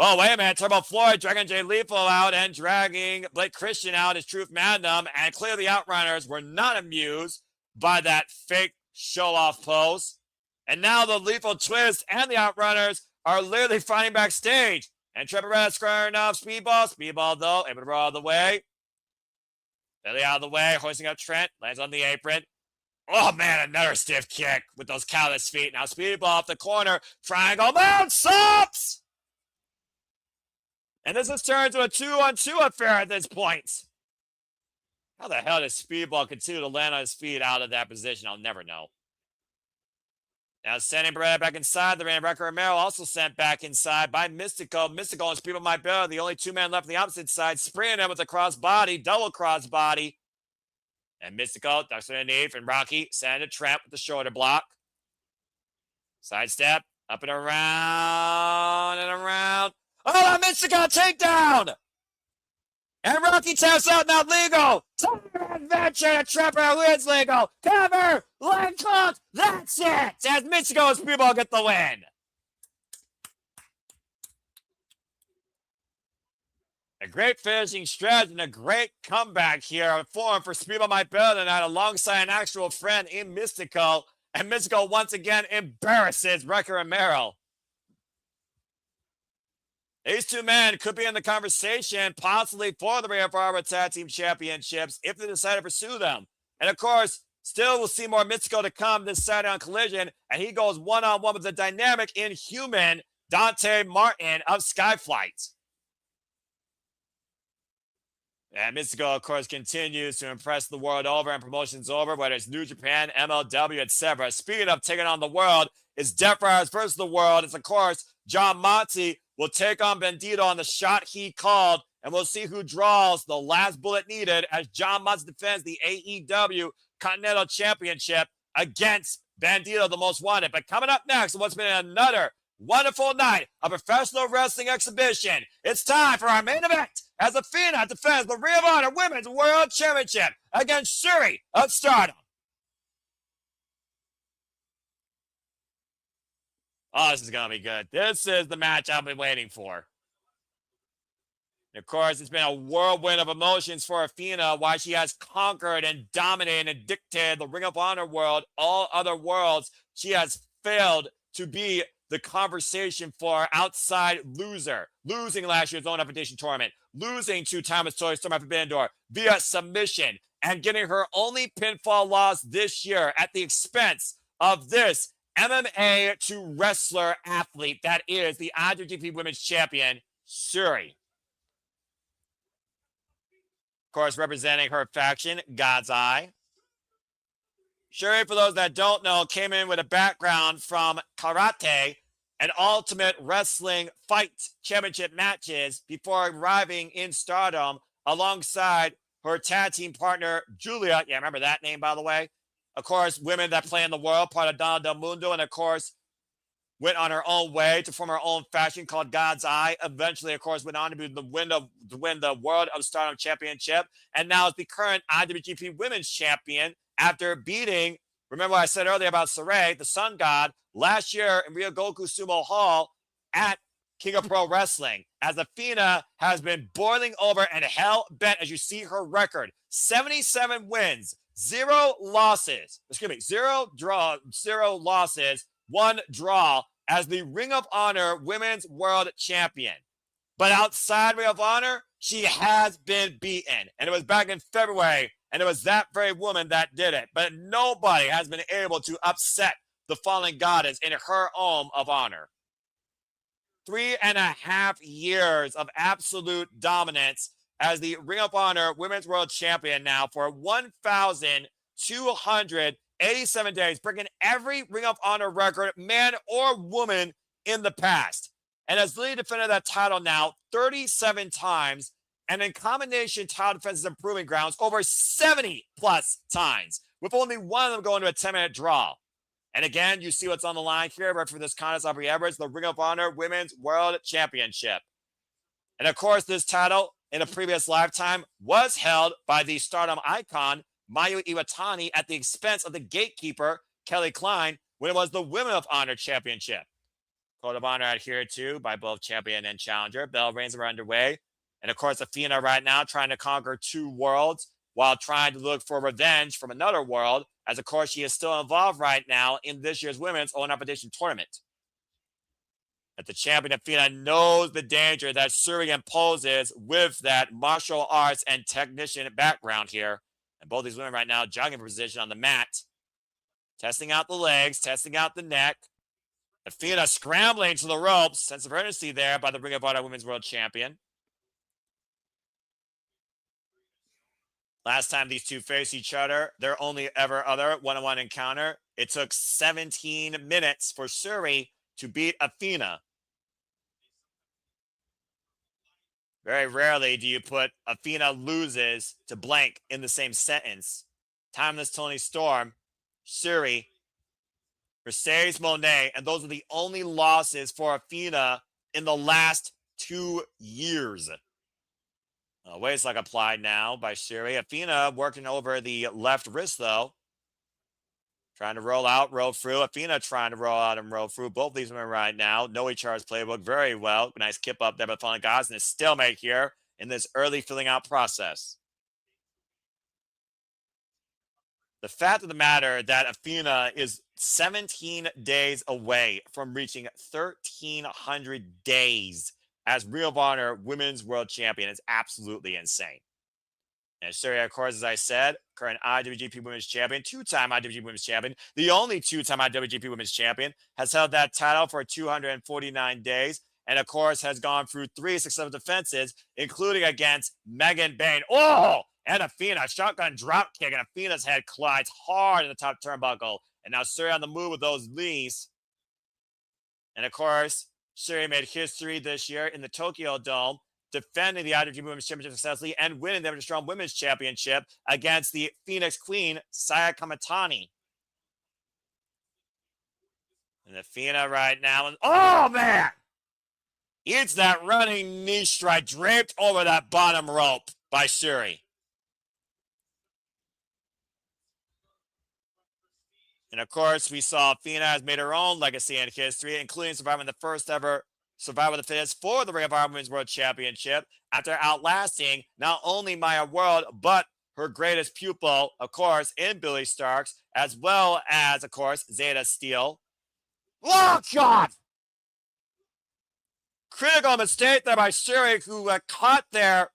Oh, wait a minute. Turbo Floyd dragging Jay Lethal out and dragging Blake Christian out as Truth Magnum. And clearly the Outrunners were not amused by that fake show-off pose. And now the Lethal Twist and the Outrunners are literally fighting backstage. And Triple Red squaring off Speedball. Speedball, though, able to roll out of the way. Belly out of the way, hoisting up Trent, lands on the apron. Oh man, another stiff kick with those callous feet. Now Speedball off the corner, triangle mount, stops! And this has turned to a 2-on-2 affair at this point. How the hell does Speedball continue to land on his feet out of that position? I'll never know. Now sending Brady back inside the ring. Wrecker Romero also sent back inside by Mistico. Mistico and Speedball might be the only two men left on the opposite side, spraying him with a crossbody, double crossbody. And Mistico ducks to the knee from Rocky, sending to Trent with the shoulder block. Sidestep, up and around and around. Oh, Mistico takedown! And Rocky taps out, not legal. Tire adventure to Trapper who is legal. Cover, leg clock, that's it. As Mistico and Speedball get the win. A great finishing stretch and a great comeback here. Form for Speedball might better tonight alongside an actual friend in Mistico. And Mistico once again embarrasses Wrecker Romero. These two men could be in the conversation, possibly for the Ring of Honor Tag Team Championships if they decide to pursue them. And of course, still we'll see more Mistico to come this Saturday on Collision, and he goes one-on-one with the dynamic, inhuman Dante Martin of Skyflight. And Mistico, of course, continues to impress the world over and promotions over, whether it's New Japan, MLW, etc. Speaking of taking on the world, it's Death Riders versus the world. It's, of course, John Monty will take on Bandito on the shot he called, and we'll see who draws the last bullet needed as John Monty defends the AEW Continental Championship against Bandito, the most wanted. But coming up next, what's been another wonderful night of professional wrestling exhibition, it's time for our main event as Athena defends the Ring of Honor Women's World Championship against Syuri of Stardom. Oh, this is going to be good. This is the match I've been waiting for. And of course, it's been a whirlwind of emotions for Athena, why she has conquered and dominated and dictated the Ring of Honor world, all other worlds. She has failed to be the conversation for outside loser, losing last year's own Invitation Tournament, losing to Thomas Toy Storm at Forbidden Door via submission, and getting her only pinfall loss this year at the expense of this MMA to wrestler athlete that is the IWGP Women's Champion, Syuri. Of course, representing her faction, God's Eye. Syuri, for those that don't know, came in with a background from karate and Ultimate Wrestling Fight Championship matches before arriving in Stardom alongside her tag team partner, Julia. Yeah, remember that name, by the way. Of course, Women That Play in the World, part of Donna Del Mundo, and of course, went on her own way to form her own faction called God's Eye. Eventually, of course, went on to win the World of Stardom Championship, and now is the current IWGP Women's Champion after beating, remember what I said earlier about Saray, the Sun God, last year in Ryogoku Sumo Hall at King of Pro Wrestling, as Athena has been boiling over and hell-bent, as you see her record, 77 wins, 0 losses, 0 losses, 1 draw as the Ring of Honor Women's World Champion. But outside Ring of Honor, she has been beaten. And it was back in February, and it was that very woman that did it. But nobody has been able to upset the fallen goddess in her home of honor. 3.5 years of absolute dominance as the Ring of Honor Women's World Champion now for 1,287 days, breaking every Ring of Honor record, man or woman, in the past. And has literally defended that title now 37 times, and in combination title defenses and proving grounds over 70 plus times, with only one of them going to a 10-minute draw. And again, you see what's on the line here, right, for this contest, Aubrey Edwards, the Ring of Honor Women's World Championship. And of course, this title in a previous lifetime was held by the Stardom icon, Mayu Iwatani, at the expense of the gatekeeper, Kelly Klein, when it was the Women of Honor Championship. Code of Honor adhered to by both champion and challenger. Bell reigns are underway. And of course, Athena right now trying to conquer 2 worlds while trying to look for revenge from another world, as of course she is still involved right now in this year's Women's Own Invitation Tournament. that the champion Athena knows the danger that Syuri imposes with that martial arts and technician background here. And both these women right now jogging for position on the mat. Testing out the legs, testing out the neck. Athena scrambling to the ropes. Sense of urgency there by the Ring of Honor Women's World Champion. Last time these two faced each other, their only ever other one-on-one encounter, it took 17 minutes for Syuri to beat Athena. Very rarely do you put Athena loses to blank in the same sentence. Timeless Toni Storm, Syuri, Mercedes Monet, and those are the only losses for Athena in the last 2 years. Waist lock applied now by Syuri. Athena working over the left wrist, though. Trying to roll out, roll through. Athena trying to roll out and roll through. Both these women right now know each other's playbook very well. Nice kip up there by Fallen Gods, and a stalemate here in this early filling out process. The fact of the matter that Athena is 17 days away from reaching 1,300 days as Ring of Honor Women's World Champion is absolutely insane. And Syuri, of course, as I said, current IWGP Women's Champion, two-time IWGP Women's Champion, the only two-time IWGP Women's Champion, has held that title for 249 days, and of course has gone through 3 successful defenses, including against Megan Bayne. Oh! And Athena, shotgun drop kick, and Athena's head collides hard in the top turnbuckle. And now Syuri on the move with those knees. And of course, Syuri made history this year in the Tokyo Dome, defending the IWGP Women's Championship successfully and winning the Strong Women's Championship against the Phoenix Queen, Saya Kamatani. And Athena right now, and oh man! It's that running knee strike draped over that bottom rope by Syuri. And of course, we saw Athena has made her own legacy in history, including surviving the first ever Survival of the Fittest for the Ring of Honor Women's World Championship after outlasting not only Maya World, but her greatest pupil, of course, in Billy Starks, as well as, of course, Zeta Steele. Oh, God! Critical mistake there by Syuri, who got caught there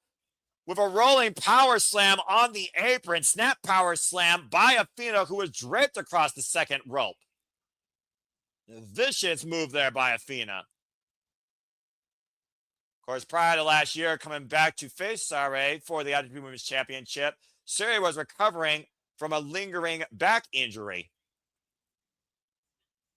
with a rolling power slam on the apron, snap power slam by Athena, who was draped across the second rope. A vicious move there by Athena. Of course, prior to last year, coming back to face Syuri for the IWGP Women's Championship, Syuri was recovering from a lingering back injury.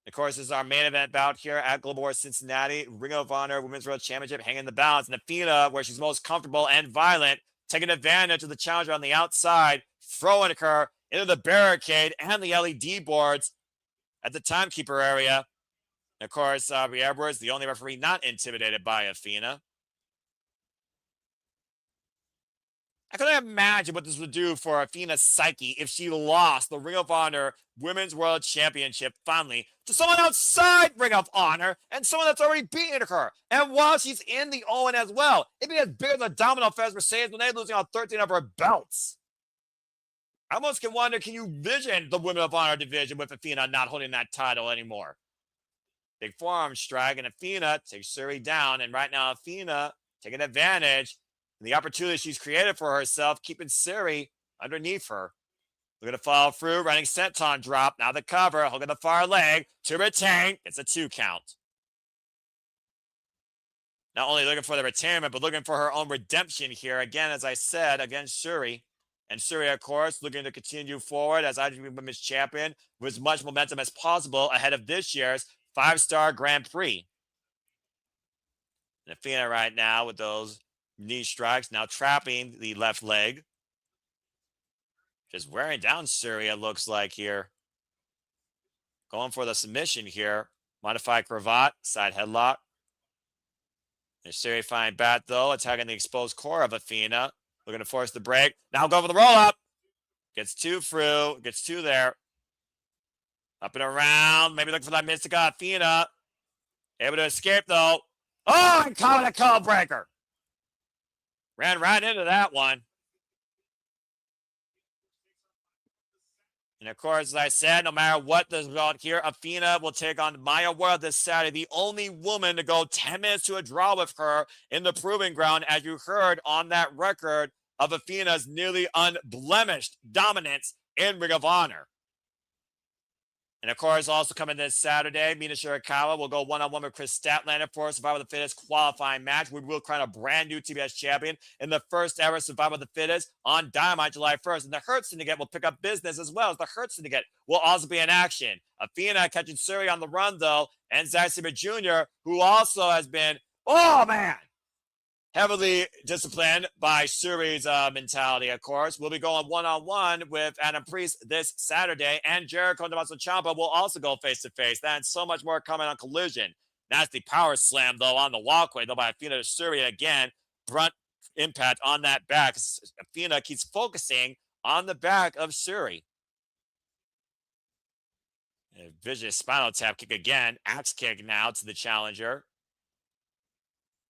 Of course, this is our main event bout here at Global War Cincinnati. Ring of Honor Women's World Championship hanging the balance. And Athena, where she's most comfortable and violent, taking advantage of the challenger on the outside, throwing her into the barricade and the LED boards at the timekeeper area. And of course, Aubrey Edwards, the only referee not intimidated by Athena. I couldn't imagine what this would do for Athena's psyche if she lost the Ring of Honor Women's World Championship finally to someone outside Ring of Honor and someone that's already beaten her. And while she's in the Owen as well, it'd be as big as a domino effect Mercedes when they're losing on 13 of her belts. I almost can wonder, can you vision the Women of Honor division with Athena not holding that title anymore? Big forearm strike, and Athena takes Syuri down. And right now, Athena taking advantage of the opportunity she's created for herself, keeping Syuri underneath her. Looking to follow through, running senton drop. Now the cover, hooking the far leg to retain. It's a 2 count. Not only looking for the retirement, but looking for her own redemption here. Again, as I said, against Syuri. And Syuri, of course, looking to continue forward as IWGP Women's Champion with as much momentum as possible ahead of this year's 5-star Grand Prix. And Athena right now with those knee strikes, now trapping the left leg. Just wearing down Syuri, it looks like here. Going for the submission here. Modified cravat, side headlock. And Syuri fine bat, though, attacking the exposed core of Athena. Looking to force the break. Now go for the roll-up. Gets 2 through, gets 2 there. Up and around, maybe looking for that Mistico. Athena able to escape, though. Oh, and caught a code breaker. Ran right into that one. And of course, as I said, no matter what the result here, Athena will take on Maya World this Saturday, the only woman to go 10 minutes to a draw with her in the Proving Ground, as you heard on that record of Athena's nearly unblemished dominance in Ring of Honor. And of course, also coming this Saturday, Mina Shirakawa will go one-on-one with Chris Statlander for Survivor of the Fittest qualifying match. We will crown a brand new TBS champion in the first ever Survivor of the Fittest on Diamante July 1st. And the Hurt Syndicate will pick up business as well, as the Hurt Syndicate will also be in action. Athena catching Syuri on the run, though, and Zack Sabre Jr., who also has been, oh man, heavily disciplined by Syuri's mentality, of course. We'll be going one-on-one with Adam Priest this Saturday, and Jericho Tommaso Ciampa will also go face-to-face. That's so much more coming on Collision. Nasty power slam, though, on the walkway, though, by Athena to Syuri again. Brunt impact on that back. Athena keeps focusing on the back of Syuri. A vicious spinal tap kick again. Axe kick now to the challenger.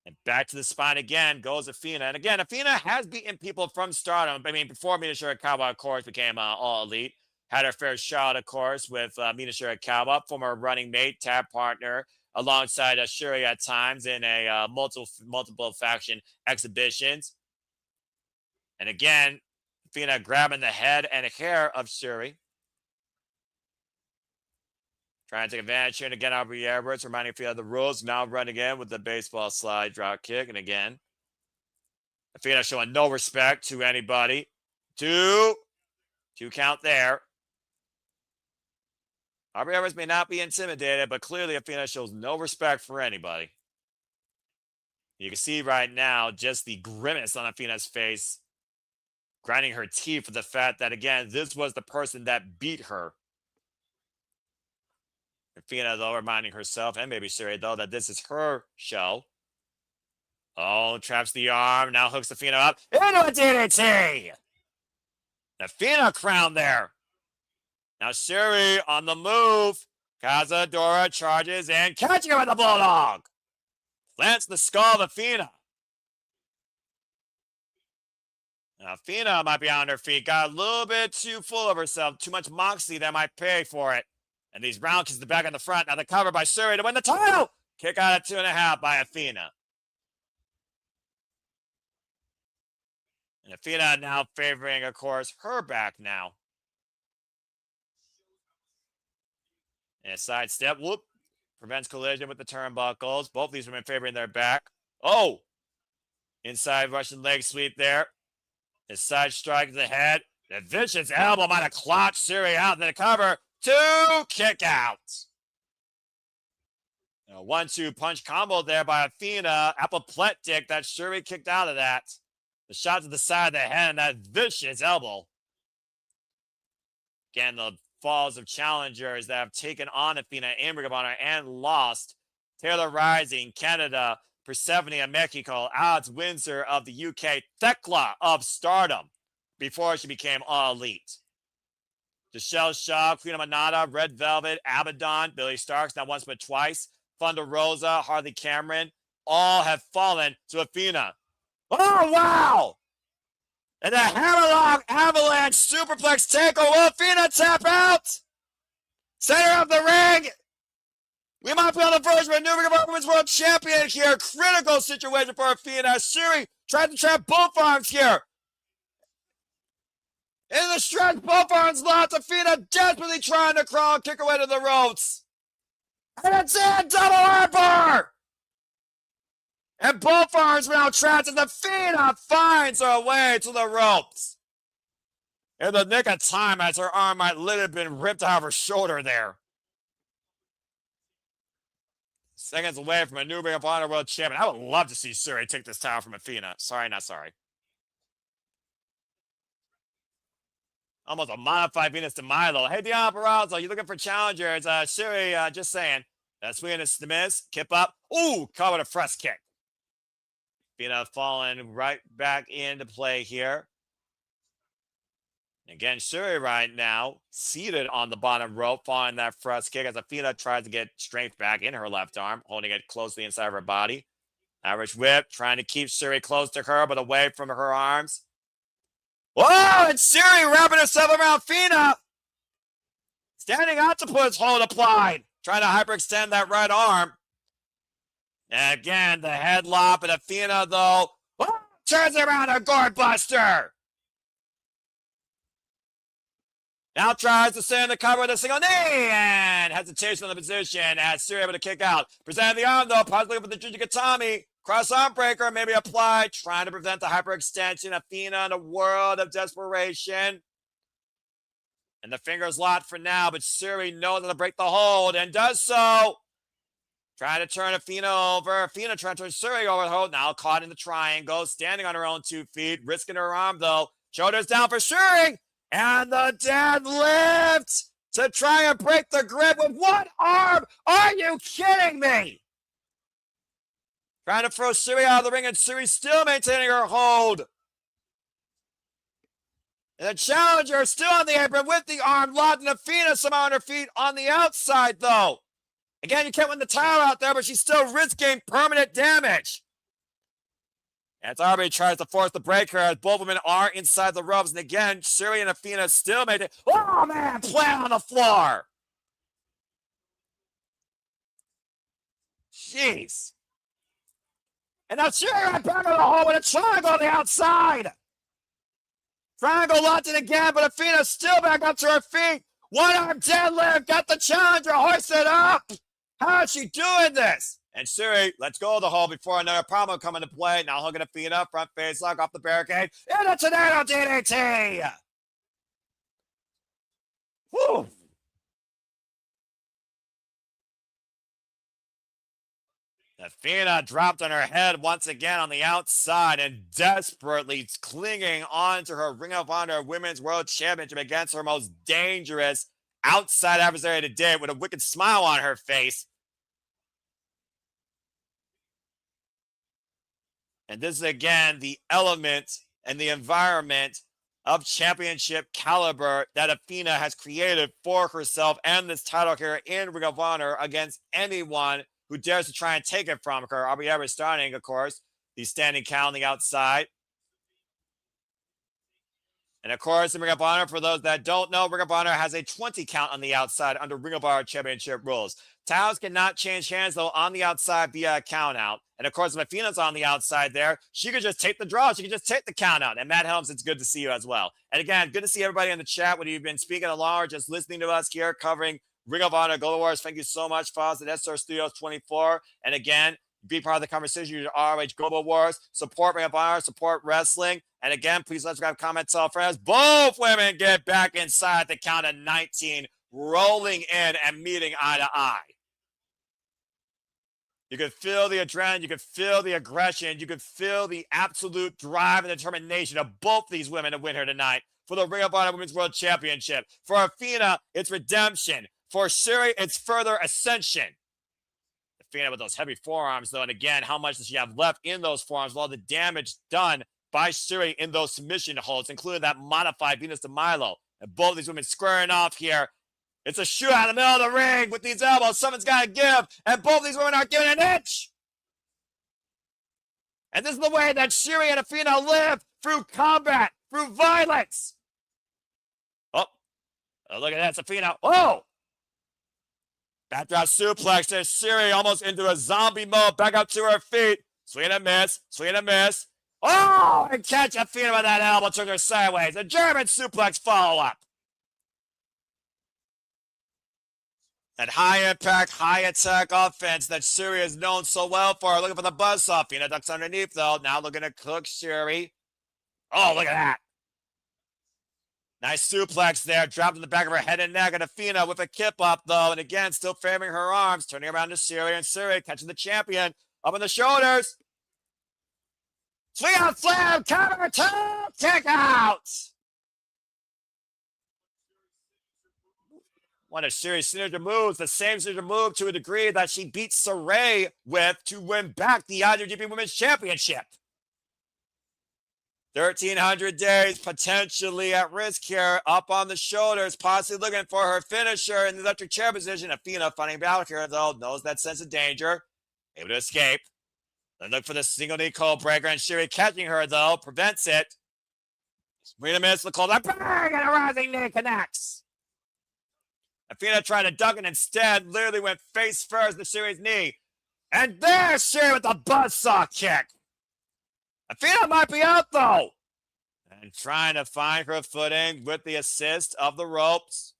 And back to the spine again goes Athena. And again, Athena has beaten people from Stardom. I mean, before Mina Shirakawa, of course, became All Elite. Had her fair shot, of course, with Mina Shirakawa, former running mate, tag partner, alongside Syuri at times in a multiple faction exhibitions. And again, Athena grabbing the head and hair of Syuri. Trying to take advantage here, and again, Aubrey Edwards reminding Athena of the rules. Now running in with the baseball slide drop kick, and again, Athena showing no respect to anybody. Two count there. Aubrey Edwards may not be intimidated, but clearly Athena shows no respect for anybody. You can see right now just the grimace on Athena's face, grinding her teeth for the fact that, again, this was the person that beat her. Athena, though, reminding herself, and maybe Syuri, though, that this is her show. Oh, traps the arm, now hooks Athena up into a DDT! Athena crown there. Now Syuri on the move. Cazadora charges and catching her with the Bulldog. Plants the skull of Athena. Now Athena might be on her feet. Got a little bit too full of herself. Too much moxie that might pay for it. And these round kicks the back and the front. Now the cover by Syuri to win the title. Kick out at 2.5 by Athena. And Athena now favoring, of course, her back now. And a side step. Whoop. Prevents collision with the turnbuckles. Both of these women favoring their back. Oh. Inside Russian leg sweep there. A side strike to the head. The vicious elbow might have clocked Syuri out in the cover. 2 kickouts. A 1-2 punch combo there by Athena. Apoplectic that Syuri kicked out of that. The shot to the side of the head and that vicious elbow. Again, the falls of challengers that have taken on Athena in Ring of Honor and lost. Taylor Rising, Canada, Persephone of Mexico, Alex Windsor of the UK, Thekla of Stardom before she became All Elite. Michelle Shaw, Queen of Manada, Red Velvet, Abaddon, Billy Starks, not once but twice, Thunder Rosa, Harley Cameron, all have fallen to Athena. Oh, wow! And the Hammerlock Avalanche Superplex takeover. Will Athena tap out? Center of the ring. We might be on the verge of a new Ring of Honor Women's World Champion here. Critical situation for Athena. Syuri tried to trap both arms here. In the stretch, both arms locked. Athena desperately trying to crawl, kick away to the ropes. And it's in, double armbar. And both arms now trapped, and Athena finds her way to the ropes. In the nick of time, as her arm might literally have been ripped out of her shoulder there. Seconds away from a new Ring of Honor World Champion. I would love to see Syuri take this title from Athena. Sorry, not sorry. Almost a modified Venus de Milo. Hey, Diana Perazzo, you looking for challengers? Syuri, just saying. Swing and miss. Kip up. Ooh, caught with a fresh kick. Athena falling right back into play here. Again, Syuri right now seated on the bottom rope, following that thrust kick as Athena tries to get strength back in her left arm, holding it closely inside of her body. Irish whip, trying to keep Syuri close to her, but away from her arms. Whoa, and Syuri wrapping herself around Athena. Standing octopus hold applied. Trying to hyperextend that right arm. And again, the head lop, and Athena, though, turns around a gourd buster. Now tries to stay in the cover with a single knee, and hesitation on the position as Syuri able to kick out. Presenting the arm, though, possibly with the Jujikatami. Cross arm breaker, maybe applied, trying to prevent the hyperextension. Athena in a world of desperation. And the fingers locked for now, but Syuri knows how to break the hold and does so. Trying to turn Athena over. Athena trying to turn Syuri over the hold. Now caught in the triangle, standing on her own 2 feet, risking her arm, though. Shoulders down for Syuri. And the deadlift to try and break the grip with one arm. Are you kidding me? Trying to throw Syuri out of the ring, and Syuri still maintaining her hold. And the challenger still on the apron with the arm locked, and Athena somehow on her feet on the outside, though. Again, you can't win the title out there, but she's still risking permanent damage. As Darby tries to force the breaker, as both women are inside the ropes. And again, Syuri and Athena still made it. Oh, man, plant on the floor. Jeez. And now Syuri right back in the hole with a triangle on the outside. Triangle locked in again, but Athena still back up to her feet. One arm deadlift, got the challenger hoisted up. How is she doing this? And Syuri, let's go of the hole before another problem come into play. Now hooking Athena, front face lock off the barricade. And a tornado DDT! Woo! Athena dropped on her head once again on the outside and desperately clinging on to her Ring of Honor Women's World Championship against her most dangerous outside adversary to date with a wicked smile on her face. And this is, again, the element and the environment of championship caliber that Athena has created for herself and this title here in Ring of Honor against anyone who dares to try and take it from her. Are we ever starting, of course, the standing count on the outside? And of course, in Ring of Honor, for those that don't know, Ring of Honor has a 20 count on the outside under Ring of Honor Championship rules. Towels cannot change hands, though, on the outside via a count out. And of course, if Athena's on the outside there, she could just take the draw. She could just take the count out. And Matt Helms, it's good to see you as well. And again, good to see everybody in the chat, whether you've been speaking along or just listening to us here covering Ring of Honor Global Wars. Thank you so much, folks, at SR Studios 24. And again, be part of the conversation. Use ROH Global Wars. Support Ring of Honor. Support wrestling. And again, please let's grab comments, tell friends. Both women get back inside the count of 19, rolling in and meeting eye to eye. You could feel the adrenaline. You could feel the aggression. You could feel the absolute drive and determination of both these women to win here tonight for the Ring of Honor Women's World Championship. For Athena, it's redemption. For Syuri, it's further ascension. Athena with those heavy forearms, though, and again, how much does she have left in those forearms with all the damage done by Syuri in those submission holds, including that modified Venus de Milo. And both these women squaring off here. It's a shootout in the middle of the ring with these elbows. Someone's got to give, and both these women aren't giving an inch. And this is the way that Syuri and Athena live, through combat, through violence. Oh, look at that, it's Athena. Oh! Backdrop suplex to Syuri, almost into a zombie mode, back up to her feet. Swing and miss, swing and miss. Oh, and catch Athena with that elbow, took her sideways. A German suplex follow-up. That high-impact, high-attack offense that Syuri is known so well for. Looking for the buzzsaw. Athena ducks underneath, though. Now looking to cook Syuri. Oh, look at that. Nice suplex there. Dropped in the back of her head and neck. And Athena with a kip-up, though. And again, still favoring her arms. Turning around to Syuri. And Syuri catching the champion. Up on the shoulders. Swing out slam, counter, top, kick out. One of Syuri's signature moves, the same signature move to a degree that she beat Saray with to win back the IWGP Women's Championship. 1,300 days potentially at risk here, up on the shoulders, possibly looking for her finisher in the electric chair position. Athena fighting back here, though, knows that sense of danger, able to escape. Then look for the single knee cold breaker, and Syuri catching her, though, prevents it. Wait a minute, the cold, bang, and a rising knee connects. Athena tried to duck and instead literally went face first to Syuri's knee. And there's Syuri with the buzzsaw kick. Athena might be out though. And trying to find her footing with the assist of the ropes.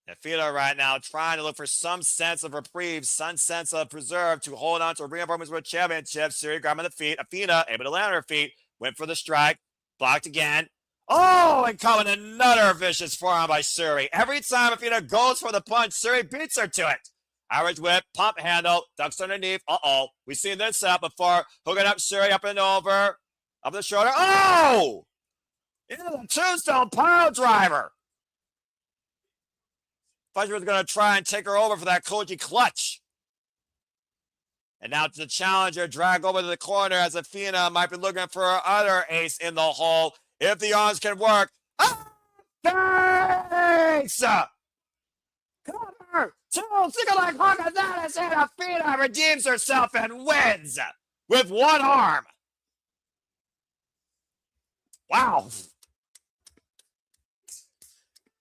Athena right now trying to look for some sense of reprieve, some sense of preserve to hold on to a Ring of Women's World Championship. Syuri grabbing the feet. Athena able to land on her feet. Went for the strike. Blocked again. Oh, and coming another vicious forearm by Syuri. Every time Athena goes for the punch, Syuri beats her to it. Irish whip, pump handle, ducks underneath. Uh-oh. We've seen this setup before. Hooking up Syuri up and over. Up the shoulder. Oh! Into the tombstone pile driver. Thought she was going to try and take her over for that Koji clutch. And now to the challenger, drag over to the corner as Athena might be looking for her other ace in the hole. If the arms can work. Oh, thanks! Cover! Two single leg hook and that is it. Athena redeems herself and wins with one arm. Wow.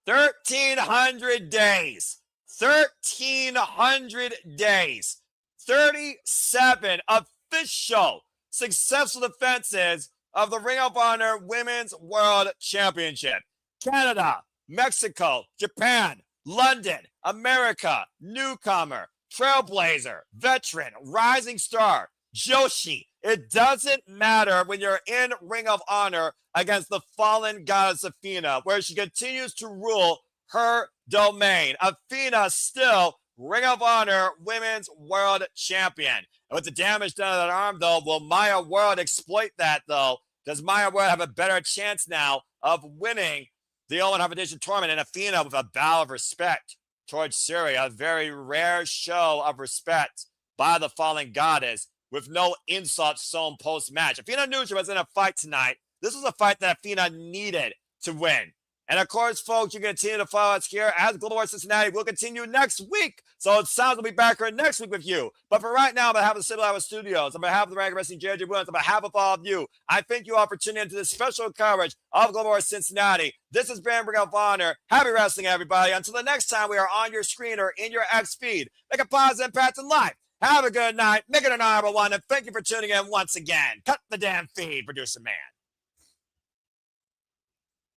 1,300 days. 1,300 days. 37 official successful defenses of the Ring of Honor Women's World Championship. Canada, Mexico, Japan, London, America, newcomer, trailblazer, veteran, rising star, Joshi. It doesn't matter when you're in Ring of Honor against the fallen goddess Athena, where she continues to rule her domain. Athena still Ring of Honor Women's World Champion. And with the damage done to that arm, though, will Maya World exploit that, though? Does Maya World have a better chance now of winning the All-In Competition Tournament? And Athena with a bow of respect towards Syuri, a very rare show of respect by the fallen goddess with no insult sown post-match. Athena knew she was in a fight tonight. This was a fight that Athena needed to win. And of course, folks, you can continue to follow us here as Global War Cincinnati will continue next week. So it sounds we'll be back here next week with you. But for right now, on behalf of the Civil Iowa Studios, on behalf of the Rank Wrestling JJ Williams, on behalf of all of you, I thank you all for tuning into this special coverage of Global War Cincinnati. This has been Ring of Honor. Happy wrestling, everybody. Until the next time we are on your screen or in your X feed, make a positive impact in life. Have a good night. Make it an honorable one. And thank you for tuning in once again. Cut the damn feed, producer man.